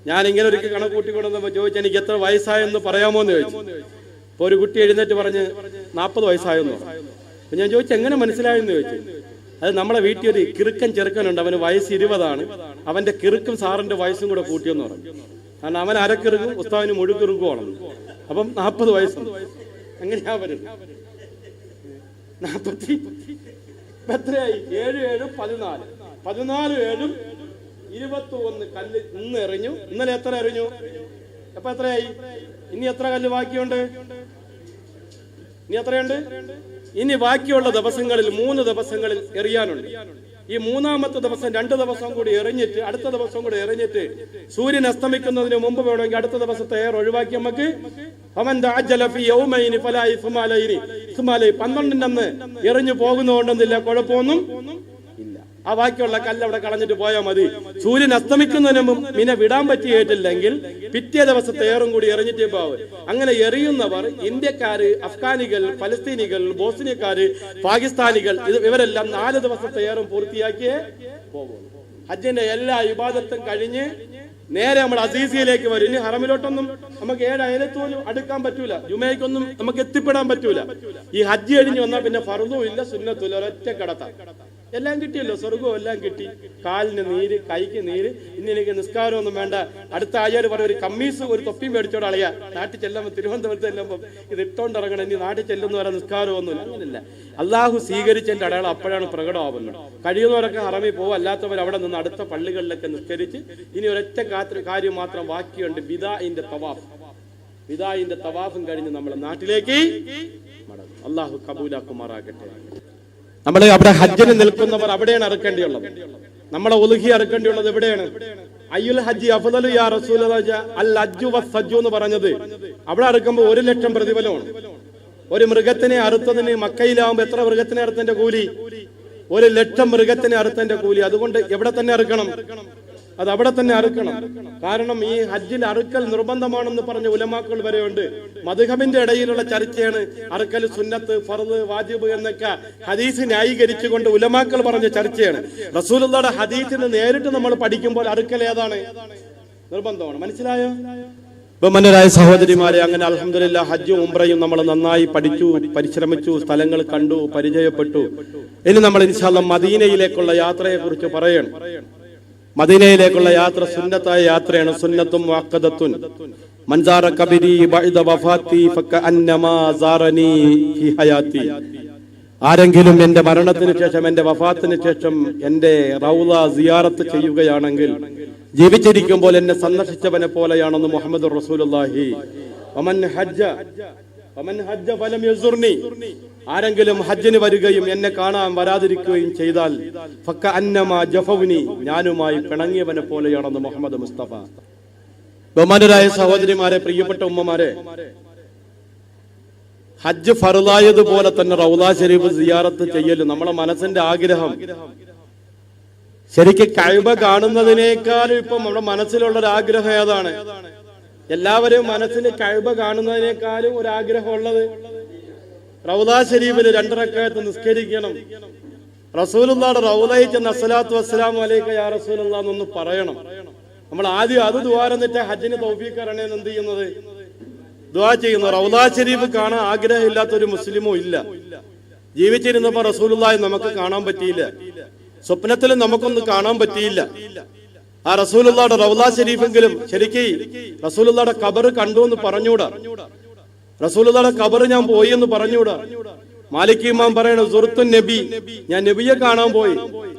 [SPEAKER 1] ഞാനിങ്ങനെ ഒരിക്കൽ കണക്ക് കൂട്ടിക്കൊണ്ടെന്നപ്പോ ചോദിച്ചു, എനിക്ക് എത്ര വയസ്സായെന്ന് പറയാമോ എന്ന് ചോദിച്ചു. അപ്പൊ ഒരു കുട്ടി എഴുന്നേറ്റ് പറഞ്ഞ് 40 വയസ്സായെന്ന് പറഞ്ഞു. അപ്പൊ ഞാൻ ചോദിച്ചു, എങ്ങനെ മനസ്സിലായെന്ന് ചോദിച്ചു. അത് നമ്മളെ വീട്ടിൽ ഒരു കിറുക്കൻ ചെറുക്കനുണ്ട്, അവന് വയസ്സ് 20ആണ്. അവന്റെ കിറുക്കും സാറിന്റെ വയസ്സും കൂടെ കൂട്ടിയെന്ന് പറഞ്ഞു. കാരണം അവൻ അരക്കിറുക്കും ഉസ്താവിന് മുഴുക്കിറുക്കുമാണ്. അപ്പം 40 വയസ്സുണ്ട്. എങ്ങനെയാ വരുന്നത്? 40 എത്രയായി? 7 7 14. 14 7 21 കല്ല് ഇന്ന് എറിഞ്ഞു. ഇന്നലെ എത്ര എറിഞ്ഞു? അപ്പൊ എത്രയായി? ഇനി എത്ര കല്ല് ബാക്കിയുണ്ട്? ഇനി എത്രയുണ്ട്? ഇനി ബാക്കിയുള്ള ദിവസങ്ങളിൽ 3 ദിവസങ്ങളിൽ എറിയാനുണ്ട്. ഈ 3ാമത്തെ ദിവസം 2 ദിവസം കൂടി എറിഞ്ഞിട്ട് അടുത്ത ദിവസം കൂടി എറിഞ്ഞിട്ട് സൂര്യൻ അസ്തമിക്കുന്നതിന് മുമ്പ് വേണമെങ്കിൽ അടുത്ത ദിവസത്തെ ഏർ ഒഴിവാക്കി നമുക്ക് 12ന്റെ അന്ന് എറിഞ്ഞു പോകുന്നതുകൊണ്ടൊന്നില്ല, കുഴപ്പമൊന്നും ഇല്ല. ആ ബാക്കിയുള്ള കല്ല് അവിടെ കളഞ്ഞിട്ട് പോയാൽ മതി. സൂര്യൻ അസ്തമിക്കുന്നതിന് മുമ്പ് മിന വിടാൻ പറ്റിയിട്ടില്ലെങ്കിൽ പിറ്റേ ദിവസത്തെ ഏറും കൂടി എറിഞ്ഞിട്ടേ പോവും. അങ്ങനെ എറിയുന്നവർ ഇന്ത്യക്കാര്, അഫ്ഗാനികൾ, ഫലസ്തീനികൾ, ബോസ്നിയക്കാര്, പാകിസ്ഥാനികൾ ഇവരെല്ലാം 4 ദിവസത്തെ ഏറും പൂർത്തിയാക്കിയേ പോകും. ഹജ്ജിന്റെ എല്ലാ ഇബാദത്തും കഴിഞ്ഞ് നേരെ നമ്മൾ അസീസിയയിലേക്ക് വരും. ഇനി ഹറമിലോട്ടൊന്നും നമുക്ക് 7 അയലത്തോലും അടുക്കാൻ പറ്റൂല, ജുമയ്ക്കൊന്നും നമുക്ക് എത്തിപ്പെടാൻ പറ്റൂല. ഈ ഹജ്ജ് കഴിഞ്ഞ് വന്നാൽ പിന്നെ ഫർദും ഇല്ല, സുന്നത്തും ഇല്ല, ഒരൊറ്റ കടത്താം. എല്ലാം കിട്ടിയല്ലോ, സ്വർഗവും എല്ലാം കിട്ടി. കാലിന് നീര്, കൈക്ക് നീര്. ഇനി എനിക്ക് നിസ്കാരമൊന്നും വേണ്ട. അടുത്ത ആചാര്യ പറഞ്ഞ ഒരു കമ്മീസ് ഒരു തൊപ്പിയും മേടിച്ചോട് അളയാ. നാട്ടിൽ ചെല്ലുമ്പോൾ, തിരുവനന്തപുരത്ത് ചെല്ലുമ്പോൾ ഇത് ഇട്ടോണ്ടിറങ്ങണം. ഇനി നാട്ടിൽ ചെല്ലുന്ന വരെ നിസ്കാരമൊന്നുമില്ല. അങ്ങനെയല്ല. അള്ളാഹു സ്വീകരിച്ചതിന്റെ അടയാളം അപ്പോഴാണ് പ്രകടമാവുന്നത്. കഴിയുന്നവരൊക്കെ ഹറമിൽ പോകും, അല്ലാത്തവർ അവിടെ നിന്ന് അടുത്ത പള്ളികളിലൊക്കെ നിസ്കരിച്ച്. ഇനി ഒരൊറ്റ കാര്യം മാത്രം ബാക്കിയുണ്ട്, ബിദാഇന്റെ തവാഫ്. ബിദാഇന്റെ തവാഫും കഴിഞ്ഞ് നമ്മളെ നാട്ടിലേക്ക് മടങ്ങും. അള്ളാഹു കബൂലാക്കുമാറാകട്ടെ. നമ്മൾ അവിടെ ഹജ്ജിന് നിൽക്കുന്നവർ അവിടെയാണ് അറുക്കേണ്ടിയുള്ളത്. നമ്മളെ ഉലുഹി അറുക്കേണ്ടിയുള്ളത് എവിടെയാണ്? അയ്യുൽ ഹജ്ജി അഫ്ദലു യാ റസൂലല്ലാഹ് അൽ ഹജ്ജു വസ്സജ്ജു എന്ന് പറഞ്ഞത് അവിടെ അറുക്കുമ്പോൾ 1 ലക്ഷം പ്രതിഫലമാണ്. ഒരു മൃഗത്തിനെ അറുത്തതിന് മക്കയിലാവുമ്പോ എത്ര മൃഗത്തിനെ അറുത്തതിന്റെ കൂലി? 1 ലക്ഷം മൃഗത്തിനെ അറുത്തതിന്റെ കൂലി. അതുകൊണ്ട് എവിടെ തന്നെ അറുക്കണം? അത് അവിടെ തന്നെ അറുക്കണം. കാരണം ഈ ഹജ്ജിൽ അറുക്കൽ നിർബന്ധമാണെന്ന് പറഞ്ഞ ഉലമാക്കൾ വരെയുണ്ട്. മദ്ഹബിന്റെ ഇടയിലുള്ള ചർച്ചയാണ് അറുക്കൽ സുന്നത്ത്, ഫർദ്, വാജിബ് എന്നൊക്കെ ഹദീസ് ന്യായീകരിച്ചുകൊണ്ട് ഉലമാക്കൾ പറഞ്ഞ ചർച്ചയാണ്. റസൂലുള്ളാഹിയുടെ ഹദീസിന് നേരിട്ട് നമ്മൾ പഠിക്കുമ്പോൾ അറുക്കൽ ഏതാണ്? നിർബന്ധമാണ്. മനസ്സിലായോ? ബഹുമാന്യരായ സഹോദരിമാരെ, അങ്ങനെ അൽഹംദുലില്ലാഹ് ഹജ്ജും ഉംറയും നമ്മൾ നന്നായി പഠിച്ചു, പരിശ്രമിച്ചു, സ്ഥലങ്ങൾ കണ്ടു, പരിചയപ്പെട്ടു. ഇനി നമ്മൾ ഇൻഷാ അല്ലാഹ് മദീനയിലേക്കുള്ള യാത്രയെ കുറിച്ച് പറയണം. മദീനയിലേക്കുള്ള യാത്ര സുന്നത്തായ യാത്രയാണ്. സുന്നത്തും മുഅക്കദത്തുൻ. മൻ സാറ ഖബരി ബഅദ വഫാത്തി ഫകഅന്നമാ സാറനി ഫി ഹയാത്തി. ആരെങ്കിലും എന്റെ മരണത്തിന് ശേഷം, എന്റെ വഫാത്തിന് ശേഷം എന്റെ റൗള സിയാറത്ത് ചെയ്യുകയാണെങ്കിൽ ജീവിച്ചിരിക്കുമ്പോൾ എന്നെ സന്ദർശിച്ചവനെ പോലെയാണെന്ന് മുഹമ്മദ് റസൂലുള്ളാഹി. വമൻ ഹജ്ജ ഫലം യസുർനി, ആരെങ്കിലും ഹജ്ജിന് വരികയും എന്നെ കാണാൻ വരാതിരിക്കുകയും ചെയ്താൽ ഫക്കഅന്നമാ ജഫൗനി, ഞാനുമായി പിണങ്ങിയവനെ പോലെയാണെന്ന് മുഹമ്മദ് മുസ്തഫ. ബഹുമാനരായ സഹോദരിമാരെ, പ്രിയപ്പെട്ട ഉമ്മമാരെ, ഹജ്ജ് ഫർളായതുപോലെ തന്നെ റൗള ശരീഫ് സിയാറത്ത് ചെയ്യൽ നമ്മളെ മനസ്സിന്റെ ആഗ്രഹം. ശരിക്കും കഅബ കാണുന്നതിനേക്കാളും ഇപ്പം നമ്മുടെ മനസ്സിലുള്ള ഒരു ആഗ്രഹം ഏതാണ്? എല്ലാവരും മനസ്സിൽ കഅബ കാണുന്നതിനേക്കാളും ഒരു ആഗ്രഹമുള്ളത് റൗള ശരീഫിൽ 2 റക്അത്ത് നിസ്കരിക്കണം, റസൂലുള്ളാഹിയുടെ റൗളയിൽ ചെന്ന് അസ്സലാത്തു വസ്സലാമു അലൈക യാ റസൂലല്ലാഹ് എന്നൊന്ന് പറയണം. നമ്മൾ ആദ്യം അത് ദുആ എന്നിട്ട് ഹജ്ജിന് തൗഫീഖ് തരണേന്ന് എന്ത് ചെയ്യുന്നത്? ദുആ ചെയ്യുന്നു. റൗള ശരീഫ് കാണാൻ ആഗ്രഹമില്ലാത്ത ഒരു മുസ്ലിമോ ഇല്ല. ജീവിച്ചിരുന്നപ്പോ റസൂലുള്ളാഹി നമുക്ക് കാണാൻ പറ്റിയില്ല, സ്വപ്നത്തിൽ നമുക്കൊന്നും കാണാൻ പറ്റിയില്ല. ആ റസൂലുള്ളാഹിയുടെ റൗള ശരീഫെങ്കിലും ശരിക്കും റസൂലുള്ളാഹിയുടെ ഖബർ കണ്ടു എന്ന് പറഞ്ഞൂടാ, റസൂലുള്ളാഹിയുടെ ഖബർ ഞാൻ പോയി എന്ന് പറഞ്ഞൂടാ. മാലിക് ഇമാം പറയണ സുർത്തുൻ നബി, ഞാൻ നബിയെ കാണാൻ പോയി.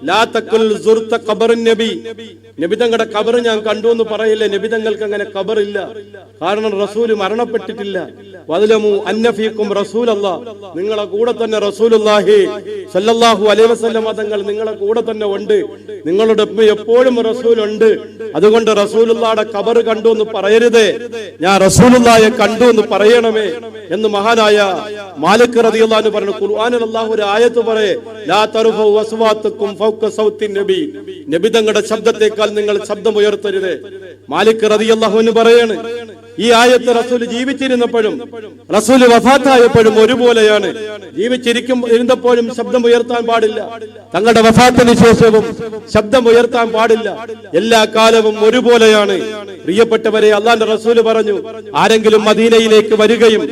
[SPEAKER 1] ലാ തഖുൽ സുർത ഖബറുൻ നബി, നബി തങ്ങളുടെ ഖബർ ഞാൻ കണ്ടു എന്ന് പറയില്ല. നബി തങ്ങൾക്ക് അങ്ങനെ ഖബർ ഇല്ല, കാരണം റസൂൽ മരണപ്പെട്ടിട്ടില്ല. വഅലമു അന്ന ഫീകും റസൂലല്ലാഹ്, നിങ്ങളെ കൂടെ തന്നെ റസൂലുള്ളാഹി സ്വല്ലല്ലാഹു അലൈഹി വസല്ലം തങ്ങൾ നിങ്ങളെ കൂടെ തന്നെ ഉണ്ട്, നിങ്ങളുടെ എപ്പോഴും റസൂൽ ഉണ്ട്. അതുകൊണ്ട് റസൂലുള്ളാഹിയുടെ ഖബർ കണ്ടു എന്ന് പറയരുതേ, ഞാൻ റസൂലുള്ളാഹിയെ കണ്ടു എന്ന് പറയണമേ എന്ന് മഹാനായ മാലിക് റളിയല്ലാഹു അൻഹു പറഞ്ഞു. ഖുർആനിൽ അല്ലാഹു ഒരു ആയത്ത് പറയേ, ലാ തർഫഉ അസ്വാതകും ഫൗക സൗത്തിൻ നബി, നബി തങ്ങളുടെ ശബ്ദത്തെക്കാൾ നിങ്ങൾ ശബ്ദം ഉയർത്തരുത്. മാലിക് റളിയല്ലാഹു അൻഹു പറയാണ്, ഈ ആയത്ത് റസൂൽ ജീവിച്ചിരുന്നപ്പോഴും റസൂൽ വഫാത്തായപ്പോഴും ഒരുപോലെയാണ്. ഇരുന്നപ്പോഴും ശബ്ദം ഉയർത്താൻ പാടില്ല, തങ്ങളുടെ വഫാത്തിന് ശേഷവും ശബ്ദം ഉയർത്താൻ പാടില്ല, എല്ലാ കാലവും ഒരുപോലെയാണ്. പ്രിയപ്പെട്ടവരെ, അല്ലാഹുവിന്റെ റസൂൽ പറഞ്ഞു, ആരെങ്കിലും മദീനയിലേക്ക് വരികയും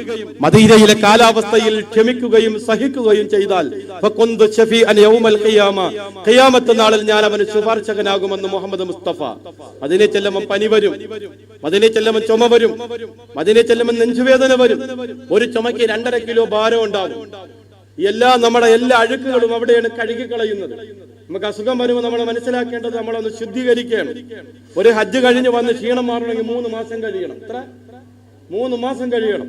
[SPEAKER 1] മദീനയിലെ കാലാവസ്ഥയിൽ ക്ഷമിക്കുകയും സഹിക്കുകയും ചെയ്താൽ ഫകുന്തു ശഫീഅൻ യൗമൽ ഖിയാമ, ഖിയാമത്ത് നാളിൽ ഞാൻ അവന് ശുപാർശകനാകുമെന്ന് മുഹമ്മദ് മുസ്തഫ. മദീനയിൽ ചെല്ലുമ്പോൾ പനി വരും, മദീനയിൽ ചെല്ലുമ്പോൾ ചുമ വരും, മദീനയിൽ ചെല്ലുമ്പോൾ നെഞ്ചുവേദന വരും, ഒരു ചുമയ്ക്ക് 2.5 കിലോ ഭാരം ഉണ്ടാകും. നമ്മുടെ എല്ലാ അഴുക്കുകളും അവിടെയാണ് കഴുകിക്കളയുന്നത്. നമുക്ക് അസുഖം വരുമ്പോൾ നമ്മൾ മനസ്സിലാക്കേണ്ടത് നമ്മളൊന്ന് ശുദ്ധീകരിക്കുകയാണ്. ഒരു ഹജ്ജ് കഴിഞ്ഞ് വന്ന് ക്ഷീണം മാറണമെങ്കിൽ 3 മാസം കഴിയണം. 3 മാസം കഴിയണം.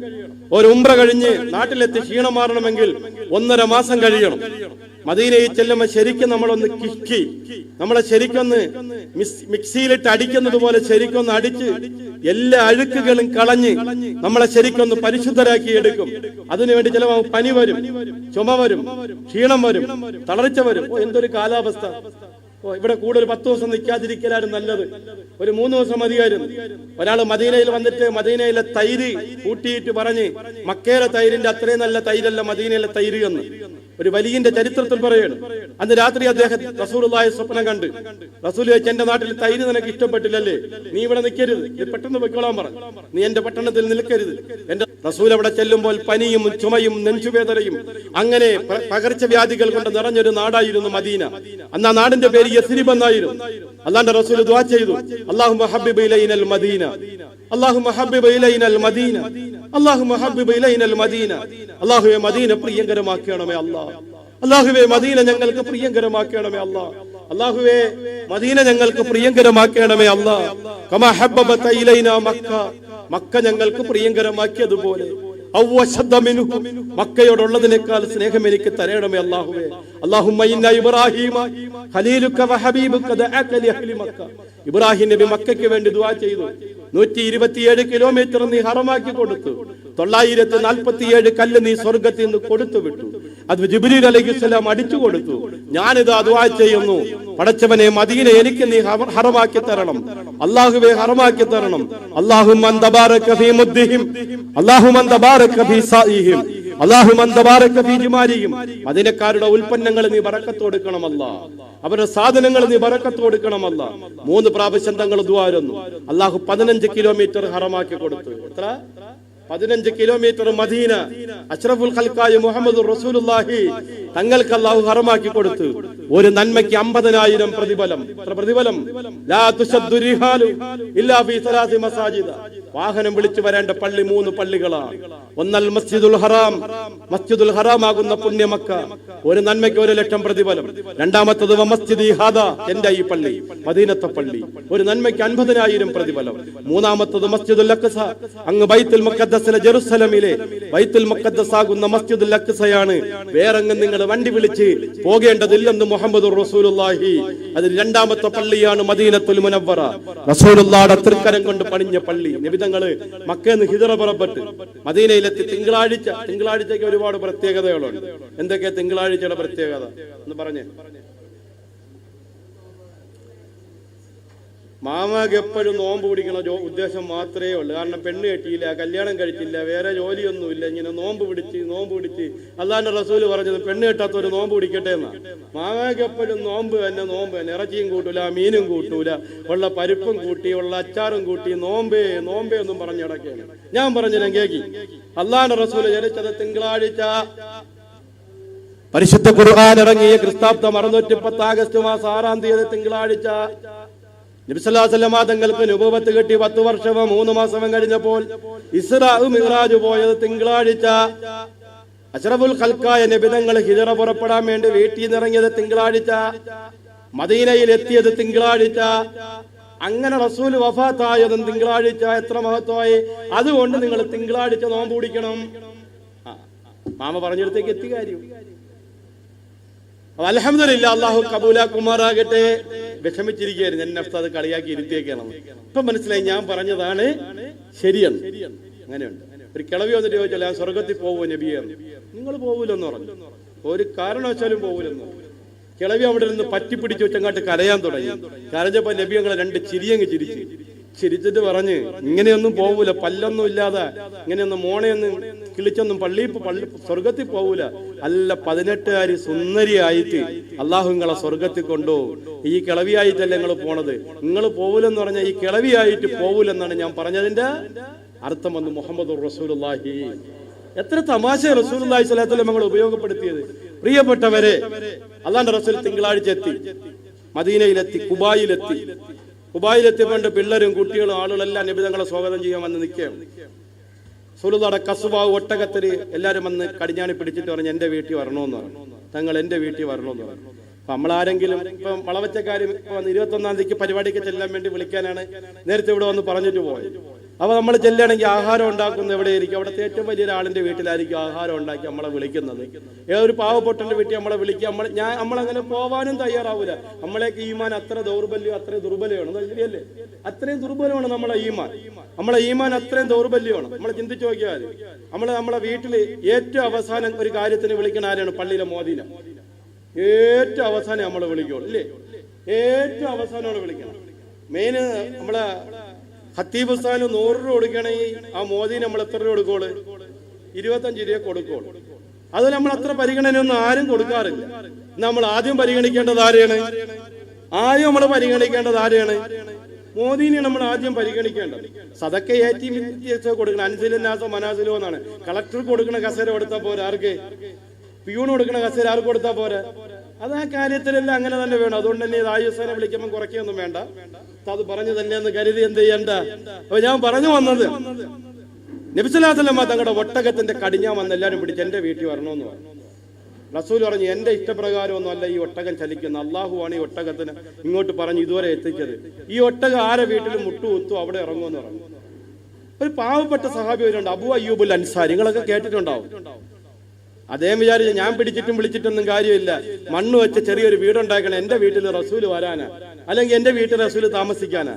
[SPEAKER 1] ഒരു ഉംറ കഴിഞ്ഞ് നാട്ടിലെത്തി ക്ഷീണം മാറണമെങ്കിൽ 1.5 മാസം കഴിയണം. മദീനയിൽ ചെല്ലുമ്പോൾ ശരിക്കും നമ്മളൊന്ന് കിക്കി, നമ്മളെ ശരിക്കൊന്ന് മിക്സിയിലിട്ട് അടിക്കുന്നത് പോലെ ശരിക്കൊന്ന് അടിച്ച് എല്ലാ അഴുക്കുകളും കളഞ്ഞ് നമ്മളെ ശരിക്കൊന്ന് പരിശുദ്ധരാക്കി എടുക്കും. അതിനുവേണ്ടി ചിലപ്പോൾ പനി വരും, ചുമ വരും, ക്ഷീണം വരും, തളർച്ച വരും. എന്തൊരു കാലാവസ്ഥ! ഇവിടെ കൂടുതൽ 10 ദിവസം നിൽക്കാതിരിക്കലായിരുന്നു നല്ലത്, ഒരു 3 ദിവസം മതിയായിരുന്നു. ഒരാൾ മദീനയിൽ വന്നിട്ട് മദീനയിലെ തൈര് കൂട്ടിയിട്ട് പറഞ്ഞ് മക്കയിലെ തൈരിന്റെ അത്രയും നല്ല തൈരല്ല മദീനയിലെ തൈര് എന്ന് ഒരു വലിയന്റെ ചരിത്രത്തിൽ പറയാണ്. അന്ന് രാത്രി അദ്ദേഹം റസൂലുള്ളാഹിയെ സ്വപ്നം കണ്ട്. റസൂൽ ചോദിച്ചു, എന്റെ നാട്ടിൽ തൈര് നിനക്ക് ഇഷ്ടപ്പെട്ടില്ലല്ലേ, നീ ഇവിടെ നിൽക്കരുത്, നീ പെട്ടെന്ന് പൊയ്ക്കോളാൻ പറഞ്ഞു, നീ എന്റെ പട്ടണത്തിൽ നിൽക്കരുത്. എന്റെ റസൂൽ അവിടെ ചെല്ലുമ്പോൾ പനിയും ചുമയും നെഞ്ചുവേദനയും അങ്ങനെ പകർച്ചവ്യാധികൾ കൊണ്ട് നിറഞ്ഞൊരു നാടായിരുന്നു മദീന. അന്ന് ആ നാടിന്റെ പേര് യസ്രിബ് എന്നായിരുന്നു. അല്ലാഹുവിന്റെ റസൂൽ ദുആ ചെയ്തു, അല്ലാഹുമ്മ ഹബ്ബിബ് ഇലൈനൽ മദീന, അല്ലാഹുമ്മ ഹബ്ബിബ് ഇലൈനൽ മദീന, അല്ലാഹുമ്മ ഹബ്ബിബ് ഇലൈനൽ മദീന. അല്ലാഹുവേ, മദീന പ്രിയങ്കരമാക്കണമേ അല്ലാഹ്. അല്ലാഹുവേ, മദീന ഞങ്ങൾക്ക് പ്രിയങ്കരമാക്കണമേ അല്ലാഹ്. അല്ലാഹുവേ, മദീന ഞങ്ങൾക്ക് പ്രിയങ്കരമാക്കണമേ അല്ലാഹ്. കമാ ഹബ്ബബത ഇലൈനാ മക്ക, മക്ക ഞങ്ങൾക്ക് പ്രിയങ്കരമാക്കിയതുപോലെ മക്കയോടുള്ളതിനേക്കാൾ സ്നേഹം എനിക്ക് തരണമേ അല്ലാഹുവേ. അല്ലാഹുമ്മ ഇന്ന ഇബ്രാഹീമ ഖലീലുക വഹബീബുക ദഅക ലിഅഹ്ലി മക്ക. ഇബ്രാഹിം നബി മക്കയ്ക്ക് വേണ്ടി ദുആ ചെയ്തു. 127 കിലോമീറ്റർ നീ ഹറമാക്കി കൊടുത്തു, 947 കല്ല് നീ സ്വർഗത്തിൽ നിന്ന് കൊടുത്തു വിട്ടു. അത് ജിബ്രീൽ അലൈഹിസ്സലാം അടിച്ചു കൊടുത്തു. ഞാനിതാ ദുആ ചെയ്യുന്നു, പടച്ചവനെ, മദീന എനിക്ക് നീ ഹറമാക്കി തരണം. അല്ലാഹുവേ, ഹറമാക്കി തരണം. അല്ലാഹുമ്മ തബാറക ഫീ മുദ്ദിഹിം, അല്ലാഹുമ്മ തബാറക ഫീ സായിഹിം, അല്ലാഹുമ്മ തബാറക ഫീ ജിമാരിഹിം. മദീനക്കാരുടെ ഉൽപ്പന്നങ്ങൾ നീ ബറക്കത്ത് കൊടുക്കണം അല്ലാഹ്, അവരുടെ സാധനങ്ങൾ നീ ബറക്കത്ത് കൊടുക്കണം അല്ലാഹ്. 3 പ്രാവശ്യം തങ്ങൾ ദുആ ചെയ്യുന്നു. അല്ലാഹു 15 കിലോമീറ്റർ ഹറമാക്കി കൊടുത്തു. എത്ര? 15 കിലോമീറ്റർ മദീന അഷ്റഫുൽ ഖൽഖായ മുഹമ്മദ് റസൂലുള്ളാഹി തങ്ങൾക്ക് അല്ലാഹു ഹറമാക്കി കൊടുത്തു. ഒരു നന്മയ്ക്ക് 50,000 പ്രതിഫലം. പ്രതിഫലം ലാ തുശദ്ദു റിഹാലു ഇല്ലാ ഫീ 3 മസാജിദ. വാഹനം വിളിച്ചു വരേണ്ട പള്ളി 3 പള്ളികളാണ്. ഒന്നൽ മസ്ജിദുൽ ഹറാം, മസ്ജിദുൽ ഹറാം ആകുന്ന പുണ്യമക്ക. ഒരു നന്മയ്ക്ക് 1,00,000 പ്രതിഫലം. രണ്ടാമത്തത് മസ്ജിദി ഹാദാ, എന്റെ ഈ പള്ളി, മദീനത്തെ പള്ളി, ഒരു നന്മയ്ക്ക് 50,000 പ്രതിഫലം. മൂന്നാമത്തത് മസ്ജിദുൽ അഖ്സ, അങ്ങ് ബൈത്തുൽ മുഖദ്ദസിലെ ജെറുസലമിലെ ബൈത്തുൽ മുഖദ്ദസ് ആകുന്ന മസ്ജിദുൽ അഖ്സയാണ് വേറെങ്ങ് നിങ്ങൾ വണ്ടി വിളിച്ച് പോകേണ്ടതില്ലെന്ന് മുഹമ്മദുർ റസൂലുള്ളാഹി. അതിൽ രണ്ടാമത്തെ പള്ളിയാണ് മദീനത്തുൽ മുനവ്വറ, റസൂലുള്ളാഹിയുടെ തൃക്കരം കൊണ്ട് പണിഞ്ഞ പള്ളി. നബി തങ്ങള് മക്കയിൽ നിന്ന് ഹിജ്റ പുറപ്പെട്ട് മദീനയിലെത്തി തിങ്കളാഴ്ചയ്ക്ക് ഒരുപാട് പ്രത്യേകതകളുണ്ട്. എന്തൊക്കെ തിങ്കളാഴ്ചയുടെ പ്രത്യേകത എന്ന് പറഞ്ഞേ? മാമക്ക് എപ്പോഴും നോമ്പ് പിടിക്കണ ഉദ്ദേശം മാത്രമേ ഉള്ളൂ. കാരണം പെണ്ണ് കെട്ടിയില്ല, കല്യാണം കഴിച്ചില്ല, വേറെ ജോലിയൊന്നുമില്ല. ഇങ്ങനെ നോമ്പ് പിടിച്ച് അല്ലാണ്ട് റസൂല് പറഞ്ഞത് പെണ്ണ് കെട്ടാത്തൊരു നോമ്പ് പിടിക്കട്ടെ എന്നാ. മാമക്ക് എപ്പോഴും നോമ്പ് തന്നെ. ഇറച്ചിയും കൂട്ടൂല, മീനും കൂട്ടൂല, ഉള്ള പരിപ്പും കൂട്ടി, ഉള്ള അച്ചാറും കൂട്ടി, നോമ്പേ ഒന്നും പറഞ്ഞിടക്കാണ്. ഞാൻ പറഞ്ഞില്ല കേക്കി. അല്ലാണ്ട് റസൂല് ജനിച്ചത് തിങ്കളാഴ്ച. പരിശുദ്ധ ഖുർആൻ ഇറങ്ങിയ ക്രിസ്താബ്ദം 610 ആഗസ്റ്റ് മാസം 6-ാം തീയതി തിങ്കളാഴ്ച. നബി സല്ലല്ലാഹു അലൈഹി വസല്ലം തങ്ങൾക്ക് നുബുവത്ത് കിട്ടി 10 വർഷവും 3 മാസവും കഴിഞ്ഞപ്പോൾ ഇസ്റാ മിഅ്റാജ് പോയത് തിങ്കളാഴ്ച. അഷ്റഫുൽ ഖൽഖായ നബി തങ്ങൾ ഹിജ്റ പുറപ്പെടാൻ വേണ്ടി വീട്ടിൽ നിന്ന് ഇറങ്ങിയത് തിങ്കളാഴ്ച. മദീനയിൽ എത്തിയത് തിങ്കളാഴ്ച. അങ്ങനെ റസൂൽ വഫാത്തായതും തിങ്കളാഴ്ച. എത്ര മഹത്വമായി! അതുകൊണ്ട് നിങ്ങൾ തിങ്കളാഴ്ച നോമ്പ് പിടിക്കണം. മാമ പറഞ്ഞിടത്തേക്ക് എത്തി കാര്യം. അൽഹംദുലില്ലാ, അല്ലാഹു കബൂലാക്കുമാറാകട്ടെ. വിഷമിച്ചിരിക്കുകയായിരുന്നു, എന്നെ അത് കളിയാക്കി ഇരുത്തിയേക്കണം. ഇപ്പൊ മനസ്സിലായി ഞാൻ പറഞ്ഞതാണ് ശരിയാണ്. അങ്ങനെയുണ്ട്. ഒരു കിളവി വന്നിട്ട് ചോദിച്ചാൽ ഞാൻ സ്വർഗത്തിൽ പോവോ നബിയെ? നിങ്ങൾ പോവൂലെന്ന് പറഞ്ഞു. ഒരു കാരണവശാലും പോവൂലെന്ന്. കിളവി അവിടെ നിന്ന് പറ്റിപ്പിടിച്ച് വെച്ചങ്ങാട്ട് കരയാൻ തുടങ്ങി. കരഞ്ഞപ്പോ നബി ഞങ്ങളെ 2 ചിരിയങ്ങ് ചിരിച്ചിട്ട് പറഞ്ഞ്, ഇങ്ങനെയൊന്നും പോവൂല, പല്ലൊന്നും ഇല്ലാതെ ഇങ്ങനെയൊന്നും മോണയൊന്നും കിളിച്ചൊന്നും പള്ളി സ്വർഗത്തിൽ പോവൂല. അല്ല, 18കാരി സുന്ദരിയായിട്ട് അള്ളാഹു നിങ്ങളെ സ്വർഗത്തിൽ കൊണ്ടുപോകും. ഈ കിളവിയായിട്ടല്ല നിങ്ങൾ പോണത്. നിങ്ങൾ പോവൂലെന്ന് പറഞ്ഞാൽ ഈ കിളവിയായിട്ട് പോവൂലെന്നാണ് ഞാൻ പറഞ്ഞതിന്റെ അർത്ഥം. വന്ന് മുഹമ്മദുർ റസൂലുള്ളാഹി. എത്ര തമാശ റസൂലുള്ളാഹി സ്വല്ലല്ലാഹു അലൈഹി വസല്ലം ഞങ്ങൾ ഉപയോഗപ്പെടുത്തിയത്. പ്രിയപ്പെട്ടവരെ, അല്ലാഹുവിന്റെ റസൂൽ തിങ്കളാഴ്ച എത്തി, മദീനയിലെത്തി, കുബായിലെത്തിയപ്പോണ്ട് പിള്ളേരും കുട്ടികളും ആളുകളെല്ലാം നബി തങ്ങളെ സ്വാഗതം ചെയ്യാൻ വന്ന് നിൽക്കുകയാണ്. റസൂലുള്ളാഹിയുടെ കസ്വാവ് ഒട്ടകത്തില് എല്ലാരും വന്ന് കടിഞ്ഞാണി പിടിച്ചിട്ട് പറഞ്ഞു, എന്റെ വീട്ടിൽ വരണമെന്ന് പറഞ്ഞു. തങ്ങൾ എന്റെ വീട്ടിൽ വരണമെന്ന് പറഞ്ഞു. അപ്പൊ നമ്മളാരെങ്കിലും ഇപ്പൊ വളവച്ചക്കാരും 21-ാം തീയതിക്ക് പരിപാടിക്ക് ചെല്ലാൻ വേണ്ടി വിളിക്കാനാണ് നേരത്തെ ഇവിടെ വന്ന് പറഞ്ഞിട്ട് പോയത്. അപ്പൊ നമ്മൾ ചെല്ലുകയാണെങ്കിൽ ആഹാരം ഉണ്ടാക്കുന്ന എവിടെയായിരിക്കും? അവിടുത്തെ ഏറ്റവും വലിയൊരാളിന്റെ വീട്ടിലായിരിക്കും ആഹാരം ഉണ്ടാക്കി നമ്മളെ വിളിക്കുന്നത്. ഏതൊരു പാവപ്പെട്ടന്റെ വീട്ടിൽ നമ്മളെ വിളിക്കുക. നമ്മളങ്ങനെ പോവാനും തയ്യാറാവൂല. നമ്മളേക്ക് ഈമാൻ അത്ര ദുർബലമാണ്. ശരിയല്ലേ? അത്രയും ദുർബലമാണ് നമ്മളെ ഈമാൻ അത്രയും ദൗർബല്യമാണ്. നമ്മൾ ചിന്തിച്ചു നോക്കിയാൽ നമ്മളെ വീട്ടില് ഏറ്റവും അവസാനം ഒരു കാര്യത്തിന് വിളിക്കണ ആരാണ്? പള്ളിയിലെ മോദിന. ഏറ്റവും അവസാനം നമ്മളെ വിളിക്കുള്ളൂ, ഇല്ലേ? ഏറ്റവും അവസാനമാണ് വിളിക്കണം. മെയിന് നമ്മളെ ഖത്തീബ് ഉസ്താദിന് 100 രൂപ കൊടുക്കണമെങ്കിൽ ആ മോദിന് നമ്മൾ എത്ര രൂപ കൊടുക്കോളൂ? 25 രൂപ കൊടുക്കോളൂ. അത് നമ്മൾ അത്ര പരിഗണനയൊന്നും ആരും കൊടുക്കാറില്ല. നമ്മൾ ആദ്യം പരിഗണിക്കേണ്ടത് ആരെയാണ്? മോദിനെ നമ്മൾ ആദ്യം പരിഗണിക്കേണ്ടത്. സദക്ക ഏറ്റി കൊടുക്കണം. അൻസിലിനാസോ മനാസിലോ എന്നാണ്. കളക്ടർ കൊടുക്കുന്ന കസേര കൊടുത്താൽ പോരാ. ആർക്ക്? പിയൂണ് കൊടുക്കുന്ന കസേര ആർക്ക് കൊടുത്താൽ പോരാ? അത് ആ കാര്യത്തിലെല്ലാം അങ്ങനെ തന്നെ വേണം. അതുകൊണ്ട് തന്നെ ആയുസ്സാനെ വിളിക്കുമ്പോൾ കുറയ്ക്കൊന്നും വേണ്ട. അത് പറഞ്ഞു തന്നെയെന്ന് കരുതി എന്ത് ചെയ്യണ്ട. അപ്പൊ ഞാൻ പറഞ്ഞു വന്നത്, നബി സല്ലല്ലാഹു അലൈഹി വസല്ലം തങ്ങളുടെ ഒട്ടകത്തിന്റെ കടിഞ്ഞാൻ വന്ന് എല്ലാവരും പിടിച്ച് എന്റെ വീട്ടിൽ വരണമെന്ന് പറഞ്ഞു. റസൂൽ പറഞ്ഞു, എന്റെ ഇഷ്ടപ്രകാരമൊന്നും അല്ല ഈ ഒട്ടകം ചലിക്കുന്നത്. അള്ളാഹുവാണ് ഈ ഒട്ടകത്തിന് ഇങ്ങോട്ട് പറഞ്ഞ് ഇതുവരെ എത്തിച്ചത്. ഈ ഒട്ടകം ആരെ വീട്ടിലും മുട്ടുകുത്തു അവിടെ ഇറങ്ങുമെന്ന് പറഞ്ഞു. ഒരു പാവപ്പെട്ട സഹാബി വരുന്നുണ്ട്, അബൂ അയ്യൂബുൽ അൻസാരി. നിങ്ങളൊക്കെ കേട്ടിട്ടുണ്ടാവും. അദ്ദേഹം വിചാരിച്ചു ഞാൻ വിളിച്ചിട്ടൊന്നും കാര്യമില്ല, മണ്ണ് വെച്ച് ചെറിയൊരു വീടുണ്ടാക്കണം, എന്റെ വീട്ടിൽ റസൂല് വരാനാ, അല്ലെങ്കിൽ എന്റെ വീട്ടിൽ റസൂല് താമസിക്കാനാ.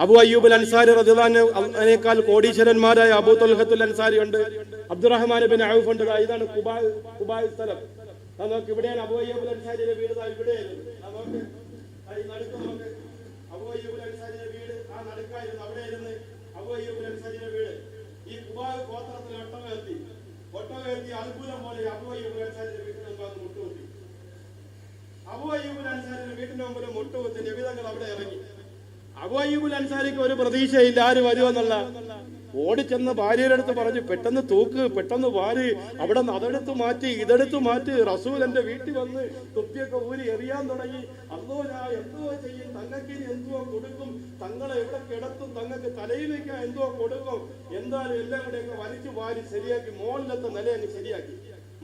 [SPEAKER 1] അബൂ അയ്യൂബുൽ അൻസാരി റളിയല്ലാഹു അൻഹുവിനേക്കാൾ കോടീശ്വരന്മാരായ അബൂ തൽഹത്തുൽ അൻസാരി ഉണ്ട്, അബ്ദുറഹ്മാൻ ബിൻ ഔഫ് ഉണ്ട്. ഇതാണ് ഖുബായ് സ്ഥലം. നമുക്ക് ഇവിടെയാണ് അബൂ അയ്യൂബുൽ അൻസാരിയുടെ വീട്. ഇവിടെയായിരുന്നു. അബൂ അയ്യൂബുൽ അൻസാരിയുടെ വീട് ആ നടുക്കായിരുന്നു. അവിടെ ഇരുന്ന് അബൂ അയ്യൂബുൽ അൻസാരിയുടെ വീട്. ഈ ഖുബായ് ഗോത്രത്തിൽ ഒട്ടകമെത്തി അത്ഭുതം പോലെ അബൂ അയ്യൂബുൽ അൻസാരിയുടെ വീട്ടിന് മുമ്പ് മുട്ടുകുത്തി. അബൂ അയ്യൂബുൽ അൻസാരിയുടെ വീട്ടിന് മുമ്പിൽ മുട്ടുകുത്തി നബി തങ്ങൾ അവിടെ ഇറങ്ങി. അബൂ അയ്യൂബുൽ അൻസാരിക്ക് ഒരു പ്രതീക്ഷയില്ല ആര് വരുമെന്നുള്ള. ഓടിച്ചെന്ന് ഭാര്യയുടെ അടുത്ത് പറഞ്ഞു, പെട്ടെന്ന് തൂക്ക്, പെട്ടെന്ന് വാര്, അവിടെ നിന്ന് അതെടുത്ത് മാറ്റി ഇതെടുത്ത് മാറ്റി. റസൂൽ എന്റെ വീട്ടിൽ വന്ന് തൊപ്പിയൊക്കെ ഊരി എറിയാൻ തുടങ്ങി. അല്ലോ ഞാൻ എന്തോ ചെയ്യും, തങ്ങൾക്ക് ഇനി എന്തോ കൊടുക്കും, തങ്ങളെ എവിടെ കിടത്തും, തങ്ങൾക്ക് തലയിൽ വെക്കാൻ എന്തോ കൊടുക്കും. എന്തായാലും എല്ലാം കൂടെയൊക്കെ വലിച്ചു വാരി ശരിയാക്കി മോളിലത്തെ നില അങ്ങ് ശരിയാക്കി.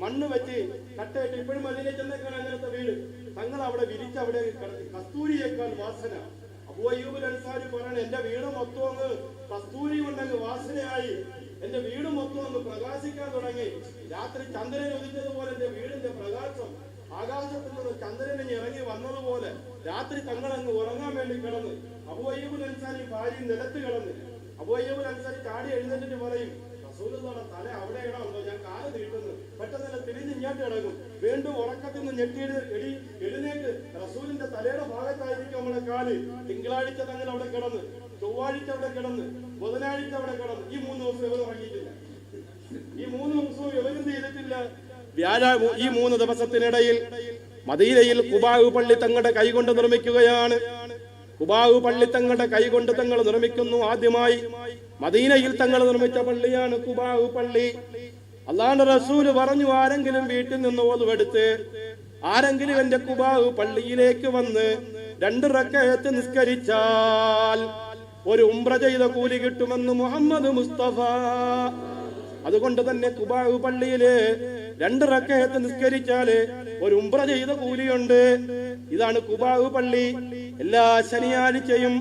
[SPEAKER 1] മണ്ണ് വെച്ച് കട്ടയിട്ട് ഇപ്പോഴും മദീനയിൽ ചെന്നേക്കാണ് അങ്ങനത്തെ വീട്. തങ്ങൾ അവിടെ വിരിച്ച് അവിടെ കിടത്തി. കസ്തൂരിയേക്കാൾ വാസന. അബൂ അയ്യൂബ് അൻസാരി പറയണ, എന്റെ വീട് മൊത്തം അങ്ങ് കസ്തൂരി കൊണ്ടങ്ങ് വാസനയായി, എന്റെ വീട് മൊത്തം അങ്ങ് പ്രകാശിക്കാൻ തുടങ്ങി. രാത്രി ചന്ദ്രൻ ഉദിച്ചതുപോലെ എന്റെ വീടിന്റെ പ്രകാശം ആകാശത്തിൽ നിന്ന് ചന്ദ്രനെ ഇറങ്ങി വന്നതുപോലെ രാത്രി തങ്ങൾ അങ്ങ് ഉറങ്ങാൻ വേണ്ടി കിടന്ന്. അബൂ അയ്യൂബ് അൻസാരി ഭാര്യ നിലത്ത് കിടന്ന്. അബൂ അയ്യൂബ് അൻസാരി ചാടി എഴുന്നേറ്റിട്ട് പറയും, റസൂലുള്ളാഹിയുടെ തല അവിടെ ഇടാമോ, ഞാൻ കാല് നീട്ടുന്നു. പെട്ടെന്ന് തിരിഞ്ഞ് ഇങ്ങോട്ട് കിടക്കും. വീണ്ടും ഉറക്കത്തിൽ നിന്ന് എഴുന്നേറ്റ് റസൂലിന്റെ തലയുടെ ഭാഗത്തായിരിക്കും നമ്മളെ കാല്. തിങ്കളാഴ്ച തങ്ങൾ അവിടെ കിടന്ന്, ചൊവ്വാഴ്ച അവിടെ കിടന്ന്, ബുധനാഴ്ച അവിടെ കിടന്ന്. ഈ 3 ദിവസം ഇവർ ഉറങ്ങിയിട്ടില്ല. ഈ 3 ദിവസവും ഇവരെന്ത് ചെയ്തിട്ടില്ല? ഈ 3 ദിവസത്തിനിടയിൽ മദീനയിൽ ഖുബാഉ പള്ളി തങ്ങളുടെ കൈകൊണ്ട് നിർമ്മിക്കുകയാണ്. ഖുബാഉ പള്ളി തങ്ങളുടെ കൈകൊണ്ട് തങ്ങൾ നിർമ്മിക്കുന്നു. ആദ്യമായി മദീനയിൽ തങ്ങൾ നിർമ്മിച്ച പള്ളിയാണ് ഖുബാഉ പള്ളി. അല്ലാഹുവിന്റെ റസൂൽ പറഞ്ഞു, ആരെങ്കിലും വീട്ടിൽ നിന്ന് ഓതുവെടുത്ത് ആരെങ്കിലും എന്റെ ഖുബാഉ പള്ളിയിലേക്ക് വന്ന് 2 റക്അത്ത് നിസ്കരിച്ചാൽ ഒരു ഉംറ ചെയ്ത കൂലി കിട്ടുമെന്ന് മുഹമ്മദ് മുസ്തഫ. അതുകൊണ്ട് തന്നെ ഖുബാഉ പള്ളിയില് 2 റക്അത്ത് നിസ്കരിച്ചാല് ഒരു ഉംറ ചെയ്ത കൂലിയുണ്ട്. ഇതാണ് ഖുബാഉ പള്ളി. എല്ലാ ശനിയാഴ്ചയും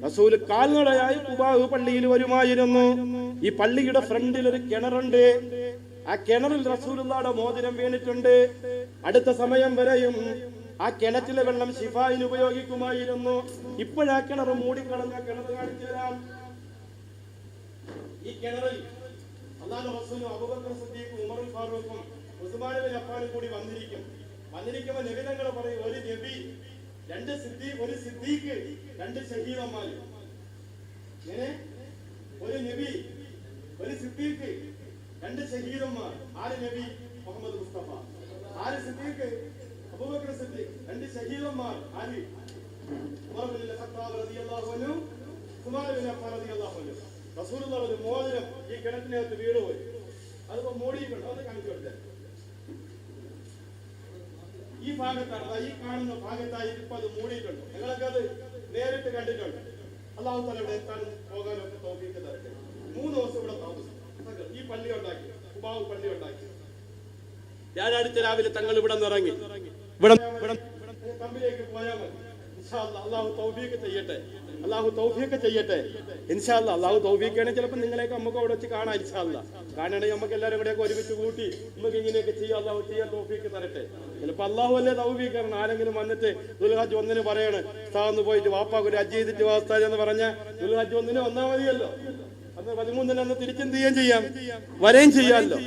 [SPEAKER 1] റസൂൽ കാൽനടയായി ഖുബാഉ പള്ളിയിൽ വരുമായിരുന്നു. ഈ പള്ളിയുടെ ഫ്രണ്ടിൽ ഒരു കിണറുണ്ട്. ആ കിണറിൽ റസൂലുള്ളാഹിയുടെ മോതിരം വീണിട്ടുണ്ട്. അടുത്ത സമയം വരെയും ആ കിണറ്റിലെ വെള്ളം ശിഫായിന് ഉപയോഗിക്കുമായിരുന്നു. ഇപ്പോഴാ കിണർ മൂടിക്കളഞ്ഞ കിണർ കാണിച്ചു തരാം. ഈ കിണറിൽ അല്ലാഹുവിന്റെ റസൂലും അബൂബക്കർ സിദ്ദീഖും ഉമർ ഫാറൂഖും ഉസ്മാൻ ബിൻ അഫ്ഫാനും കൂടി വന്നിരിക്കുമ്പോൾ നബി തങ്ങൾ പറയും, ഒരു നബി, 2 സിദ്ദീഖ്, ഒരു സിദ്ദീഖ്, 2 ഷഹീദന്മാർ. ഇങ്ങനെ ഒരു നബി, ഒരു സിദ്ദീഖ്, 2 ഷഹീദന്മാർ. ആര് നബി? മുഹമ്മദ് മുസ്തഫ. ആര് സിദ്ദീഖ്? അബൂബക്കർ സിദ്ദീഖ്. 2 ഷഹീദന്മാർ. ആര്? ഉമർ ബിൻ ഖത്താബ് റളിയല്ലാഹു അൻഹു, ഉസ്മാൻ ബിൻ അഫ്ഫാൻ റളിയല്ലാഹു അൻഹു. റസൂലുള്ളാഹിയുടെ മോതിരം ഈ കിണറ്റിനകത്ത് വീണുപോയി. അതിപ്പോ മൂടിയിട്ടുണ്ട്. അത് കാണിച്ചു കൊടുത്തേ. ഈ ഭാഗത്താണ്, ഈ കാണുന്ന ഭാഗത്തായി ഇപ്പൊ അത് മൂടിയിട്ടുണ്ട്. നിങ്ങളൊക്കെ അത് നേരിട്ട് കണ്ടിട്ടുണ്ട്. അല്ലാഹു തആല ഇവിടെ എത്താൻ പോകാനൊക്കെ തൗഫീഖ് തരട്ടെ. 3 ദിവസം ഇവിടെ താമസിക്കും. ഈ പള്ളി ഉണ്ടാക്കി, ഖുബാഉ പള്ളി ഉണ്ടാക്കി. വ്യാഴാഴ്ച രാവിലെ തങ്ങൾ ഇവിടെ നിറങ്ങി. ഇവിടെ തമ്പിലേക്ക് പോയാൽ മതി. ഇൻഷാ അല്ലാഹ് അല്ലാഹു തൗഫീഖ് ചെയ്യട്ടെ. അല്ലാഹു തൗഫീഖ് ചെയ്യട്ടെ. ഇൻഷാ അല്ലാഹ് അല്ലാഹു തൗഫീഖ് ചെയ്യണേ. ചിലപ്പോൾ നിങ്ങളെയൊക്കെ നമുക്ക് അവിടെ വെച്ച് കാണാം. ഇൻഷാ അല്ലാഹ് കാണണമെങ്കിൽ നമുക്ക് എല്ലാവരും കൂടെയൊക്കെ ഒരുമിച്ച് കൂട്ടി നമുക്ക് ഇങ്ങനെയൊക്കെ ചെയ്യാം. അല്ലാഹു ചെയ്യാൻ തൗഫീഖ് തരട്ടെ. ചിലപ്പോൾ അല്ലാഹു അല്ലേ തൗഫീഖ് തരണം. ആരെങ്കിലും വന്നിട്ട് ദുൽഹജ്ജ് 1 പറയാണ്, സാന്ന് പോയിട്ട് വാപ്പാക്ക് ഒരു ഹജ്ജ് ചെയ്തിട്ട് വാസ്താജ് എന്ന് പറഞ്ഞ ദുൽഹജ്ജ് 1 വന്നാൽ മതിയല്ലോ. അന്ന് 13 അന്ന് തിരിച്ചെന്ത് ചെയ്യാം, വരെയും ചെയ്യാമല്ലോ.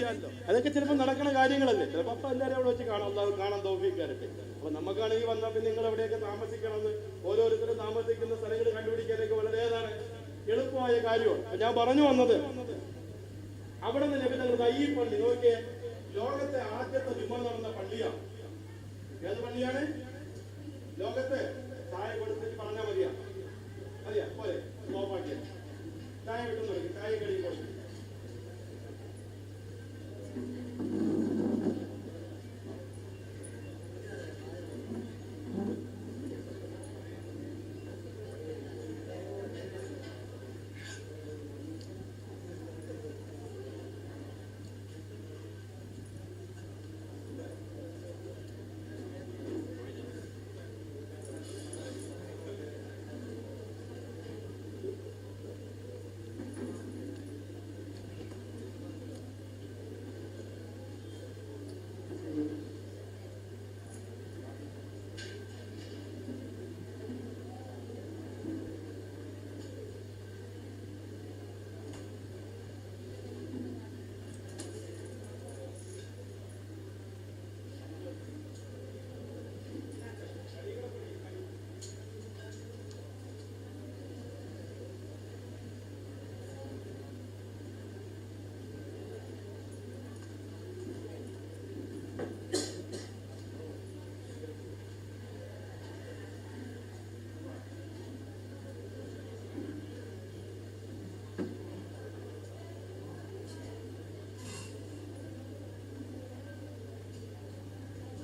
[SPEAKER 1] അതൊക്കെ ചിലപ്പോൾ നടക്കുന്ന കാര്യങ്ങളല്ലേ. ചിലപ്പോൾ അപ്പൊ എല്ലാവരും അവിടെ വെച്ച് കാണാം. അല്ലാഹു കാണാൻ തൗഫീഖ് തരട്ടെ. അപ്പൊ നമുക്കാണെങ്കിൽ വന്നാൽ പിന്നെ നിങ്ങൾ എവിടെയൊക്കെ താമസിക്കണമെന്ന് ഓരോരുത്തരും താമസിക്കുന്ന സ്ഥലങ്ങൾ കണ്ടുപിടിക്കാനൊക്കെ വളരെ എളുപ്പമായ കാര്യമാണ്. ഞാൻ പറഞ്ഞു വന്നത്, അവിടെ നിന്ന് നബി തങ്ങൾ ഈ പള്ളി നോക്കിയേ, ലോകത്തെ ആദ്യത്തെ ജുമ നടന്ന പള്ളിയാണ്. ഏത് പള്ളിയാണ്? ലോകത്തെ ചായ കൊടുത്തിട്ട് പറഞ്ഞാൽ മതിയാ പോലെ നോപ്പാക്കിയ ചായ കിട്ടുന്നു, ചായ കടി കൊടുക്കും.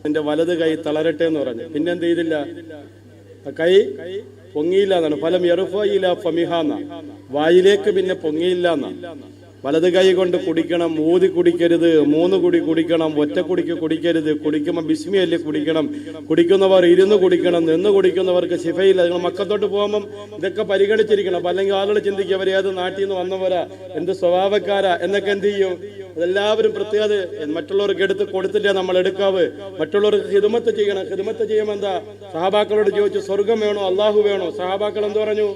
[SPEAKER 1] എന്റെ വലത് കൈ തളരട്ടെ എന്ന് പറഞ്ഞു. പിന്നെ എന്ത് ചെയ്തില്ല, കൈ പൊങ്ങിയില്ല എന്നാണ്. ഫലം യറുഫയില ഫമിഹാന്ന, വായിലേക്ക് പിന്നെ പൊങ്ങിയില്ല എന്നാണ്. വലത് കൈ കൊണ്ട് കുടിക്കണം, ഊതി കുടിക്കരുത്, 3 കുടി കുടിക്കണം, ഒറ്റ കുടിക്ക് കുടിക്കരുത്, കുടിക്കുമ്പോൾ ബിസ്മിയല്ലേ കുടിക്കണം, കുടിക്കുന്നവർ ഇരുന്ന് കുടിക്കണം, നിന്ന് കുടിക്കുന്നവർക്ക് ശിഫയില്ല. നിങ്ങൾ മക്കത്തോട്ട് പോകുമ്പം ഇതൊക്കെ പരിഗണിച്ചിരിക്കണം. അപ്പം അല്ലെങ്കിൽ ആളുകൾ ചിന്തിക്കുക അവർ ഏത് നാട്ടിൽ നിന്ന് വന്നവരാ, എന്ത് സ്വഭാവക്കാരാ എന്നൊക്കെ എന്ത് ചെയ്യും. അതെല്ലാവരും പ്രത്യേകത മറ്റുള്ളവർക്ക് എടുത്ത് കൊടുത്തിട്ടേ നമ്മൾ എടുക്കാവ്. മറ്റുള്ളവർക്ക് ഖിദ്മത്ത് ചെയ്യണം. ഖിദ്മത്ത് ചെയ്യുമ്പോൾ എന്താ, സഹാബാക്കളോട് ചോദിച്ചു സ്വർഗം വേണോ അള്ളാഹു വേണോ? സഹാബാക്കൾ എന്ത് പറഞ്ഞു?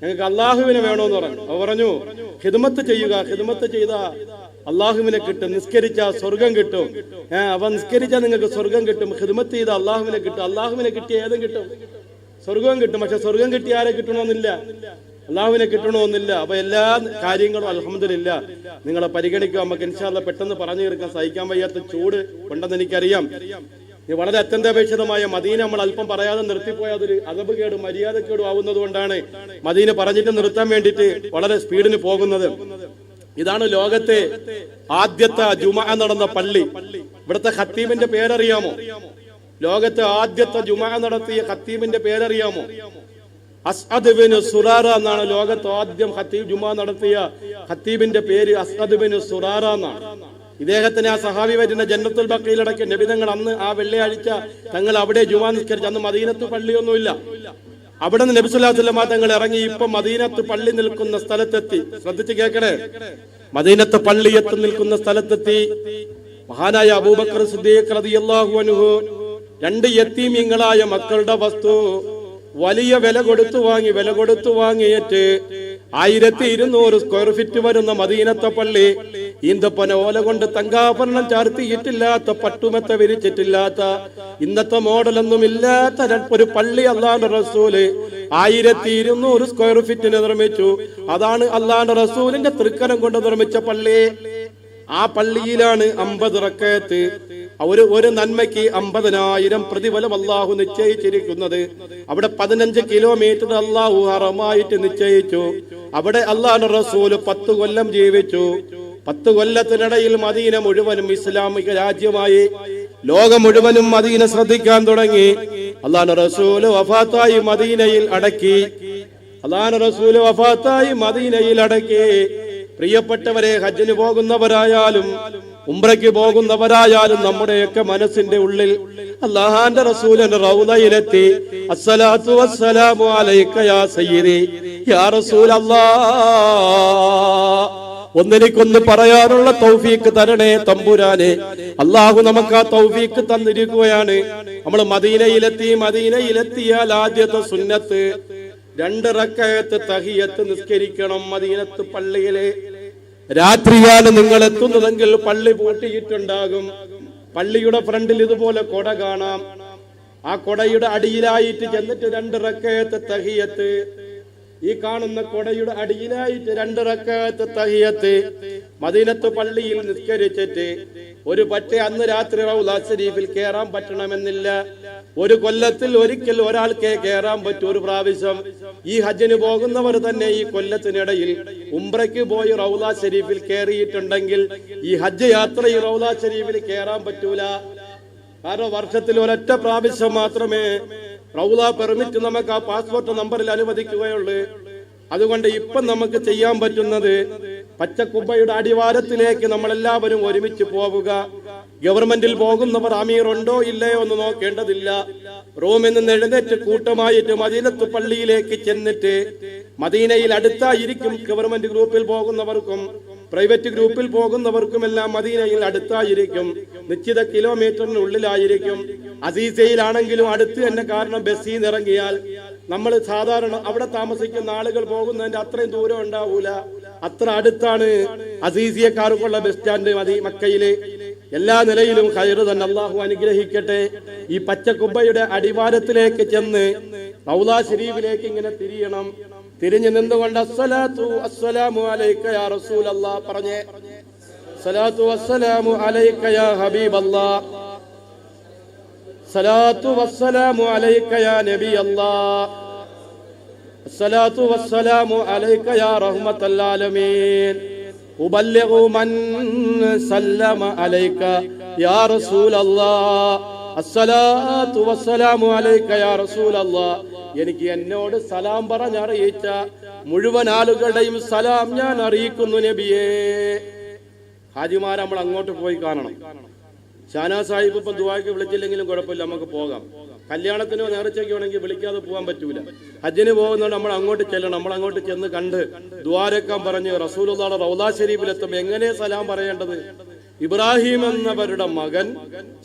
[SPEAKER 1] ഞങ്ങൾക്ക് അള്ളാഹുവിനെ വേണോന്ന് പറഞ്ഞു. അവർ പറഞ്ഞു ഖിദ്മത്ത് ചെയ്യുക, ഖിദ്മത്ത് ചെയ്ത അള്ളാഹുവിനെ കിട്ടും, നിസ്കരിച്ചാൽ സ്വർഗം കിട്ടും. അപ്പൊ നിസ്കരിച്ചാൽ നിങ്ങൾക്ക് സ്വർഗം കിട്ടും, ഖിദ്മത്ത് ചെയ്ത അള്ളാഹുവിനെ കിട്ടും. അള്ളാഹുവിനെ കിട്ടിയ ഏതും കിട്ടും, സ്വർഗവും കിട്ടും. പക്ഷെ സ്വർഗം കിട്ടിയ ആരെ കിട്ടണമെന്നില്ല, അള്ളാഹുവിനെ കിട്ടണമെന്നില്ല. അപ്പൊ എല്ലാ കാര്യങ്ങളും അൽഹംദുലില്ലാ നിങ്ങളെ പരിഗണിക്കുക. നമുക്ക് ഇൻഷാ അല്ലാഹ് പെട്ടെന്ന് പറഞ്ഞു തീർക്കാൻ, സഹിക്കാൻ വയ്യാത്ത ചൂട് ഉണ്ടെന്ന് എനിക്കറിയാം. വളരെ അത്യന്താപേക്ഷിതമായ മദീന നമ്മൾ അല്പം പറയാതെ നിർത്തിപ്പോയാൽ അതൊരു അദബ് മര്യാദക്കേടും ആവുന്നത് കൊണ്ടാണ് മദീന പറഞ്ഞിട്ട് നിർത്താൻ വേണ്ടിയിട്ട് വളരെ സ്പീഡിന് പോകുന്നത്. ഇതാണ് ലോകത്തെ ആദ്യത്തെ ജുമഅ നടന്ന പള്ളി. ഇവിടുത്തെ ഖത്തീബിന്റെ പേരറിയാമോ? ലോകത്തെ ആദ്യത്തെ ജുമഅ നടത്തിയ ഖത്തീബിന്റെ പേരറിയാമോ? അസ്അദ് ബിൻ സുറാറ എന്നാണ് ലോകത്ത് ആദ്യം ഖത്തീബ് ജുമഅ നടത്തിയ ഖത്തീബിന്റെ പേര്. അസ്അദ് ബിൻ സുറാറ എന്നാണ്. ഇദ്ദേഹത്തിന് ആ സഹാബി വരുന്ന ജന്നത്തുൽ ബഖീലടക്കിയ നബി തങ്ങൾ അന്ന് ആ വെള്ളിയാഴ്ച തങ്ങൾ അവിടെ ജുമാ നിസ്കരിച്ചു. അന്ന് മദീനത്ത് പള്ളിയൊന്നുമില്ല. അവിടെ നിന്ന് നബി സല്ലല്ലാഹു അലൈഹി വസല്ലം തങ്ങൾ ഇറങ്ങി ഇപ്പൊ മദീനത്ത് പള്ളി നിൽക്കുന്ന സ്ഥലത്തെത്തി. ശ്രദ്ധിച്ച് കേൾക്കണേ, മദീനത്ത് പള്ളി നിൽക്കുന്ന സ്ഥലത്തെത്തി. മഹാനായ അബൂബക്കർ സിദ്ദീഖ് റളിയല്ലാഹു അൻഹു 2 യതീമീങ്ങളായ മക്കളുടെ വസ്തു വലിയ വില കൊടുത്തു വാങ്ങിയിട്ട് 1200 സ്ക്വയർ ഫീറ്റ് വരുന്ന മദീനത്തെ പള്ളി ഈന്തപ്പന ഓല കൊണ്ട് തങ്കാഭരണം ചാർത്തിയിട്ടില്ലാത്ത, പട്ടുമെത്ത വിരിച്ചിട്ടില്ലാത്ത, ഇന്നത്തെ മോഡലൊന്നും ഇല്ലാത്ത ഒരു പള്ളി അല്ലാഹുവിന്റെ റസൂല് 1200 സ്ക്വയർ ഫീറ്റിന് നിർമ്മിച്ചു. അതാണ് അല്ലാഹുവിന്റെ റസൂലിന്റെ തൃക്കരം കൊണ്ട് നിർമ്മിച്ച പള്ളി. ആ പള്ളിയിലാണ് 50 റക്അത്ത്, ഒരു നന്മയ്ക്ക് 50,000 പ്രതിഫലം അള്ളാഹു നിശ്ചയിച്ചിരിക്കുന്നത്. അവിടെ 15 കിലോമീറ്റർ അള്ളാഹു ഹറമായിട്ട് നിശ്ചയിച്ചു. അവിടെ അള്ളാഹുവിന്റെ റസൂല് 10 കൊല്ലം ജീവിച്ചു. 10 കൊല്ലത്തിനിടയിൽ മദീന മുഴുവനും ഇസ്ലാമിക രാജ്യമായി. ലോകം മുഴുവനും മദീന ശ്രദ്ധിക്കാൻ തുടങ്ങി. അള്ളാഹുവിന്റെ റസൂല് വഫാത്തായി മദീനയിൽ അടക്കി. പ്രിയപ്പെട്ടവരെ, ഹജ്ജിന് പോകുന്നവരായാലും ഉംറയ്ക്ക് പോകുന്നവരായാലും നമ്മുടെയൊക്കെ മനസ്സിന്റെ ഉള്ളിൽ അല്ലാഹുവിന്റെ റസൂലിന്റെ റൗളയിലെത്തി അസ്സലാത്തു വസ്സലാമു അലൈക യാ സയ്യിദി യാ റസൂലല്ലാഹ് ഒന്നിലേക്കൊന്ന് പറയാനുള്ള തൗഫീക്ക് തരണേ തമ്പുരാനെ. അള്ളാഹു നമുക്ക് ആ തൗഫീക്ക് തന്നിരിക്കുകയാണ്. നമ്മൾ മദീനയിലെത്തിയാൽ ആദ്യത്തെ സുന്നത്ത് 2 റക്അത്ത് തഹിയ്യത്ത് നിസ്കരിക്കണം മദീനത്ത് പള്ളിയിലെ. രാത്രിയാണ് നിങ്ങൾ എത്തുന്നതെങ്കിൽ പള്ളി പൂട്ടിയിട്ടുണ്ടാകും. പള്ളിയുടെ ഫ്രണ്ടിൽ ഇതുപോലെ കൊട കാണാം. ആ കൊടയുടെ അടിയിലായിട്ട് ചെന്നിട്ട് 2 റക്അത്ത് തഹിയ്യത്ത്. ഈ കാണുന്ന കൊടയുടെ അടിയിലായിട്ട് 2 റക്അത്ത് തഹിയ്യത്ത് മദീനത്ത് പള്ളിയിൽ നിസ്കരിച്ചിട്ട് ഒരു പക്ഷേ അന്ന് രാത്രി റൗള ശരീഫിൽ കയറാൻ പറ്റണമെന്നില്ല. ഒരു കൊല്ലത്തിൽ ഒരിക്കൽ ഒരാൾക്കേ കയറാൻ പറ്റൂ, ഒരു പ്രാവശ്യം. ഈ ഹജ്ജിന് പോകുന്നവർ തന്നെ ഈ കൊല്ലത്തിനിടയിൽ ഉംറയ്ക്ക് പോയി റൗള ശരീഫിൽ കയറിയിട്ടുണ്ടെങ്കിൽ ഈ ഹജ്ജ് യാത്രയിൽ റൗള ശരീഫിൽ കയറാൻ പറ്റൂല. കാരണം വർഷത്തിൽ ഒരൊറ്റ പ്രാവശ്യം മാത്രമേ റൗള പെർമിറ്റ് നമുക്ക് ആ പാസ്പോർട്ട് നമ്പറിൽ അനുവദിക്കുകയുള്ളൂ. അതുകൊണ്ട് ഇപ്പം നമുക്ക് ചെയ്യാൻ പറ്റുന്നത് പച്ചക്കുബ്ബയുടെ അടിവാരത്തിലേക്ക് നമ്മളെല്ലാവരും ഒരുമിച്ച് പോവുക. ഗവൺമെന്റിൽ പോകുന്നവർ അമീർ ഉണ്ടോ ഇല്ലയോ എന്ന് നോക്കേണ്ടതില്ല. റൂമിൽ നിന്ന് എഴുന്നേറ്റ് കൂട്ടമായിട്ട് മദീനത്ത് പള്ളിയിലേക്ക് ചെന്നിട്ട്, മദീനയിൽ അടുത്തായിരിക്കും ഗവൺമെന്റ് ഗ്രൂപ്പിൽ പോകുന്നവർക്കും പ്രൈവറ്റ് ഗ്രൂപ്പിൽ പോകുന്നവർക്കുമെല്ലാം മദീനയിൽ അടുത്തായിരിക്കും, നിശ്ചിത കിലോമീറ്ററിനുള്ളിലായിരിക്കും. അസീസയിലാണെങ്കിലും അടുത്ത് തന്നെ. കാരണം ബസ്സിൽ നിന്ന് ഇറങ്ങിയാൽ നമ്മൾ സാധാരണ അവിടെ താമസിക്കുന്ന ആളുകൾ പോകുന്നതിന്റെ അത്രയും ദൂരം ഉണ്ടാവൂല. അത്ര അടുത്താണ് അസീസിയക്കാർക്കുള്ള ബസ് സ്റ്റാൻഡ് മക്കയിലെ. എല്ലാ നിലയിലും ഖൈറ് തന്നെ. അള്ളാഹു അനുഗ്രഹിക്കട്ടെ. ഈ പച്ചക്കുബ്ബയുടെ അടിവാരത്തിലേക്ക് ചെന്ന് റൗള ശരീഫിലേക്ക് ഇങ്ങനെ തിരിയണം. തിരിഞ്ഞു നിന്നുകൊണ്ട് അസ്സലാത്തു വസ്സലാമു അലൈക യാ റസൂലല്ലാഹ് പറഞ്ഞേ. സലാത്തു വസ്സലാമു അലൈക യാ ഹബീബല്ലാഹ്, സലാത്തു വസ്സലാമു അലൈക യാ നബിയല്ലാഹ്, സലാത്തു വസ്സലാമു അലൈക യാ റഹ്മത്തൽ ആലമീൻ, ഉബല്ലിഗു മൻ സല്ലമ അലൈക യാ റസൂലല്ലാഹ്, അസ്സലാത്തു വസ്സലാമു അലൈക യാ റസൂലല്ലാഹ്. എനിക്ക് എന്നോട് സലാം പറഞ്ഞറിയിച്ച മുഴുവൻ ആളുകളുടെയും സലാം ഞാൻ അറിയിക്കുന്നു നബിയേ. ഹാജിമാർ നമ്മൾ അങ്ങോട്ട് പോയി കാണണം. ഷാനാ സാഹിബ് ഇപ്പൊ ദുആക്ക് വിളിച്ചില്ലെങ്കിലും കുഴപ്പമില്ല, നമുക്ക് പോകാം. കല്യാണത്തിനോ നേർച്ചയ്ക്കോ ആണെങ്കിൽ വിളിക്കാതെ പോകാൻ പറ്റൂല. ഹജ്ജിന് പോകുന്നതുകൊണ്ട് നമ്മൾ അങ്ങോട്ട് ചെല്ലണം. നമ്മൾ അങ്ങോട്ട് ചെന്ന് കണ്ട് ദുആരക്കാൻ പറഞ്ഞ് റസൂലുള്ളാഹിയുടെ റൗള ശരീഫിലെത്തും. എങ്ങനെ സലാം പറയേണ്ടത്? ഇബ്രാഹിം എന്നവരുടെ മകൻ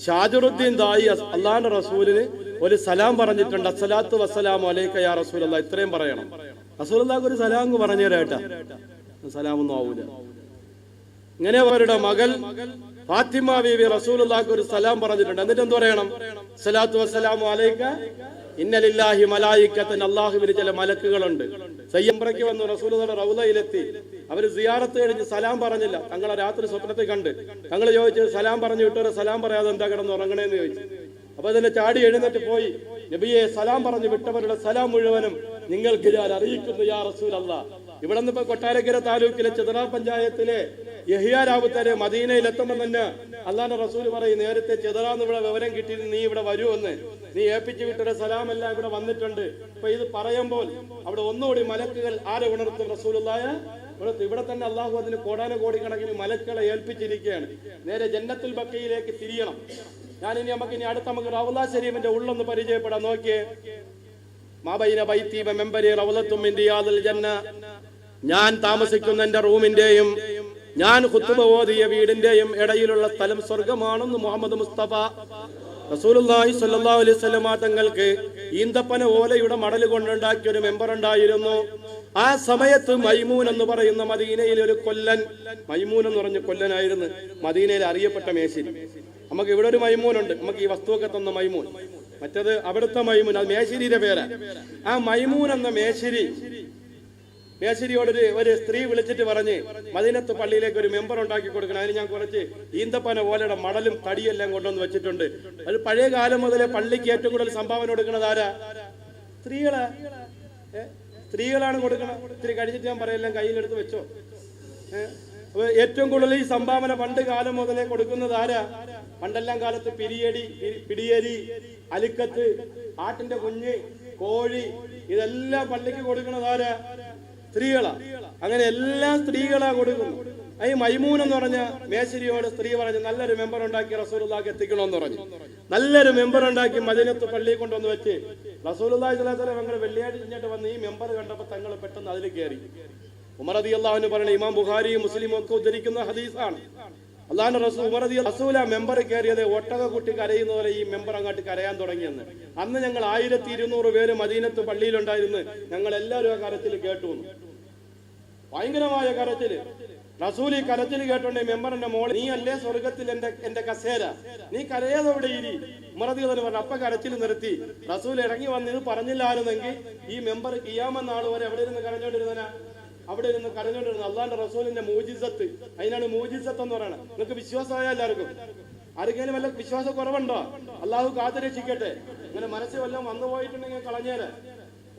[SPEAKER 1] ഷാജറുദ്ദീൻ ദായി അള്ളാഹുവിന്റെ റസൂലിന് ഒരു സലാം പറഞ്ഞിട്ടുണ്ട്. അസ്സലാത്തു വസ്സലാമു അലൈക യാ റസൂലല്ലാഹ്. ഇത്രയും പറയണം. റസൂലുള്ളാഹിക്ക് ഒരു സലാം പറഞ്ഞു തരാട്ടാ, സലാമൊന്നും ആവൂല. ഇങ്ങനെ അവരുടെ മകൾ ഫാത്തിമ ബീവി റസൂലുള്ളാഹിക്ക് ഒരു സലാം പറഞ്ഞിട്ടുണ്ട്. എന്നിട്ട് എന്ത് പറയണം? സലാത്തു വസ്സലാമു അലൈക ഇന്നലില്ലാഹി മലായിക്കത്തൻ. അല്ലാഹുവിന് ചില മലക്കുകളുണ്ട്. സയ്യംബ്രയ്ക്ക് വന്ന് റസൂലുള്ളാഹിയുടെ റൗളയിലെത്തി. അവര് സിയാറത്ത് കഴിഞ്ഞ് സലാം പറഞ്ഞില്ല. തങ്ങളെ രാത്രി സ്വപ്നത്തിൽ കണ്ട് തങ്ങൾ ചോദിച്ചു, സലാം പറഞ്ഞു വിട്ടവരെ സലാം പറയാതെ എന്താ കിടന്ന് ഉറങ്ങണേന്ന് ചോദിച്ചു. അപ്പൊ അതിനെ ചാടി എഴുന്നേറ്റ് പോയി, നബിയെ സലാം പറഞ്ഞു വിട്ടവരുടെ സലാം മുഴുവനും നിങ്ങൾക്ക് ഞാൻ അറിയിക്കുന്നു യാ റസൂലല്ലാഹ്. ഇവിടെ നിന്ന് ഇപ്പൊ കൊട്ടാരക്കര താലൂക്കിലെ ചെതറ പഞ്ചായത്തിലെ യഹിയ രാവുത്തരെ മദീനയിലെത്തുമ്പോൾ തന്നെ അള്ളാന്റെ റസൂൽ പറയും, നേരത്തെ ചെതറാന്ന് ഇവിടെ വിവരം കിട്ടിയിട്ട് നീ ഇവിടെ വരുമെന്ന്. നീ ഏൽപ്പിച്ചു വിട്ടൊരു സലാമെല്ലാം ഇവിടെ വന്നിട്ടുണ്ട്. ഇപ്പൊ ഇത് പറയുമ്പോൾ അവിടെ ഒന്നുകൂടി മലക്കുകൾ ആരെ ഉണർത്തും? റസൂലുള്ളാഹിയെ ഉണർത്തും. ഇവിടെ തന്നെ അള്ളാഹു അതിന് കോടാനുകോടിക്കണക്കിന് മലക്കുകളെ ഏൽപ്പിച്ചിരിക്കുകയാണ്. നേരെ ജന്നത്തുൽ ബഖയിലേക്ക് തിരിയണം. ഞാനിനി നമുക്ക് അടുത്ത റൗള ശരീഫിന്റെ ഉള്ളൊന്ന് പരിചയപ്പെടാൻ. നോക്കിയേ, മാബൈന ബൈത്തി വ മെമ്പരി റൗളത്തും മിൻ റിയാദിൽ ജന്ന. ഞാൻ താമസിക്കുന്ന എന്റെ റൂമിന്റെയും ഞാൻ ഖുത്ബ ഓതിയ വീടിന്റെയും ഇടയിലുള്ള സ്ഥലം സ്വർഗമാണെന്ന് മുഹമ്മദ് മുസ്തഫ റസൂലുള്ളാഹി സ്വല്ലല്ലാഹു അലൈഹി വസല്ലം തങ്ങൾക്ക് ഈന്തപ്പന ഓലയുടെ മടൽ കൊണ്ടുണ്ടാക്കിയ ഒരു മെമ്പർ ഉണ്ടായിരുന്നു. ആ സമയത്ത് മൈമൂൻ എന്ന് പറയുന്ന മദീനയിലെ ഒരു കൊല്ലൻ, മൈമൂൻ എന്ന് പറഞ്ഞ കൊല്ലനായിരുന്നു മദീനയിൽ അറിയപ്പെട്ട മേശിരി. നമുക്ക് ഇവിടെ ഒരു മൈമൂനുണ്ട്, നമുക്ക് ഈ വസ്തുവൊക്കെ തന്ന മൈമൂൻ. മറ്റത് അവിടുത്തെ മൈമൂൻ, അത് മേശിരിയുടെ പേരാ. ആ മൈമൂൻ എന്ന മേശിരിയോട് ഒരു സ്ത്രീ വിളിച്ചിട്ട് പറഞ്ഞ് മദീനത്ത് പള്ളിയിലേക്ക് ഒരു മെമ്പർ ഉണ്ടാക്കി കൊടുക്കണം. അതിന് ഞാൻ കുറച്ച് ഈന്തപ്പന ഓലയുടെ മടലും തടിയെല്ലാം കൊണ്ടുവന്ന് വെച്ചിട്ടുണ്ട്. അത് പഴയ കാലം മുതലേ പള്ളിക്ക് ഏറ്റവും കൂടുതൽ സംഭാവന കൊടുക്കുന്നത് ആരാ? സ്ത്രീകളാണ് കൊടുക്കണം. ഇത്തിരി കഴിച്ചിട്ട് ഞാൻ പറയെല്ലാം കയ്യിലെടുത്ത് വെച്ചോ. അപ്പൊ ഏറ്റവും കൂടുതൽ ഈ സംഭാവന പണ്ട് കാലം മുതലേ കൊടുക്കുന്നത് ആരാ? പണ്ടെല്ലാം കാലത്ത് പിടിയരി, അലിക്കത്ത്, ആട്ടിന്റെ കുഞ്ഞ്, കോഴി, ഇതെല്ലാം പള്ളിക്ക് കൊടുക്കുന്നത് ആരാ? സ്ത്രീകളാ. അങ്ങനെ എല്ലാ സ്ത്രീകളാ കൊടുക്കുന്നു. ഈ മൈമൂൻ എന്ന് പറഞ്ഞ മേശരിയോട് സ്ത്രീ പറഞ്ഞു, നല്ലൊരു മെമ്പർ ഉണ്ടാക്കി റസൂലുള്ളാഹിക്ക് എത്തിക്കണമെന്ന് പറഞ്ഞു. നല്ലൊരു മെമ്പർ ഉണ്ടാക്കി മദീനത്ത് പള്ളിയിൽ കൊണ്ടുവന്ന് വെച്ച് റസൂലുള്ളാഹി സ്വല്ലല്ലാഹു അലൈഹി വസല്ലം വെള്ളിയാഴ്ച കഴിഞ്ഞിട്ട് വന്ന് ഈ മെമ്പർ കണ്ടപ്പോൾ തങ്ങൾ പെട്ടെന്ന് അതിൽ കയറി. ഉമർ റളിയല്ലാഹു അൻഹു പറയുന്ന ഇമാം ബുഖാരിയും മുസ്ലിമും ഒക്കെ ഉദ്ധരിക്കുന്ന ഹദീസാണ്. അല്ലാഹുവിന്റെ റസൂൽ ഉമർ റസൂൽ ആ മെമ്പർ കയറിയത് ഒട്ടക കുട്ടി കരയുന്ന പോലെ ഈ മെമ്പർ അങ്ങോട്ട് കരയാൻ തുടങ്ങിയെന്ന്. അന്ന് ഞങ്ങൾ 1200 പേര് മദീനത്ത് പള്ളിയിലുണ്ടായിരുന്നു. ഞങ്ങൾ എല്ലാവരും ആ കരച്ചിൽ കേട്ടു. ഭയങ്കരമായ കരച്ചില്. റസൂൽ ഈ കരച്ചിൽ കേട്ടോണ്ട് മെമ്പറിന്റെ മോളെ, നീ അല്ലേ സ്വർഗത്തിൽ എന്റെ കസേര, നീ കരയാതെ അവിടെ ഇരി. ഉമർ റളിയല്ലാഹു അൻഹു പറഞ്ഞു. അപ്പൊ കരച്ചിൽ നിർത്തി. റസൂൽ ഇറങ്ങി വന്ന് ഇത് പറഞ്ഞില്ലായിരുന്നെങ്കിൽ ഈ മെമ്പർ ഖിയാമത്ത് നാൾ വരെ അവിടെ ഇരുന്ന് കരഞ്ഞോണ്ടിരുന്ന അള്ളാന്റെ റസൂലിന്റെ മൂജിസത്ത്. അതിനാണ് മൂജിസത്ത് എന്ന് പറയുന്നത്. നിങ്ങൾക്ക് വിശ്വാസമായ എല്ലാവർക്കും ആർക്കെങ്കിലും വല്ല വിശ്വാസ കുറവുണ്ടോ? അള്ളാഹു കാത്തുരക്ഷിക്കട്ടെ. ഇങ്ങനെ മനസ്സിൽ വല്ലതും വന്നു പോയിട്ടുണ്ടെങ്കിൽ കളഞ്ഞേരെ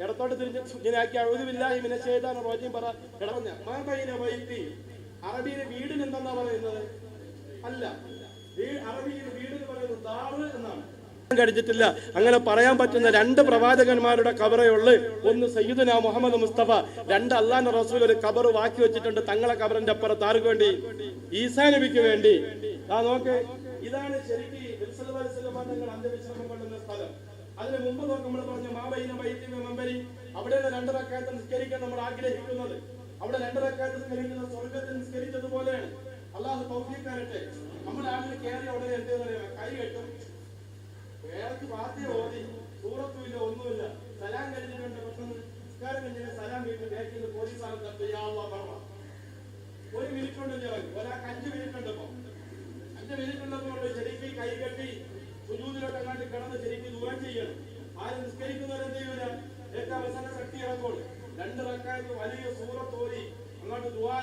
[SPEAKER 1] ഇടത്തോട്ട് തിരിഞ്ഞ് ഇങ്ങനെയാക്കി അഊദുബില്ലാഹി മിനശ് ശൈത്താനിർ റജീം പറ കിടന്ന അറബിയിലെ വീടിന് എന്താ പറയുന്നത്? അല്ല, അറബിയിലെ വീടിന് പറയുന്നത് ദാറ് എന്നാണ്. കഴിച്ചിട്ടില്ല. അങ്ങനെ പറയാൻ പറ്റുന്ന 2 പ്രവാചകന്മാരുടെ കബറയുള്ളു. ഒന്ന് സയ്യിദുനാ മുഹമ്മദ് മുസ്തഫ, 2 അള്ളാഹുവിന്റെ റസൂൽ ഒരു കബർ വാക്കി വെച്ചിട്ടുണ്ട്. തങ്ങളെ കബറിന്റെ അപ്പുറത്ത് ആർക്ക് വേണ്ടി? ഈസാ നബിക്ക് വേണ്ടി. നോക്ക്, ഇതാണ് ശരിക്കും തങ്ങൾ അന്ത്യവിശ്രമം കൊള്ളുന്ന സ്ഥലം. അതിന് മുമ്പ് നമ്മൾ പറഞ്ഞു മാബൈന ബൈത്തി വ മെമ്പരി, അവിടെയുള്ള 2 റക്അത്ത് നിസ്കരിക്കാൻ നമ്മൾ ആഗ്രഹിക്കുന്നത്. അവിടെ 2 റക്അത്ത് നിസ്കരിക്കുന്നത് സ്വർഗത്തിൽ നിസ്കരിച്ചതുപോലെയാണ്. അള്ളാഹു തൗഫീഖ് തരട്ടെ. നമ്മുടെ ആളിൽ കയറിയ ഉടനെ എന്ത് പറയുക? കൈ കെട്ടും, ഓതി, സൂറത്തുമില്ല, ഒന്നുമില്ല. സലാം കഴിഞ്ഞിട്ടുണ്ട്. പെട്ടെന്ന് നിസ്കാരം കഴിഞ്ഞ സലാം വീട്ടിൽ ബാക്കിൽ പോലീസാണ് പറഞ്ഞു 1 മിനിറ്റ് കൊണ്ട് ഒരാൾക്ക് 5 മിനിറ്റ് ഉണ്ട്. ഇപ്പൊ 5 മിനിറ്റ് ഉള്ളപ്പോൾ ശരിക്കും കൈ കെട്ടി സുജൂദിലോട്ട് അങ്ങാണ്ട് കിടന്ന് ശരിക്കും ദുആ ചെയ്യണം. ആരും നിസ്കരിക്കുന്നവരെന്ത് ചെയ്യൂല? ഏറ്റവും അവസാന ശക്തി ഇറങ്ങോൾ 2 റക്അത്ത് വലിയ സൂറത്ത് ഓതി അങ്ങോട്ട് ദുആ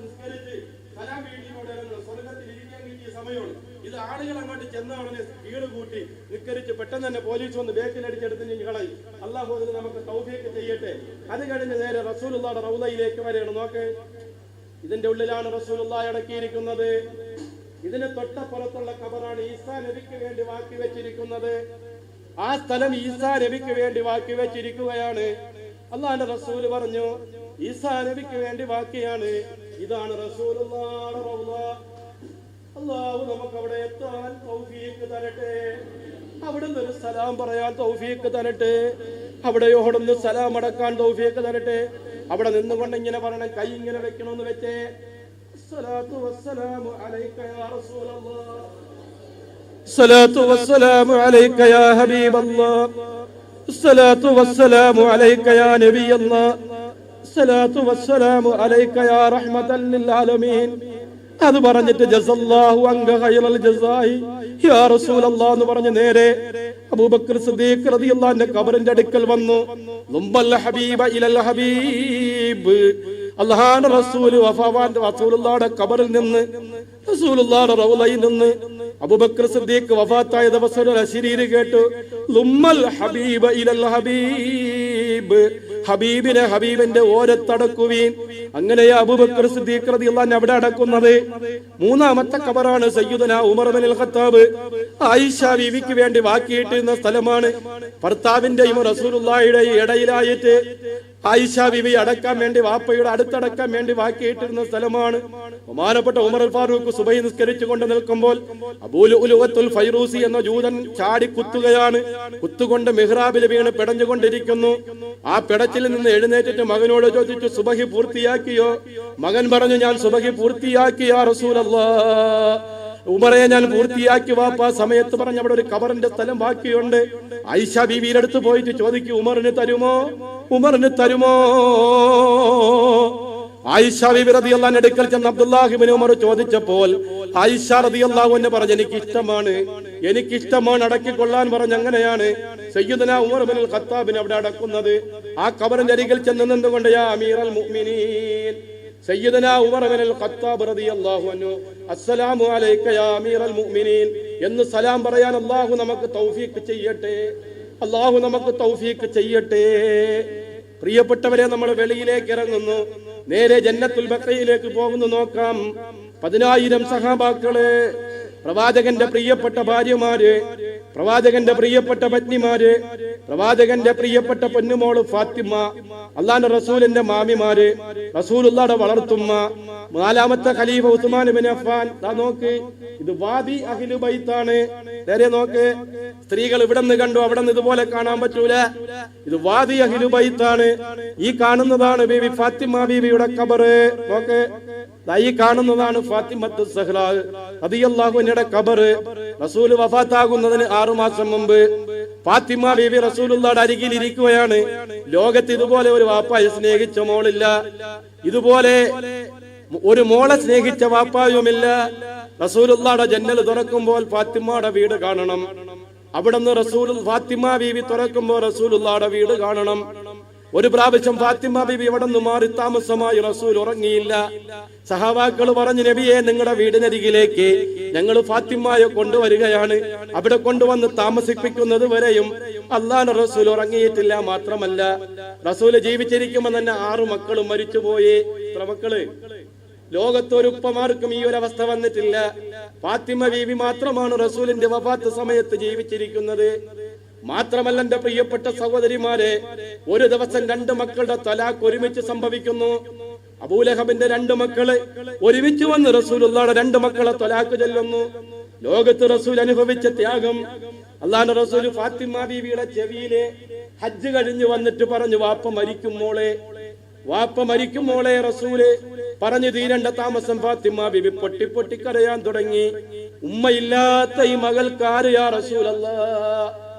[SPEAKER 1] നിസ്കരിച്ച് സലാം വീട്ടിലൂടെ സ്വർഗത്തിൽ ഇരിക്കാൻ കിട്ടിയ സമയമാണ് ഇത്. ആളുകൾ അങ്ങോട്ട് ചെന്നവനെ വീട് കൂട്ടി നിസ്കരിച്ച് പെട്ടെന്ന് തന്നെ പോലീസ് വന്ന് ബേക്കിലടിച്ചെടുത്ത് കളയും. അള്ളാഹു അതിന് നമുക്ക് തൗഫീഖ് ചെയ്യട്ടെ. അത് കഴിഞ്ഞ് നേരെ റസൂലുള്ളാഹിയുടെ റൗളയിലേക്ക് വരെയാണ്. നോക്ക്, ഇതിന്റെ ഉള്ളിലാണ് റസൂലുള്ളാഹി അടക്കിയിരിക്കുന്നത്. ഇതിന് തൊട്ടപ്പുറത്തുള്ള ഖബറാണ് ഈസാ നബിക്ക് വേണ്ടി വാക്കി വെച്ചിരിക്കുന്നത്. ആ സ്ഥലം ഈസാ നബിക്ക് വേണ്ടി വാക്കി വെച്ചിരിക്കുകയാണ്. അള്ളാഹുവിന്റെ റസൂൽ പറഞ്ഞു, ഈസാ നബിക്ക് വേണ്ടി വാക്കിയാണ്. ഇതാണ് റസൂലുള്ളാഹിയുടെ റൗള. അല്ലാഹു നമുക്ക് അവിടെ എത്താൻ തൗഫീഖ് തരട്ടെ. അവിടുന്ന് ഒരു സലാം പറയാൻ തൗഫീഖ് തരട്ടെ. അവിടെയോടൊന്ന് സലാം അടക്കാൻ തൗഫീഖ് തരട്ടെ. അവിടെ നിന്നുകൊണ്ട് ഇങ്ങനെ പറയണം, കൈ ഇങ്ങനെ വെക്കണമെന്ന് വെച്ചേ. അസ്സലാത്തു വസ്സലാമു അലൈക യാ റസൂലല്ലാഹ്, അസ്സലാത്തു വസ്സലാമു അലൈക യാ ഹബീബല്ലാഹ്, അസ്സലാത്തു വസ്സലാമു അലൈക യാ നബിയല്ലാഹ്, അസ്സലാത്തു വസ്സലാമു അലൈക യാ റഹ്മതൽ ലിൽ ആലമീൻ. അത് പറഞ്ഞിട്ട് ജസല്ലാഹു അൻക ഖൈറൽ ജസായി യാ റസൂലല്ലാഹ് എന്ന് പറഞ്ഞ് നേരെ അബൂബക്കർ സിദ്ദീഖ് റളിയല്ലാഹു അൻഹു ഖബറിന്റെ അടുക്കൽ വന്നു. ലുംബൽ ഹബീബ ഇലൽ ഹബീബ്, അല്ലാഹുവിന്റെ റസൂൽ വഫാവാന്റെ റസൂലുള്ളാഹിയുടെ ഖബറിൽ നിന്ന്, റസൂലുള്ളാഹിയുടെ റൗളയിൽ നിന്ന് അബൂബക്കർ സിദ്ദീഖ് വഫാത്തായ ദിവസം അശരീരി കേട്ടു. ലുമ്മൽ ഹബീബ ഇലൽ ഹബീബ്, ഹബീബിനെ ഹബീബിന്റെ ഓരത്തടക്കുവീൻ. അങ്ങനെയാ അബൂബക്കർ സിദ്ദീഖ് റളിയല്ലാഹു അൻഹു അവിടെ അടക്കുന്നത്. മൂന്നാമത്തെ ഖബറാണ് സയ്യിദുനാ ഉമർ ഇബ്നുൽ ഖത്താബ് ആയിഷ ബീവിക്ക് വേണ്ടി വാക്കിയിട്ടിരുന്ന സ്ഥലമാണ്. ഭർത്താവിന്റെയും റസൂലുള്ളാഹിയുടെയും ഇടയിലായിട്ട് ആയിഷ ബീവി അടക്കാൻ വേണ്ടി, വാപ്പയുടെ അടുത്തടക്കാൻ വേണ്ടി വാക്കിയിട്ടിരുന്ന സ്ഥലമാണ്. ബഹുമാനപ്പെട്ട ഉമർ ഫാറൂഖ് സുബഹി നിസ്കരിച്ചു കൊണ്ട് നിൽക്കുമ്പോൾ അബൂ ലുഅ്ലുഅത്തുൽ ഫൈറൂസി എന്ന ജൂതൻ ചാടി കുത്തുകയാണ്. കുത്തുകൊണ്ട് മിഹ്റാബിൽ വീണ് പിടഞ്ഞുകൊണ്ടിരിക്കുന്നു. ആ പിടച്ചിൽ നിന്ന് എഴുന്നേറ്റിട്ട് മകനോട് ചോദിച്ചു, സുബഹി പൂർത്തിയാക്കിയോ? മകൻ പറഞ്ഞു, ഞാൻ സുബഹി പൂർത്തിയാക്കി യാ റസൂലല്ലാഹ്. ഉമറെ, ഞാൻ പൂർത്തിയാക്കി വാപ്പ. സമയത്ത് പറഞ്ഞ അവിടെ ഒരു ഖബറിന്റെ സ്ഥലം ബാക്കിയുണ്ട്. ആയിഷ ബീവിയുടെ അടുത്ത് പോയിട്ട് ചോദിക്കും, ഉമറിന് തരുമോ? ഉമറിന് തരുമോ? ആയിഷ ബീവി റളിയല്ലാഹു അൻഹ അടുക്കൽ ചെന്ന് അബ്ദുല്ലാഹ് ഇബ്നു ഉമർ ചോദിച്ചപ്പോൾ ആയിഷ റളിയല്ലാഹു അൻഹ പറഞ്ഞു, എനിക്കിഷ്ടമാണ് അടക്കിക്കൊള്ളാൻ പറഞ്ഞു. അങ്ങനെയാണ് സയ്യിദുനാ ഉമർ ഇബ്നുൽ ഖത്താബിനെ അവിടെ അടക്കുന്നത്. ആ ഖബറിന്റെ അരികിൽ ചെന്ന് നിന്നുകൊണ്ട് യാ അമീറൽ മുഅ്മിനീൻ സയ്യിദുനാ ഉമർ ഇബ്നുൽ ഖത്താബ് റളിയല്ലാഹു അൻഹു, അസ്സലാമു അലൈക യാ അമീറൽ മുഅ്മിനീൻ എന്ന് സലാം പറയാൻ അല്ലാഹു നമുക്ക് തൗഫീഖ് ചെയ്യട്ടെ. അല്ലാഹു നമുക്ക് തൗഫീഖ് ചെയ്യട്ടെ. പ്രിയപ്പെട്ടവരെ, നമ്മൾ വെളിയിലേക്ക് ഇറങ്ങുന്നു, നേരെ ജന്നത്തുൽ ബഖയിലേക്ക് പോകുന്നു. നോക്കാം, 10,000 സഹാബാക്കള്, പ്രവാചകന്റെ പ്രിയപ്പെട്ട ഭാര്യമാര്, പ്രവാചകന്റെ പ്രിയപ്പെട്ട പത്നിമാര്, പ്രവാചകന്റെ പ്രിയപ്പെട്ട പൊന്നുമോള് ഫാത്തിമ, അല്ലാഹുവിന്റെ റസൂലിന്റെ മാമിമാര്, റസൂലുള്ളാഹിയുടെ വളർത്തുമ്മ, 4ാമത്തെ ഖലീഫ ഉസ്മാൻ ഇബ്നു അഫ്ഫാൻ. നോക്ക്, ഇത് വാദി അഹ്ലു ബൈത്താണ്. നേരെ നോക്ക്, സ്ത്രീകൾ ഇവിടെ നിന്ന് കണ്ടു, അവിടെ നിന്ന് ഇതുപോലെ കാണാൻ പറ്റൂല. ഇത് വാദി അഹ്ലു ബൈത്താണ്. ഈ കാണുന്നതാണ് ബീവി ഫാത്തിമ ബീവിയുടെ ഖബറ്. നോക്ക്, ഈ കാണുന്നതാണ് ഫാത്തിമത്തു സഹ്റ റളിയല്ലാഹു അൻഹയുടെ ഖബറ്. റസൂൽ വഫാത്താകുന്നതിന് 6 മാസം മുമ്പ് ഫാത്തിമ ബീവി റസൂലുള്ളാഹിയുടെ അരികിൽ ഇരിക്കുകയാണ്. ലോകത്ത് ഇതുപോലെ ഒരു വാപ്പായെ സ്നേഹിച്ച മോളില്ല, ഇതുപോലെ ഒരു മോളെ സ്നേഹിച്ച വാപ്പായുമില്ല. റസൂലുള്ളാഹിയുടെ ജന്നൽ തുറക്കുമ്പോൾ ഫാത്തിമയുടെ വീട് കാണണം. അവിടുന്ന് ഫാത്തിമ ബീവി തുറക്കുമ്പോൾ റസൂലുള്ളാഹിയുടെ വീട് കാണണം. ഒരു പ്രാവശ്യം ഫാത്തിമ ബീവി അവിടെ നിന്ന് മാറി താമസമായി. റസൂൽ ഉറങ്ങിയില്ല. സഹാബാക്കൾ പറഞ്ഞു, നബിയെ, നിങ്ങളുടെ വീടിനരികിലേക്ക് ഞങ്ങൾ ഫാത്തിമയെ കൊണ്ടുവരികയാണ്. അവിടെ കൊണ്ടുവന്ന് താമസിപ്പിക്കുന്നത് വരെയും അല്ലാഹുവിന്റെ റസൂൽ ഉറങ്ങിയിട്ടില്ല. മാത്രമല്ല, റസൂൽ ജീവിച്ചിരിക്കുമ്പോൾ തന്നെ 6 മക്കളും മരിച്ചുപോയി. എത്ര മക്കള്? ലോകത്തൊരു ഉപ്പമാർക്കും ഈ ഒരു അവസ്ഥ വന്നിട്ടില്ല. ഫാത്തിമ ബീവി മാത്രമാണ് റസൂലിന്റെ വഫാത്ത് സമയത്ത് ജീവിച്ചിരിക്കുന്നത്. മാത്രമല്ല, എന്റെ പ്രിയപ്പെട്ട സഹോദരിമാരെ, ഒരു ദിവസം 2 മക്കളുടെ തലാഖ് ഒരുമിച്ച് സംഭവിക്കുന്നു. അബൂലഹബിന്റെ 2 മക്കള് ഒരുമിച്ച് വന്ന് റസൂലുള്ളാഹിയുടെ 2 മക്കളെ തലാഖ് ചൊല്ലുന്നു. ലോകത്ത് റസൂൽ അനുഭവിച്ച ത്യാഗം. അല്ലാഹുവിന്റെ റസൂൽ ഫാത്തിമ ബീവിയുടെ ചെവിയിലെ ഹജ്ജ് കഴിഞ്ഞ് വന്നിട്ട് പറഞ്ഞു, വാപ്പ മരിക്കും മോളെ, വാപ്പ മരിക്കും മോളെ. റസൂല് പറഞ്ഞു തീരേണ്ട താമസം ഫാത്തിമ ബീവി പൊട്ടി പൊട്ടി കരയാൻ തുടങ്ങി. ഉമ്മയില്ലാത്ത ഈ മകൾക്കാര് യാ റസൂലല്ലാഹ്,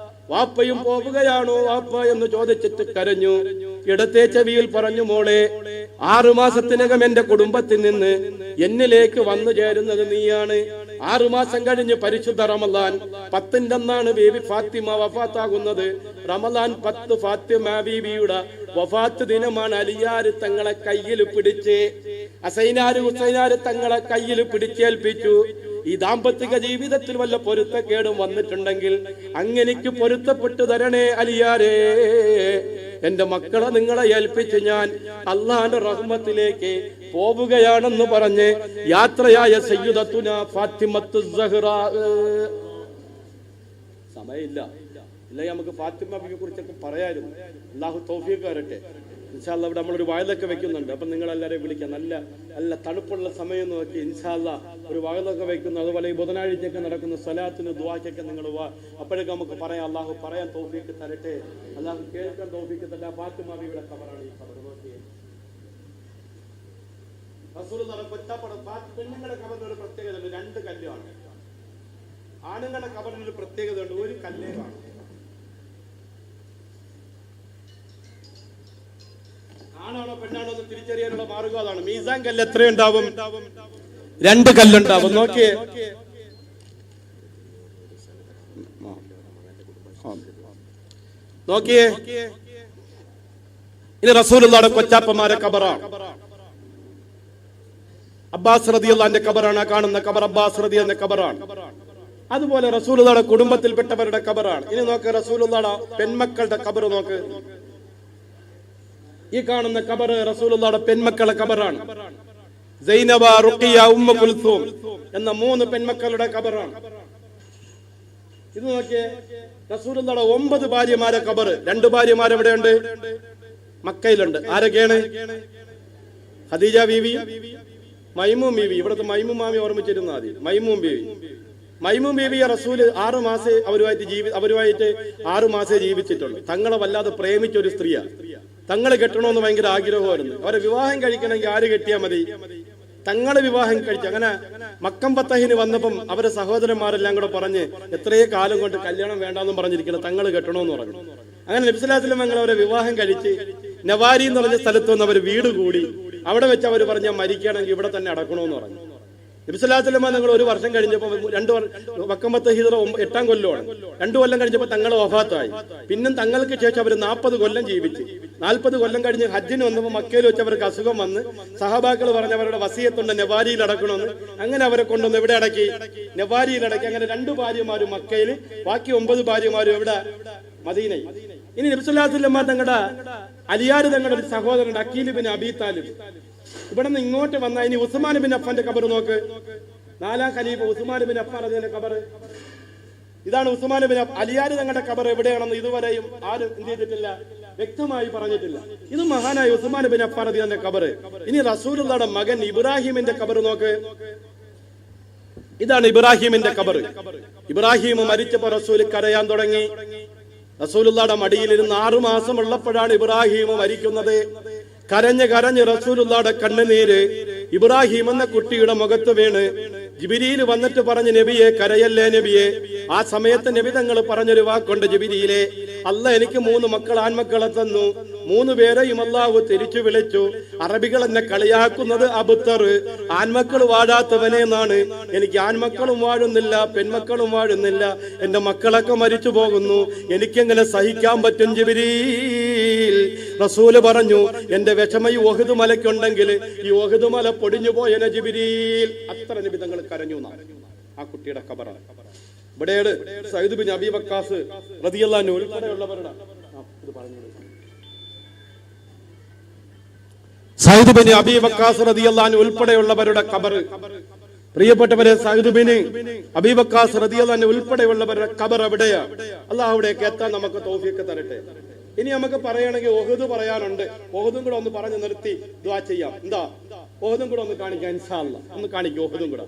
[SPEAKER 1] വാപ്പയും പോവുകയാണോ വാപ്പ എന്ന് ചോദിച്ചിട്ട് കരഞ്ഞു. ഇടത്തെ ചെവിയിൽ പറഞ്ഞു, മോളെ, 6 മാസത്തിനകം എന്റെ കുടുംബത്തിൽ നിന്ന് എന്നിലേക്ക് വന്നു ചേരുന്നത് നീയാണ്. 6 മാസം കഴിഞ്ഞ് പരിശുദ്ധ റമളാൻ 10ന്റെ അന്നാണ് ബീവി ഫാത്തിമ വഫാത്താകുന്നത്. റമളാൻ 10 ഫാത്തിമ ബീവിയുടെ വഫാത്ത് ദിനമാണ്. അലിയാര് തങ്ങളെ കയ്യിൽ പിടിച്ച്, ഹുസൈനാര് തങ്ങളെ കയ്യിൽ പിടിച്ചേൽപ്പിച്ചു. ഈ ദാമ്പത്തിക ജീവിതത്തിൽ വല്ല പൊരുത്തക്കേടും വന്നിട്ടുണ്ടെങ്കിൽ അങ്ങനെക്ക് പൊരുത്തപ്പെട്ടു തരണേ അലിയാരേ. എന്റെ മക്കളെ നിങ്ങളെ ഏൽപ്പിച്ച് ഞാൻ അള്ളാന്റെ റഹ്മത്തിലേക്ക് പോവുകയാണെന്ന് പറഞ്ഞ് യാത്രയായ സയ്യിദത്തുന ഫാത്തിമത്തു സഹ്റ. സമയമില്ല, ഇല്ലെങ്കിൽ നമുക്ക് ഫാത്തിമ ബീവിയെ കുറിച്ചൊക്കെ പറയായിരുന്നു. അല്ലാഹു തൗഫീഖ് തരട്ടെ. ഇൻഷാ അല്ലാഹ് ഇവിടെ നമ്മളൊരു വയലൊക്കെ വെക്കുന്നുണ്ട്. അപ്പം നിങ്ങളെല്ലാവരെയും വിളിക്കാം. നല്ല നല്ല തണുപ്പുള്ള സമയം നോക്കി ഇൻഷാ അല്ലാഹ് ഒരു വയലൊക്കെ വെക്കുന്നു. അതുപോലെ ഈ ബുധനാഴ്ചയൊക്കെ നടക്കുന്ന സ്വലാത്തിന് ദുആക്കൊക്കെ നിങ്ങൾ അപ്പോഴൊക്കെ നമുക്ക് പറയാം. അള്ളാഹു പറയാൻ തൗഫീക്ക് തരട്ടെ, അള്ളാഹു കേൾക്കാൻ തൗഫീക്ക് തരട്ടെ. ഫാത്തിമ ബീവിയുടെ ഖബറാണ് ഈ ഖബർ. നോക്കിയേ, പെണ്ണുങ്ങളുടെ ഖബറിന് ഒരു പ്രത്യേകത ഉണ്ട്. 2 കല്ലാണ്. ആണുങ്ങളുടെ ഖബറിന് ഒരു പ്രത്യേകത ഉണ്ട്, ഒരു കല്ലേ കാണും. ആണാണോ പെണ്ണാണോ എന്ന് തിരിച്ചറിയാനുള്ള മാർഗം അതാണ്. മീസാൻ കല്ല് എത്രയുണ്ടാവും? 2 കല്ലുണ്ടാവും. നോക്കിയേ, നോക്കിയേ. ഇനി റസൂലുള്ളാഹിയുടെ കൊച്ചാപ്പന്മാരെ ഖബറാണ്. അബ്ബാസ് റളിയല്ലാഹുവിന്റെ ഖബറാണ്. കാണുന്ന ഖബർ അബ്ബാസ് റളിയല്ലാഹുവിന്റെ ഖബറാണ്. അതുപോലെ റസൂലുള്ളാഹിയുടെ കുടുംബത്തിൽപ്പെട്ടവരുടെ ഖബറാണ്. ഇനി നോക്ക്, റസൂലുള്ളാഹിയുടെ പെൺമക്കളുടെ ഖബർ നോക്ക്. ഈ കാണുന്ന ഖബർ റസൂലുള്ളാഹിയുടെ പെൺമക്കളുടെ ഖബറാണ്. സൈനബ, റുഖിയ, ഉമ്മു കുൽസൂം എന്ന 3 പെൺമക്കളുടെ ഖബറാണ്. ഇത് നോക്കിയേ, റസൂലുള്ളാഹിയുടെ 9 ഭാര്യമാരെ ഖബർ. 2 ഭാര്യമാർ എവിടെയുണ്ട്? മക്കയിലുണ്ട്. ആരൊക്കെയാണ്? ഖദീജ ബീവി, മൈമൂം ബീവി. ഇവിടുത്തെ മൈമൂം മാമി ഓർമ്മിച്ചിരുന്ന മതി. മൈമൂം ബീവിയെ റസൂല് 6 മാസം അവരുമായിട്ട് 6 മാസേ ജീവിച്ചിട്ടുള്ളൂ. തങ്ങളെ വല്ലാതെ പ്രേമിച്ച ഒരു സ്ത്രീയാണ്. തങ്ങളെ കെട്ടണമെന്ന് ഭയങ്കര ആഗ്രഹമായിരുന്നു. അവരെ വിവാഹം കഴിക്കണമെങ്കിൽ ആര് കെട്ടിയാൽ മതി? തങ്ങളെ വിവാഹം കഴിച്ചു. അങ്ങനെ മക്കം ഫതഹിന് വന്നപ്പം അവരെ സഹോദരന്മാരെല്ലാം കൂടെ പറഞ്ഞ് എത്രയോ കാലം കൊണ്ട് കല്യാണം വേണ്ടാന്നും പറഞ്ഞിരിക്കണം, തങ്ങൾ കെട്ടണമെന്ന് പറഞ്ഞു. അങ്ങനെ നബി സല്ലല്ലാഹു അലൈഹി വസല്ലം അവരെ വിവാഹം കഴിച്ച് നവാരി എന്ന് പറഞ്ഞ സ്ഥലത്ത് വന്ന് അവർ വീട് കൂടി. അവിടെ വെച്ച് അവർ പറഞ്ഞ മരിക്കുകയാണെങ്കിൽ ഇവിടെ തന്നെ അടക്കണമെന്ന് പറഞ്ഞു. നബി സല്ലല്ലാഹു അലൈഹി വസല്ലം നിങ്ങൾ 1 വർഷം കഴിഞ്ഞപ്പോൾ മക്കം ഫതഹ് ഹിജ്റ 8ാം കൊല്ലമാണ്. 2 കൊല്ലം കഴിഞ്ഞപ്പോൾ തങ്ങൾ വഫാത്തായി. പിന്നെ തങ്ങൾക്ക് ശേഷം അവർ 40 കൊല്ലം ജീവിച്ചു. 40 കൊല്ലം കഴിഞ്ഞ് ഹജ്ജിന് വന്നപ്പോൾ മക്കയിൽ വെച്ച് അവർക്ക് അസുഖം വന്ന് സഹാബാക്കൾ പറഞ്ഞ അവരുടെ വസിയത്തുണ്ട് നവാരിയിൽ അടക്കണമെന്ന്. അങ്ങനെ അവരെ കൊണ്ടുവന്ന് എവിടെ അടക്കി? നവാരിയിൽ അടക്കി. അങ്ങനെ 2 ഭാര്യമാരും മക്കയിൽ, ബാക്കി 9 ഭാര്യമാരും എവിടെ? മദീനയിൽ. ഇനി നബി സല്ലല്ലാഹു അലൈഹി വസല്ലം തങ്ങളുടെ അലിയാര് തങ്ങളുടെ ഒരു സഹോദരൻ അഖീൽ ബിൻ അബീ താലിബ്. ഇവിടെ നിന്ന് ഇങ്ങോട്ട് വന്ന ഇനി ഉസ്മാൻ ബിൻ അഫ്ഫാന്റെ ഖബർ നോക്ക്. 4ാം ഖലീഫ ഉസ്മാൻ ബിൻ അഫ്ഫാൻ അതിന്റെ ഖബർ. ഇതാണ് ഉസ്മാൻ ബിൻ അലിയാര് തങ്ങളുടെ ഖബർ. എവിടെയാണെന്ന് ഇതുവരെയും ആരും എന്ത് ചെയ്തിട്ടില്ല, വ്യക്തമായി പറഞ്ഞിട്ടില്ല. ഇത് മഹാനായ ഉസ്മാൻ ബിൻ അഫ്ഫാൻ അതിന്റെ ഖബർ. ഇനി റസൂലുള്ളാഹിയുടെ മകൻ ഇബ്രാഹിമിന്റെ ഖബർ നോക്ക്. ഇതാണ് ഇബ്രാഹിമിന്റെ ഖബർ. ഇബ്രാഹിം മരിച്ചപ്പോൾ റസൂൽ കരയാൻ തുടങ്ങി. റസൂലുള്ളാഹിയുടെ മടിയിലിരുന്ന് 6 മാസം ഉള്ളപ്പോഴാണ് ഇബ്രാഹിം മരിക്കുന്നത്. കരഞ്ഞ് കരഞ്ഞ് റസൂലുള്ളാഹിയുടെ കണ്ണുനീര് ഇബ്രാഹിം എന്ന കുട്ടിയുടെ മുഖത്ത് വീണ്. ജിബ്രീൽ വന്നിട്ട് പറഞ്ഞു, നബിയെ കരയല്ലേ നബിയെ. ആ സമയത്ത് നബി തങ്ങൾ പറഞ്ഞൊരു വാക്കുണ്ട്, ജിബ്രീലേ, അല്ലാഹ് എനിക്ക് 3 മക്കൾ ആൺമക്കളെ തന്നു. 3 പേരെയും അല്ലാഹു തിരിച്ചു വിളിച്ചു. അറബികൾ എന്നെ കളിയാക്കുന്നത് അബുത്തർ, ആൺമക്കൾ വാഴാത്തവനെ എന്നാണ്. എനിക്ക് ആൺമക്കളും വാഴുന്നില്ല, പെൺമക്കളും വാഴുന്നില്ല. എന്റെ മക്കളൊക്കെ മരിച്ചു പോകുന്നു. എനിക്കെങ്ങനെ സഹിക്കാൻ പറ്റും ജിബ്രീൽ? റസൂല് പറഞ്ഞു, എന്റെ വിഷമ ഈ ഉഹദ് മലയ്ക്കുണ്ടെങ്കിൽ ഈ ഉഹദ് മല പൊടിഞ്ഞു പോയനെ ജിബ്രീൽ. അത്ര നബി തങ്ങൾ കരഞ്ഞു. ആ കുട്ടിയുടെ ഖബറാണ്. ഇവിടെയാണ് സയ്യിദ് ബിൻ അബീ വക്കാസ് റളിയല്ലാഹു അൻഹു ഉൾപ്പെടെയുള്ളവരുടെ സയ്യിദ് ബിൻ അബീ വക്കാസ് റളിയല്ലാഹു അൻഹു ഉൾപ്പെടെയുള്ളവരുടെ ഖബർ. പ്രിയപ്പെട്ടവരെ, സയ്യിദ് ബിൻ അബീ വക്കാസ് റളിയല്ലാഹു അൻഹു ഉൾപ്പെടെയുള്ളവരുടെ ഖബർ എവിടെയാണ്? അല്ലാഹു അവിടേക്ക് എത്താൻ നമുക്ക് തൗഫീഖ് തരട്ടെ. ഇനി നമുക്ക് പറയണമെങ്കിൽ ഉഹദ് പറയാനുണ്ട്. ഉഹദും കൂടെ ഒന്ന് പറഞ്ഞു നിർത്തി ദുആ ചെയ്യാം. എന്താ? ഉഹദും കൂടെ ഒന്ന് കാണിക്കാം ഇൻഷാ അല്ലാഹ്. ഒന്ന് കാണിക്കും ഉഹദും കൂടെ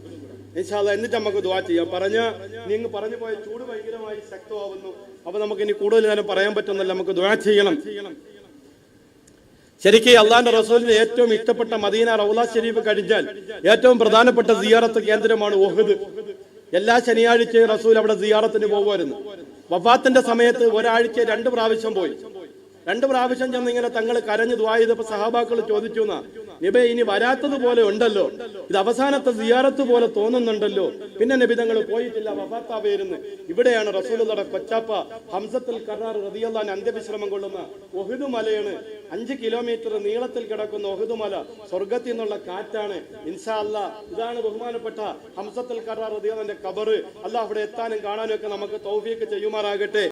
[SPEAKER 1] ഇൻഷാ അല്ലാഹ്. എന്നിട്ട് നമുക്ക് ദുആ ചെയ്യാം. നിങ്ങൾ പറഞ്ഞു പോയ ചൂട് ഭയങ്കരമായി ശക്തമാവുന്നു. അപ്പൊ നമുക്ക് ഇനി കൂടുതൽ നേരം പറയാൻ പറ്റുന്നില്ല. നമുക്ക് ദുആ ചെയ്യണം. ശരിക്കും അള്ളാന്റെ റസൂലിന് ഏറ്റവും ഇഷ്ടപ്പെട്ട മദീന റൗള ശരീഫ് കഴിഞ്ഞാൽ ഏറ്റവും പ്രധാനപ്പെട്ട സിയാറത്ത് കേന്ദ്രമാണ് ഉഹദ്. എല്ലാ ശനിയാഴ്ചയും റസൂൽ അവിടെ സിയാറത്തിന് പോകുമായിരുന്നു. വഫാത്തിന്റെ സമയത്ത് ഒരാഴ്ച 2 പ്രാവശ്യം പോയി. 2 പ്രാവശ്യം ചെന്ന് ഇങ്ങനെ തങ്ങൾ കരഞ്ഞു ദുആ ചെയ്തപ്പോൾ സഹാബാക്കൾ ചോദിച്ചു, നബി ഇനി വരാത്തത് പോലെ ഉണ്ടല്ലോ, ഇത് അവസാനത്തെ സിയാറത്ത് പോലെ തോന്നുന്നുണ്ടല്ലോ. പിന്നെ നബി തങ്ങൾ പോയിട്ടില്ല, വഫാത്തായിരുന്നു. ഇവിടെയാണ് റസൂലുള്ളാഹിയുടെ കൊച്ചാപ്പ ഹംസത്തുൽ ഖറാർ റളിയല്ലാഹു അൻഹു അന്ത്യവിശ്രമം കൊള്ളുന്ന ഉഹദ് മലയാണ്. 5 കിലോമീറ്റർ നീളത്തിൽ കിടക്കുന്ന ഉഹദ് മല സ്വർഗത്തിൽ നിന്നുള്ള കാറ്റാണ്. ഇൻഷാ അല്ലാഹ് ഇതാണ് ബഹുമാനപ്പെട്ട ഹംസത്തുൽ ഖറാർ റളിയല്ലാഹു അൻഹുവിന്റെ ഖബർ. അല്ലാഹ് അവിടെ എത്താനും കാണാനും ഒക്കെ നമുക്ക് തൗഫീഖ് ചെയ്യുമാറാകട്ടെ.